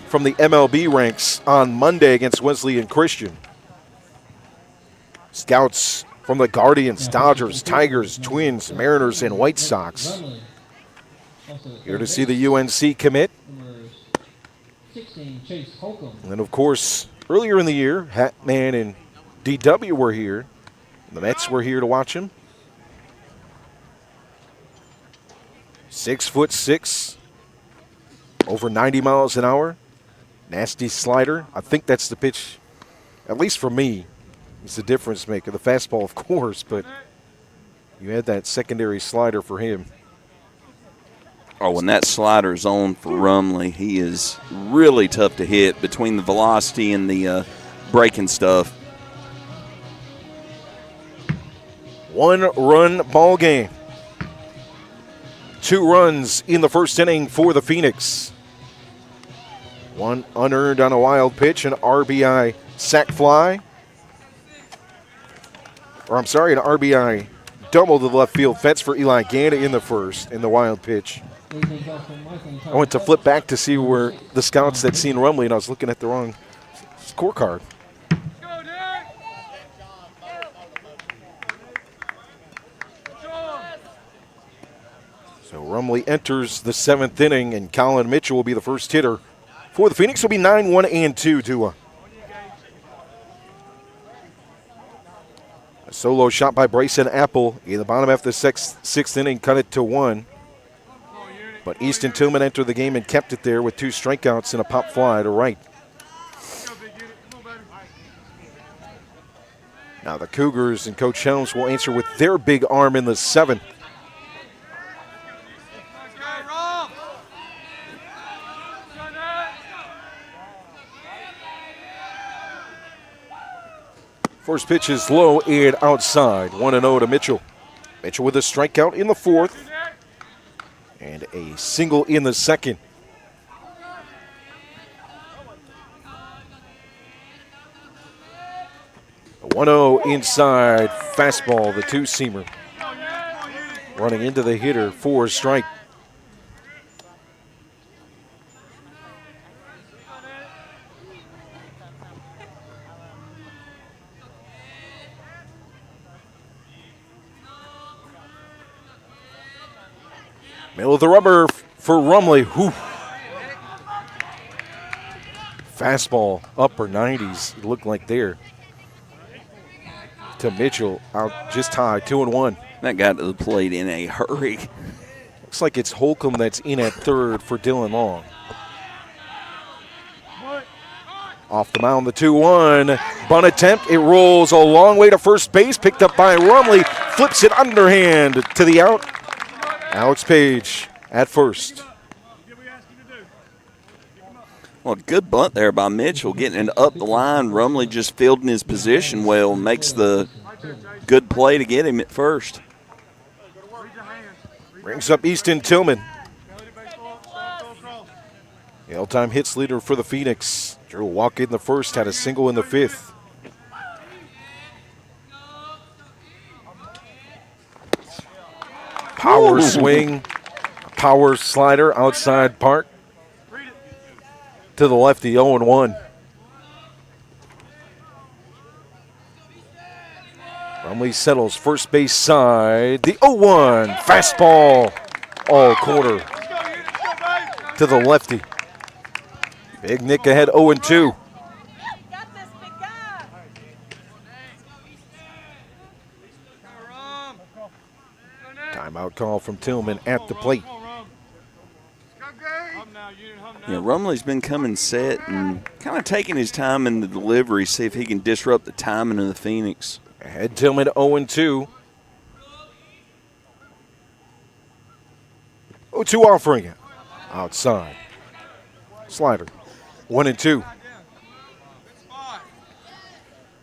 from the MLB ranks on Monday against Wesleyan Christian. Scouts from the Guardians, Dodgers, Tigers, Twins, Mariners, and White Sox. Here to see the UNC commit. And then, of course, earlier in the year, Hatman and DW were here. The Mets were here to watch him. 6'6", over 90 miles an hour. Nasty slider. I think that's the pitch, at least for me. It's the difference maker. The fastball, of course, but you had that secondary slider for him. Oh, when that slider's on for Rumley, he is really tough to hit between the velocity and the breaking stuff. 1-run ball game. 2 runs in the first inning for the Phoenix. 1 unearned on a wild pitch, an RBI sac fly. An RBI double to the left field fence for Eli Ganda in the first in the wild pitch. I went to flip back to see where the scouts had seen Rumley, and I was looking at the wrong scorecard. So Rumley enters the 7th inning, and Colin Mitchell will be the first hitter for the Phoenix. Will be 9-1-2 to a solo shot by Bryson Apple in the bottom half of the 6th inning, cut it to 1. But Easton Tillman entered the game and kept it there with 2 strikeouts and a pop fly to right. Now the Cougars and Coach Helms will answer with their big arm in the 7th. First pitch is low and outside. 1-0 to Mitchell. Mitchell with a strikeout in the fourth and a single in the second. A 1-0 inside fastball, the two-seamer. Running into the hitter for a strike. Middle of the rubber for Rumley. Whew. Fastball, upper 90s, it looked like there. To Mitchell, out just high, 2-1. That got to the plate in a hurry. Looks like it's Holcomb that's in at third for Dylan Long. Off the mound, the 2-1. Bunt attempt, it rolls a long way to first base, picked up by Rumley, flips it underhand to the out. Alex Page at first. Well, good bunt there by Mitchell, getting it up the line. Rumley just fielding his position well, makes the good play to get him at first. Brings up Easton Tillman. The all-time hits leader for the Phoenix. Drew a walk in the first, had a single in the fifth. Power swing, power slider outside park. To the lefty, 0-1. Rumley settles first base side. The 0-1 fastball, all corner to the lefty. Big Nick ahead, 0-2. Timeout call from Tillman at the plate. Yeah, Rumley's been coming set and kind of taking his time in the delivery, see if he can disrupt the timing of the Phoenix. Ahead Tillman 0-2. 0-2 offering it. Outside. Slider. 1-2.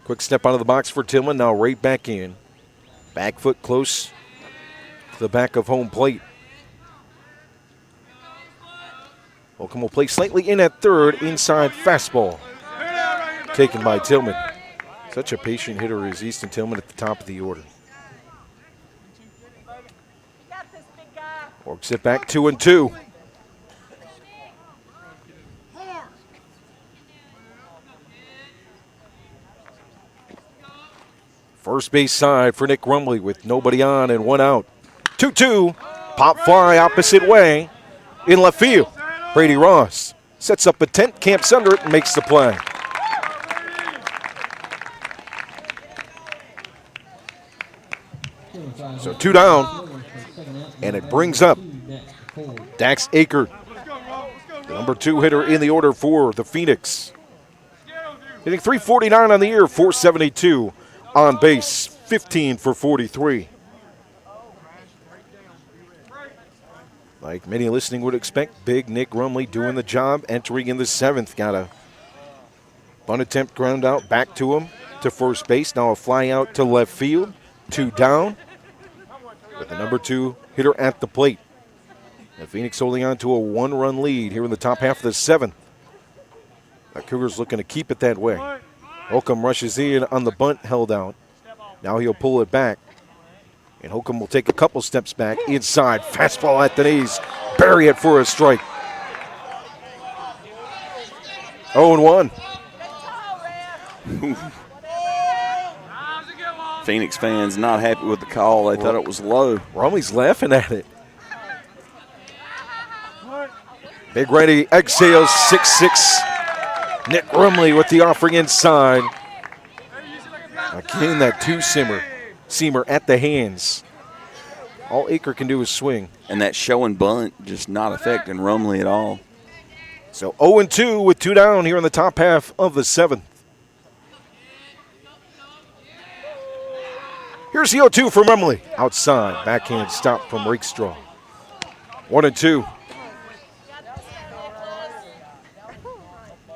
Quick step out of the box for Tillman. Now right back in. Back foot close to the back of home plate. Holcomb will play slightly in at third. Inside fastball. Taken by Tillman. Such a patient hitter is Easton Tillman at the top of the order. Works it back 2-2. First base side for Nick Rumley with nobody on and one out. 2-2. Pop fly opposite way in left field. Brady Ross sets up a tent, camps under it, and makes the play. So 2 down, and it brings up Dax Aker, the number 2 hitter in the order for the Phoenix. Hitting .349 on the year, .472 on base, 15 for 43. Like many listening would expect, big Nick Rumley doing the job, entering in the 7th. Got a bunt attempt ground out back to him to first base. Now a fly out to left field, 2 down. With the number 2 hitter at the plate. The Phoenix holding on to a 1-run lead here in the top half of the 7th. The Cougars looking to keep it that way. Holcomb rushes in on the bunt, held out. Now he'll pull it back. And Holcomb will take a couple steps back. Inside, fastball at the knees. Bury it for a strike. 0-1. Phoenix fans not happy with the call. They thought it was low. Rumley's laughing at it. Big ready, exhales, 6-6. Nick Rumley with the offering inside. Again, that 2-seamer at the hands. All Aker can do is swing. And that showing bunt just not affecting Rumley at all. So 0-2 with 2 down here in the top half of the 7th. Here's the 0-2 from Rumley. Outside, backhand stop from Rakestraw. 1-2.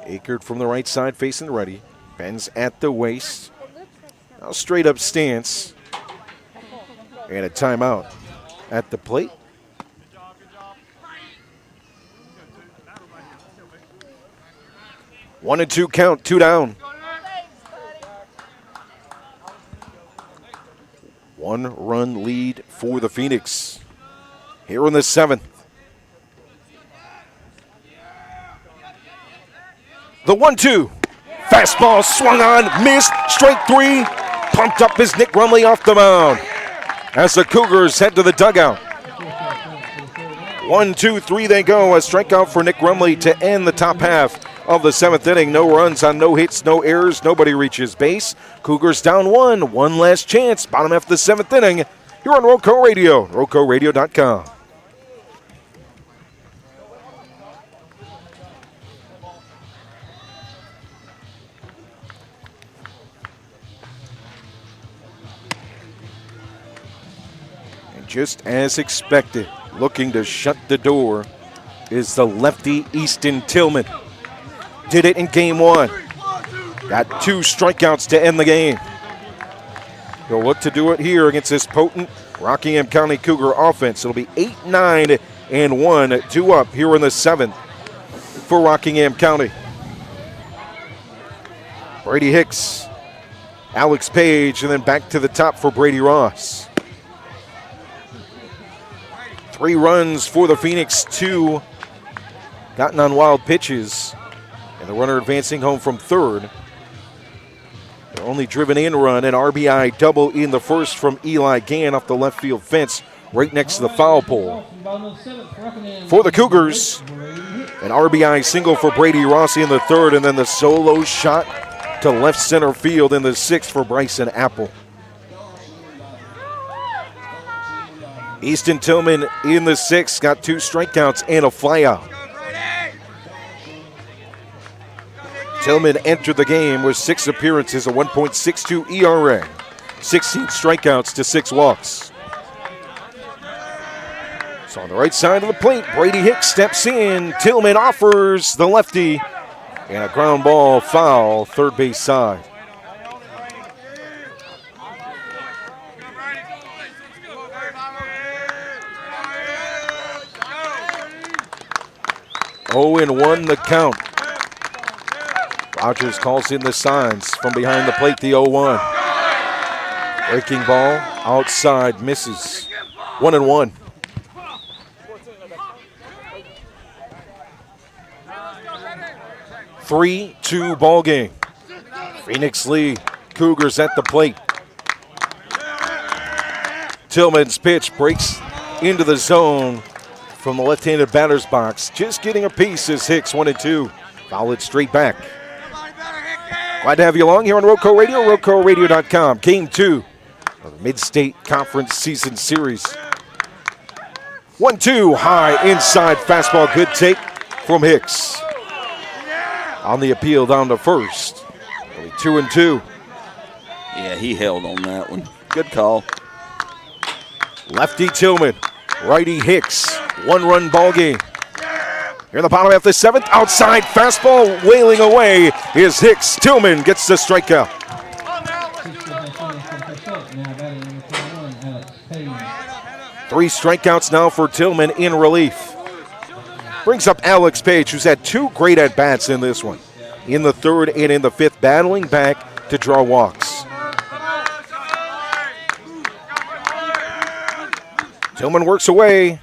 Aker from the right side facing ready. Bends at the waist. Now straight up stance. And a timeout at the plate. One and two count, 2 down. 1-run lead for the Phoenix here in the 7th. The 1-2. Fastball swung on, missed, strike 3. Pumped up is Nick Rumley off the mound as the Cougars head to the dugout. 1, 2, 3 they go. A strikeout for Nick Rumley to end the top half of the 7th inning. No runs on no hits, no errors. Nobody reaches base. Cougars down 1. One last chance. Bottom half of the 7th inning here on RoCo Radio, RoCoRadio.com. And just as expected, looking to shut the door is the lefty Easton Tillman. Did it in game 1. Got 2 strikeouts to end the game. He'll look to do it here against this potent Rockingham County Cougar offense. It'll be 8-9 and 1, 2 up here in the 7th for Rockingham County. Brady Hicks, Alex Page, and then back to the top for Brady Ross. 3 runs for the Phoenix, 2 gotten on wild pitches. And the runner advancing home from third. The only driven in run, an RBI double in the first from Eli Gann off the left field fence right next to the foul pole. For the Cougars, an RBI single for Brady Rossi in the third, and then the solo shot to left center field in the 6th for Bryson Apple. Easton Tillman in the 6th, got 2 strikeouts and a flyout. Tillman entered the game with 6 appearances, a 1.62 ERA, 16 strikeouts to 6 walks. So on the right side of the plate, Brady Hicks steps in. Tillman offers the lefty, and a ground ball foul, third base side. Oh, and 1 the count. Rogers calls in the signs from behind the plate, the 0-1. Breaking ball, outside, misses. 1-1. Three-2 ball game. Phoenix lead. Cougars at the plate. Tillman's pitch breaks into the zone from the left-handed batter's box. Just getting a piece is Hicks, 1-2. Foul it straight back. Glad to have you along here on RoCo Radio, RoCoRadio.com. Game 2 of the Mid-State Conference Season Series. 1-2, high inside fastball, good take from Hicks. On the appeal down to first. Only 2-2. Yeah, he held on that one. Good call. Lefty Tillman, righty Hicks. 1-run ball game. Here in the bottom half of the 7th, outside fastball wailing away is Hicks. Tillman gets the strikeout. 3 strikeouts now for Tillman in relief. Brings up Alex Page, who's had 2 great at-bats in this one. In the 3rd and in the 5th, battling back to draw walks. Tillman works away.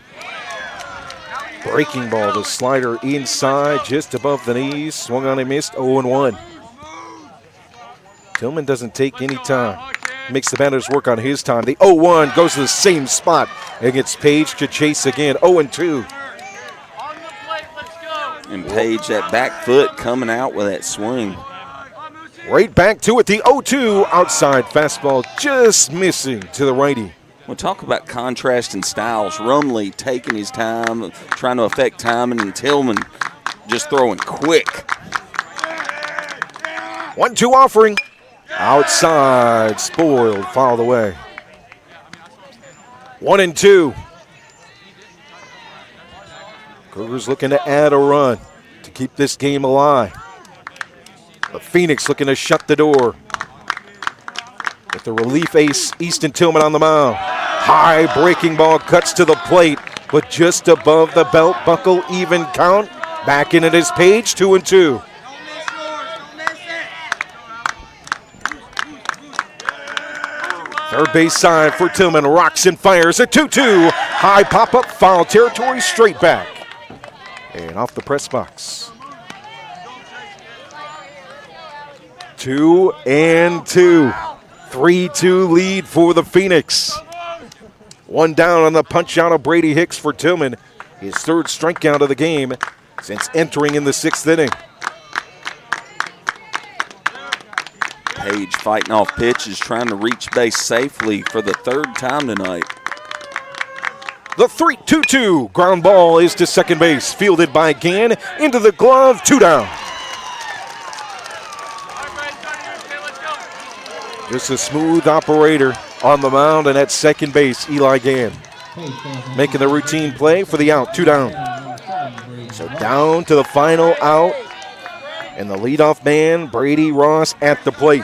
Breaking ball, the slider inside, just above the knees. Swung on and missed, 0-1. Tillman doesn't take any time. Makes the batters work on his time. The 0-1 goes to the same spot against Page to chase again, 0-2. And Page, that back foot coming out with that swing. Right back to it, the 0-2 outside fastball just missing to the righty. We'll talk about contrasting styles. Rumley taking his time, trying to affect timing, and Tillman just throwing quick. 1-2 offering. Outside, spoiled, fouled away. 1-2. Cougars looking to add a run to keep this game alive. The Phoenix looking to shut the door. With the relief ace, Easton Tillman on the mound. High breaking ball cuts to the plate, but just above the belt buckle, even count. Back in it is Page, 2-2. Third base side for Tillman, rocks and fires a 2-2. High pop-up, foul territory, straight back. And off the press box. 2-2. 3-2 lead for the Phoenix. One down on the punch out of Brady Hicks for Tillman. His third strikeout of the game since entering in the 6th inning. Page fighting off pitches, trying to reach base safely for the 3rd time tonight. The 3-2-2 ground ball is to second base, fielded by Gann into the glove, 2 down. Just a smooth operator on the mound, and at second base, Eli Gann making the routine play for the out, 2 down. So down to the final out, and the leadoff man, Brady Ross, at the plate.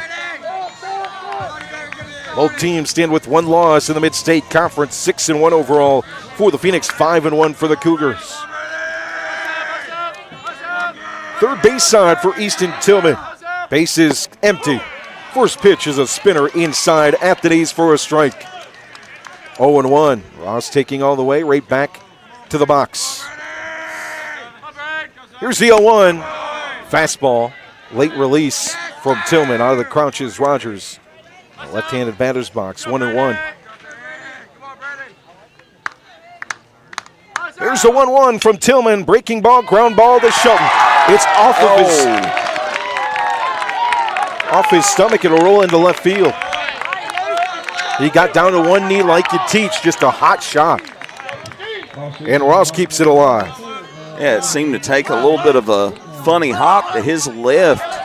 Both teams stand with 1 loss in the Mid-State Conference, 6-1 overall for the Phoenix, 5-1 for the Cougars. Third base side for Easton Tillman. Base is empty. First pitch is a spinner inside at the knees for a strike. 0-1. Ross taking all the way right back to the box. Here's the 0-1. Fastball. Late release from Tillman. Out of the crouches, Rogers. Left-handed batter's box. 1-1. There's the 1-1 from Tillman. Breaking ball, ground ball to Shelton. It's off of his stomach. It'll roll into left field. He got down to one knee like you teach. Just a hot shot. And Ross keeps it alive. Yeah, it seemed to take a little bit of a funny hop to his left.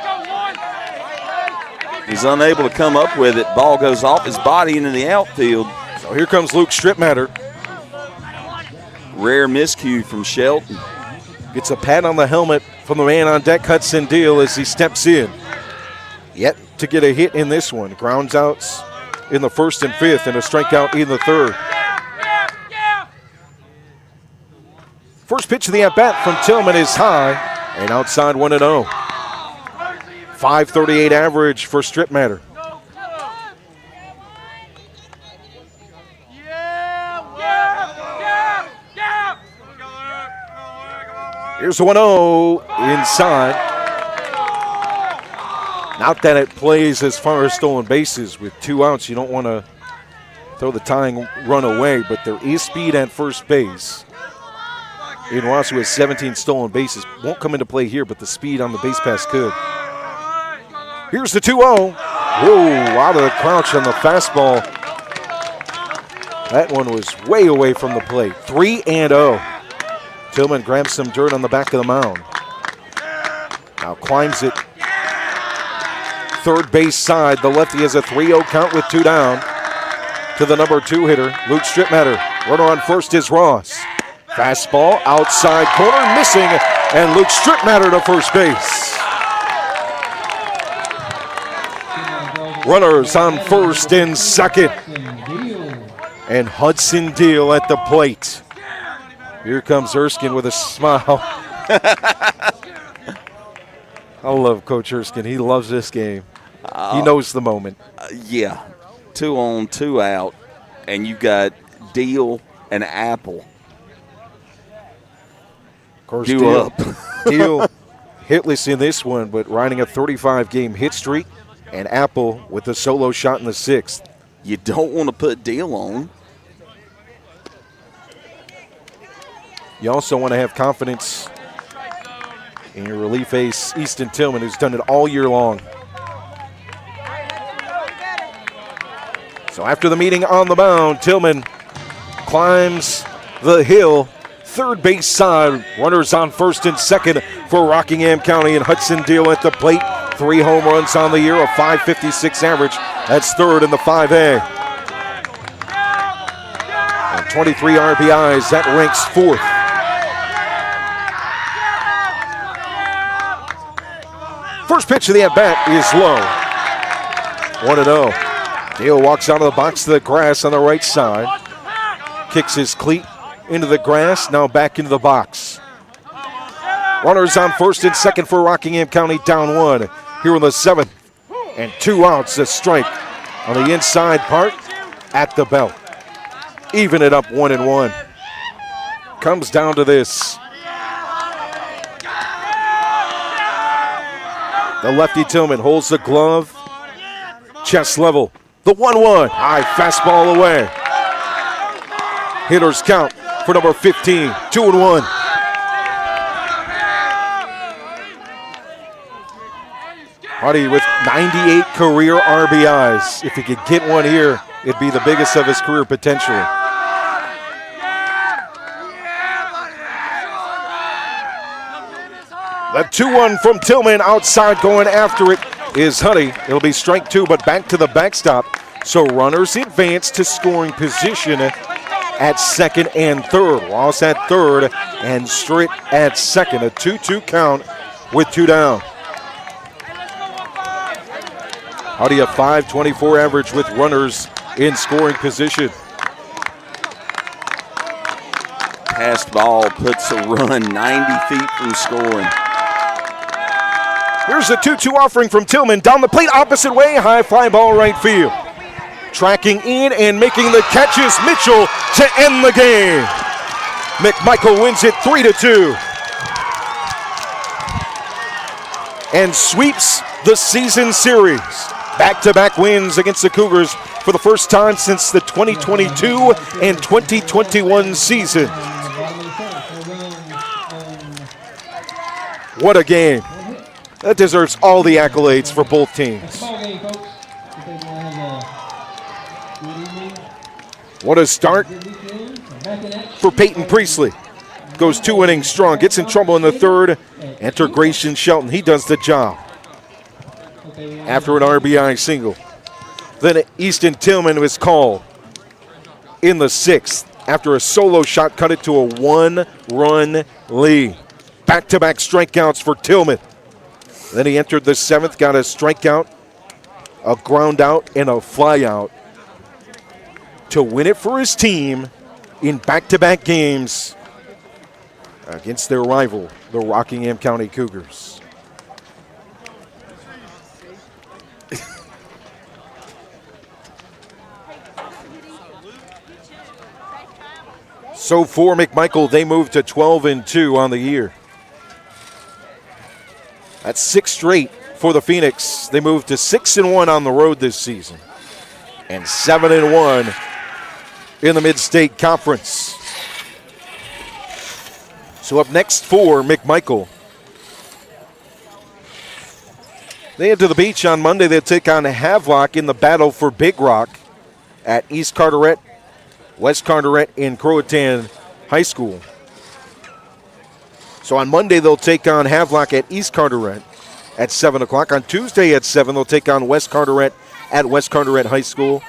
He's unable to come up with it. Ball goes off his body into the outfield. So here comes Luke Stripmatter. Rare miscue from Shelton. Gets a pat on the helmet from the man on deck, Hudson Deal, as he steps in. Yet to get a hit in this one. Grounds outs in the 1st and 5th and a strikeout in the 3rd. First pitch of the at-bat from Tillman is high and outside 1-0. 5.38 average for Stripmatter. Here's the 1-0 inside. Not that it plays as far as stolen bases. With 2 outs, you don't want to throw the tying run away, but there is speed at first base. In Ross, who has 17 stolen bases, won't come into play here, but the speed on the base pass could. Here's the 2-0. Whoa, out of the crouch on the fastball. That one was way away from the plate. 3-0. Tillman grabs some dirt on the back of the mound. Now climbs it. Third base side. The lefty has a 3-0 count with 2 down. To the number 2 hitter, Luke Stripmatter. Runner on first is Ross. Fastball outside corner, missing, and Luke Stripmatter to first base. Runners on first and second. And Hudson Deal at the plate. Here comes Erskine with a smile. I love Coach Erskine. He loves this game. He knows the moment. Yeah. 2 on, 2 out, and you got Deal and Apple. Of course, Deal Deal up. Deal hitless in this one, but riding a 35-game hit streak, and Apple with a solo shot in the 6th. You don't want to put Deal on. You also want to have confidence in your relief ace, Easton Tillman, who's done it all year long. So after the meeting on the mound, Tillman climbs the hill. Third base side, runners on first and second for Rockingham County, and Hudson Deal at the plate. 3 home runs on the year, a .556 average. That's third in the 5A. And 23 RBIs, that ranks 4th. First pitch of the at-bat is low. 1-0. Deal walks out of the box to the grass on the right side. Kicks his cleat into the grass, now back into the box. Runners on first and second for Rockingham County, down 1 here in the 7th. And 2 outs, a strike on the inside part at the belt. Even it up 1-1. Comes down to this. The lefty Tillman holds the glove. Chest level. The 1-1. High fastball away. Hitters count for number 15. 2-1. Hardy with 98 career RBIs. If he could get one here, it'd be the biggest of his career potentially. The 2-1 from Tillman outside going after it is Huddy. It'll be strike 2, but back to the backstop. So runners advance to scoring position at second and third. Ross at third and Stritt at second. A 2-2 count with 2 down. Howdy a .524 average with runners in scoring position. Passed ball puts a run 90 feet from scoring. Here's the 2-2 offering from Tillman. Down the plate, opposite way, high fly ball right field. Tracking in and making the catches, Mitchell to end the game. McMichael wins it 3-2. And sweeps the season series. Back-to-back wins against the Cougars for the first time since the 2022 and 2021 season. What a game. That deserves all the accolades for both teams. What a start for Peyton Priestley. Goes 2 innings strong, gets in trouble in the third. Enter Grayson Shelton, he does the job after an RBI single. Then Easton Tillman was called in the 6th after a solo shot cut it to a 1-run lead. Back-to-back strikeouts for Tillman. Then he entered the 7th, got a strikeout, a ground out, and a fly out to win it for his team in back-to-back games against their rival, the Rockingham County Cougars. So for McMichael, they move to 12-2 on the year. That's 6 straight for the Phoenix. They move to 6-1 on the road this season and 7-1 in the Mid-State Conference. So up next for McMichael. They head to the beach on Monday. They'll take on Havelock in the battle for Big Rock at East Carteret, West Carteret, and Croatan High School. So on Monday, they'll take on Havelock at East Carteret at 7 o'clock. On Tuesday at 7, they'll take on West Carteret at West Carteret High School.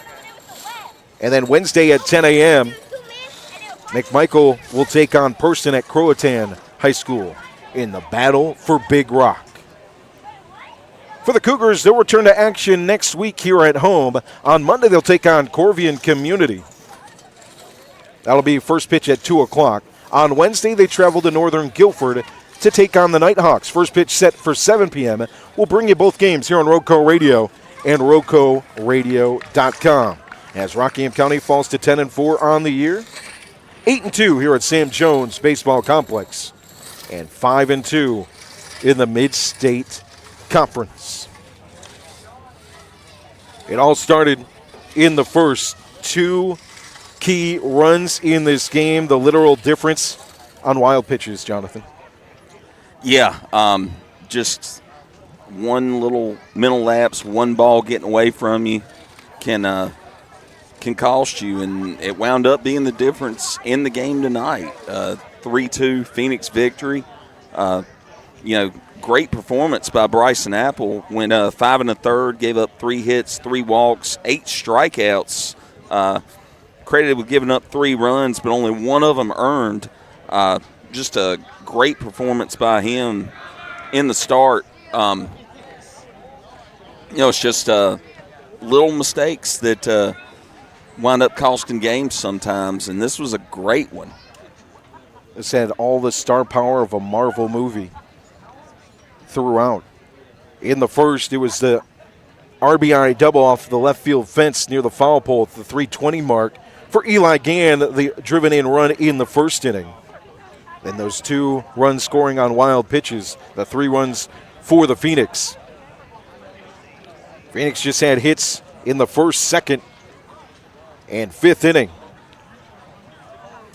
And then Wednesday at 10 a.m., McMichael will take on Person at Croatan High School in the battle for Big Rock. For the Cougars, they'll return to action next week here at home. On Monday, they'll take on Corvian Community. That'll be first pitch at 2 o'clock. On Wednesday, they travel to Northern Guilford to take on the Nighthawks. First pitch set for 7 p.m. We'll bring you both games here on RoCo Radio and RoCoRadio.com. As Rockingham County falls to 10-4 on the year, 8-2 here at Sam Jones Baseball Complex, and 5-2 in the Mid-State Conference. It all started in the first. 2 key runs in this game, the literal difference on wild pitches, Jonathan. Yeah, just one little mental lapse, one ball getting away from you can cost you, and it wound up being the difference in the game tonight. 3-2 Phoenix victory. Great performance by Bryson Apple. Went 5 1/3, gave up 3 hits, 3 walks, 8 strikeouts. Credited with giving up 3 runs, but only 1 of them earned. Just a great performance by him in the start. It's just little mistakes that wind up costing games sometimes, and this was a great one. This had all the star power of a Marvel movie throughout. In the first, it was the RBI double off the left field fence near the foul pole at the 3:20 mark for Eli Gann, the driven-in run in the first inning. And those 2 runs scoring on wild pitches, the 3 runs for the Phoenix. Phoenix just had hits in the first, second, and 5th inning.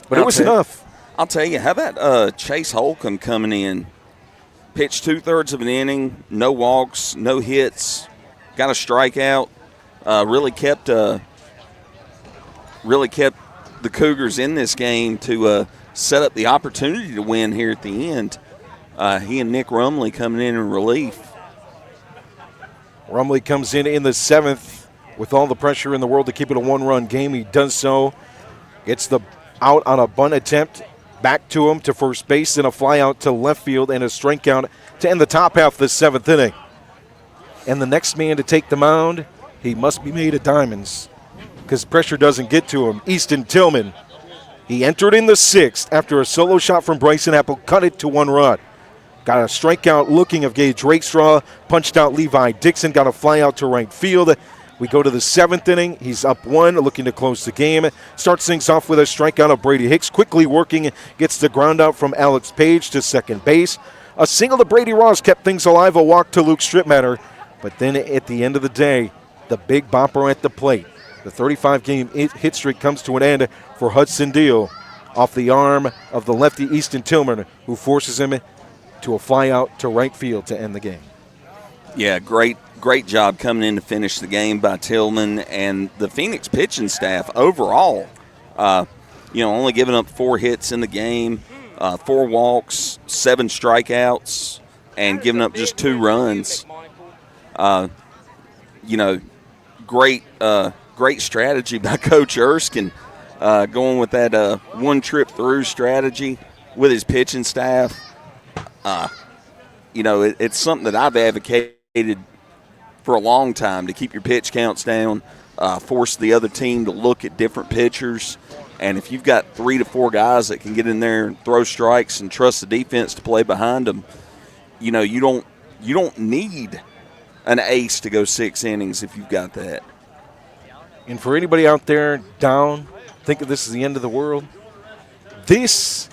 But it was enough. I'll tell you, how about Chase Holcomb coming in? Pitched 2/3 of an inning, no walks, no hits, got a strikeout. Really kept the Cougars in this game to set up the opportunity to win here at the end. He and Nick Rumley coming in relief. Rumley comes in the 7th with all the pressure in the world to keep it a 1-run game. He does so, gets the out on a bunt attempt. Back to him to first base, and a fly out to left field, and a strikeout to end the top half of the 7th inning. And the next man to take the mound, he must be made of diamonds because pressure doesn't get to him. Easton Tillman. He entered in the 6th after a solo shot from Bryson Apple, cut it to 1 run. Got a strikeout looking of Gage Rakestraw, punched out Levi Dixon, got a fly out to right field. We go to the 7th inning. He's up 1, looking to close the game. Starts things off with a strikeout of Brady Hicks. Quickly working, gets the ground out from Alex Page to second base. A single to Brady Ross kept things alive, a walk to Luke Strittmatter. But then at the end of the day, the big bopper at the plate. The 35-game hit streak comes to an end for Hudson Deal off the arm of the lefty Easton Tillman, who forces him to a fly out to right field to end the game. Yeah, great job coming in to finish the game by Tillman and the Phoenix pitching staff overall. Only giving up 4 hits in the game, 4 walks, 7 strikeouts, and giving up just 2 runs. Great strategy by Coach Erskine, going with that one trip through strategy with his pitching staff. It's something that I've advocated for a long time, to keep your pitch counts down, force the other team to look at different pitchers. And if you've got 3 to 4 guys that can get in there and throw strikes and trust the defense to play behind them, you don't need an ace to go 6 innings if you've got that. And for anybody out there down, thinking this is the end of the world, this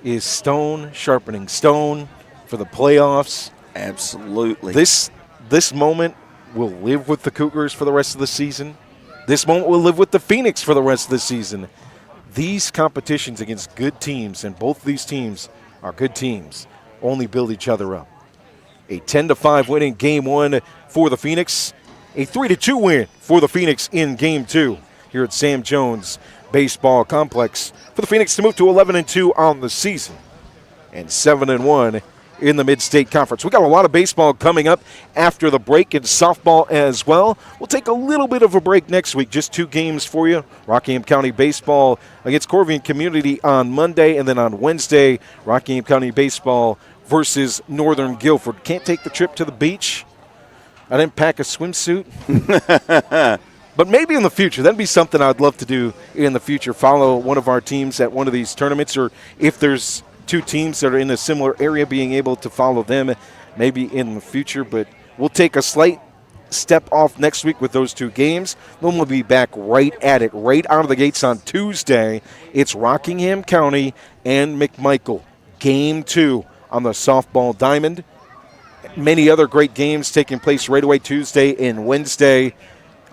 is stone sharpening stone for the playoffs. Absolutely. This moment will live with the Cougars for the rest of the season. This moment will live with the Phoenix for the rest of the season. These competitions against good teams, and both these teams are good teams, only build each other up. A 10-5 win in Game 1 for the Phoenix. A 3-2 win for the Phoenix in Game 2 here at Sam Jones Baseball Complex for the Phoenix to move to 11-2 on the season and 7-1 in the Mid-State Conference. We got a lot of baseball coming up after the break, and softball as well. We'll take a little bit of a break next week, just 2 games for you. Rockingham County Baseball against Corvian Community on Monday, and then on Wednesday, Rockingham County Baseball versus Northern Guilford. Can't take the trip to the beach. I didn't pack a swimsuit. But maybe in the future. That'd be something I'd love to do in the future. Follow one of our teams at one of these tournaments, or if there's 2 teams that are in a similar area, being able to follow them maybe in the future. But we'll take a slight step off next week with those 2 games. Then we'll be back right at it, right out of the gates on Tuesday. It's Rockingham County and McMichael. Game 2 on the softball diamond. Many other great games taking place right away Tuesday and Wednesday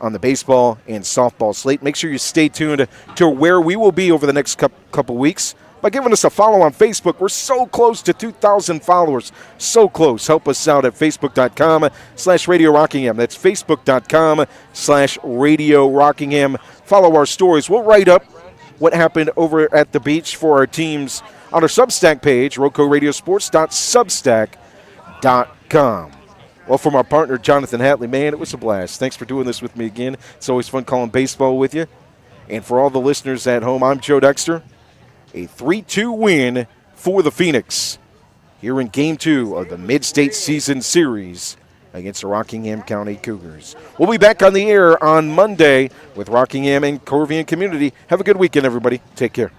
on the baseball and softball slate. Make sure you stay tuned to where we will be over the next couple weeks by giving us a follow on Facebook. We're so close to 2,000 followers. So close. Help us out at Facebook.com/Radio Rockingham. That's Facebook.com/Radio Rockingham. Follow our stories. We'll write up what happened over at the beach for our teams on our Substack page, RoCoRadioSports.substack.com. Well, from our partner, Jonathan Hatley, man, it was a blast. Thanks for doing this with me again. It's always fun calling baseball with you. And for all the listeners at home, I'm Joe Dexter. A 3-2 win for the Phoenix here in Game 2 of the Mid-State Season Series against the Rockingham County Cougars. We'll be back on the air on Monday with Rockingham and Corvian Community. Have a good weekend, everybody. Take care.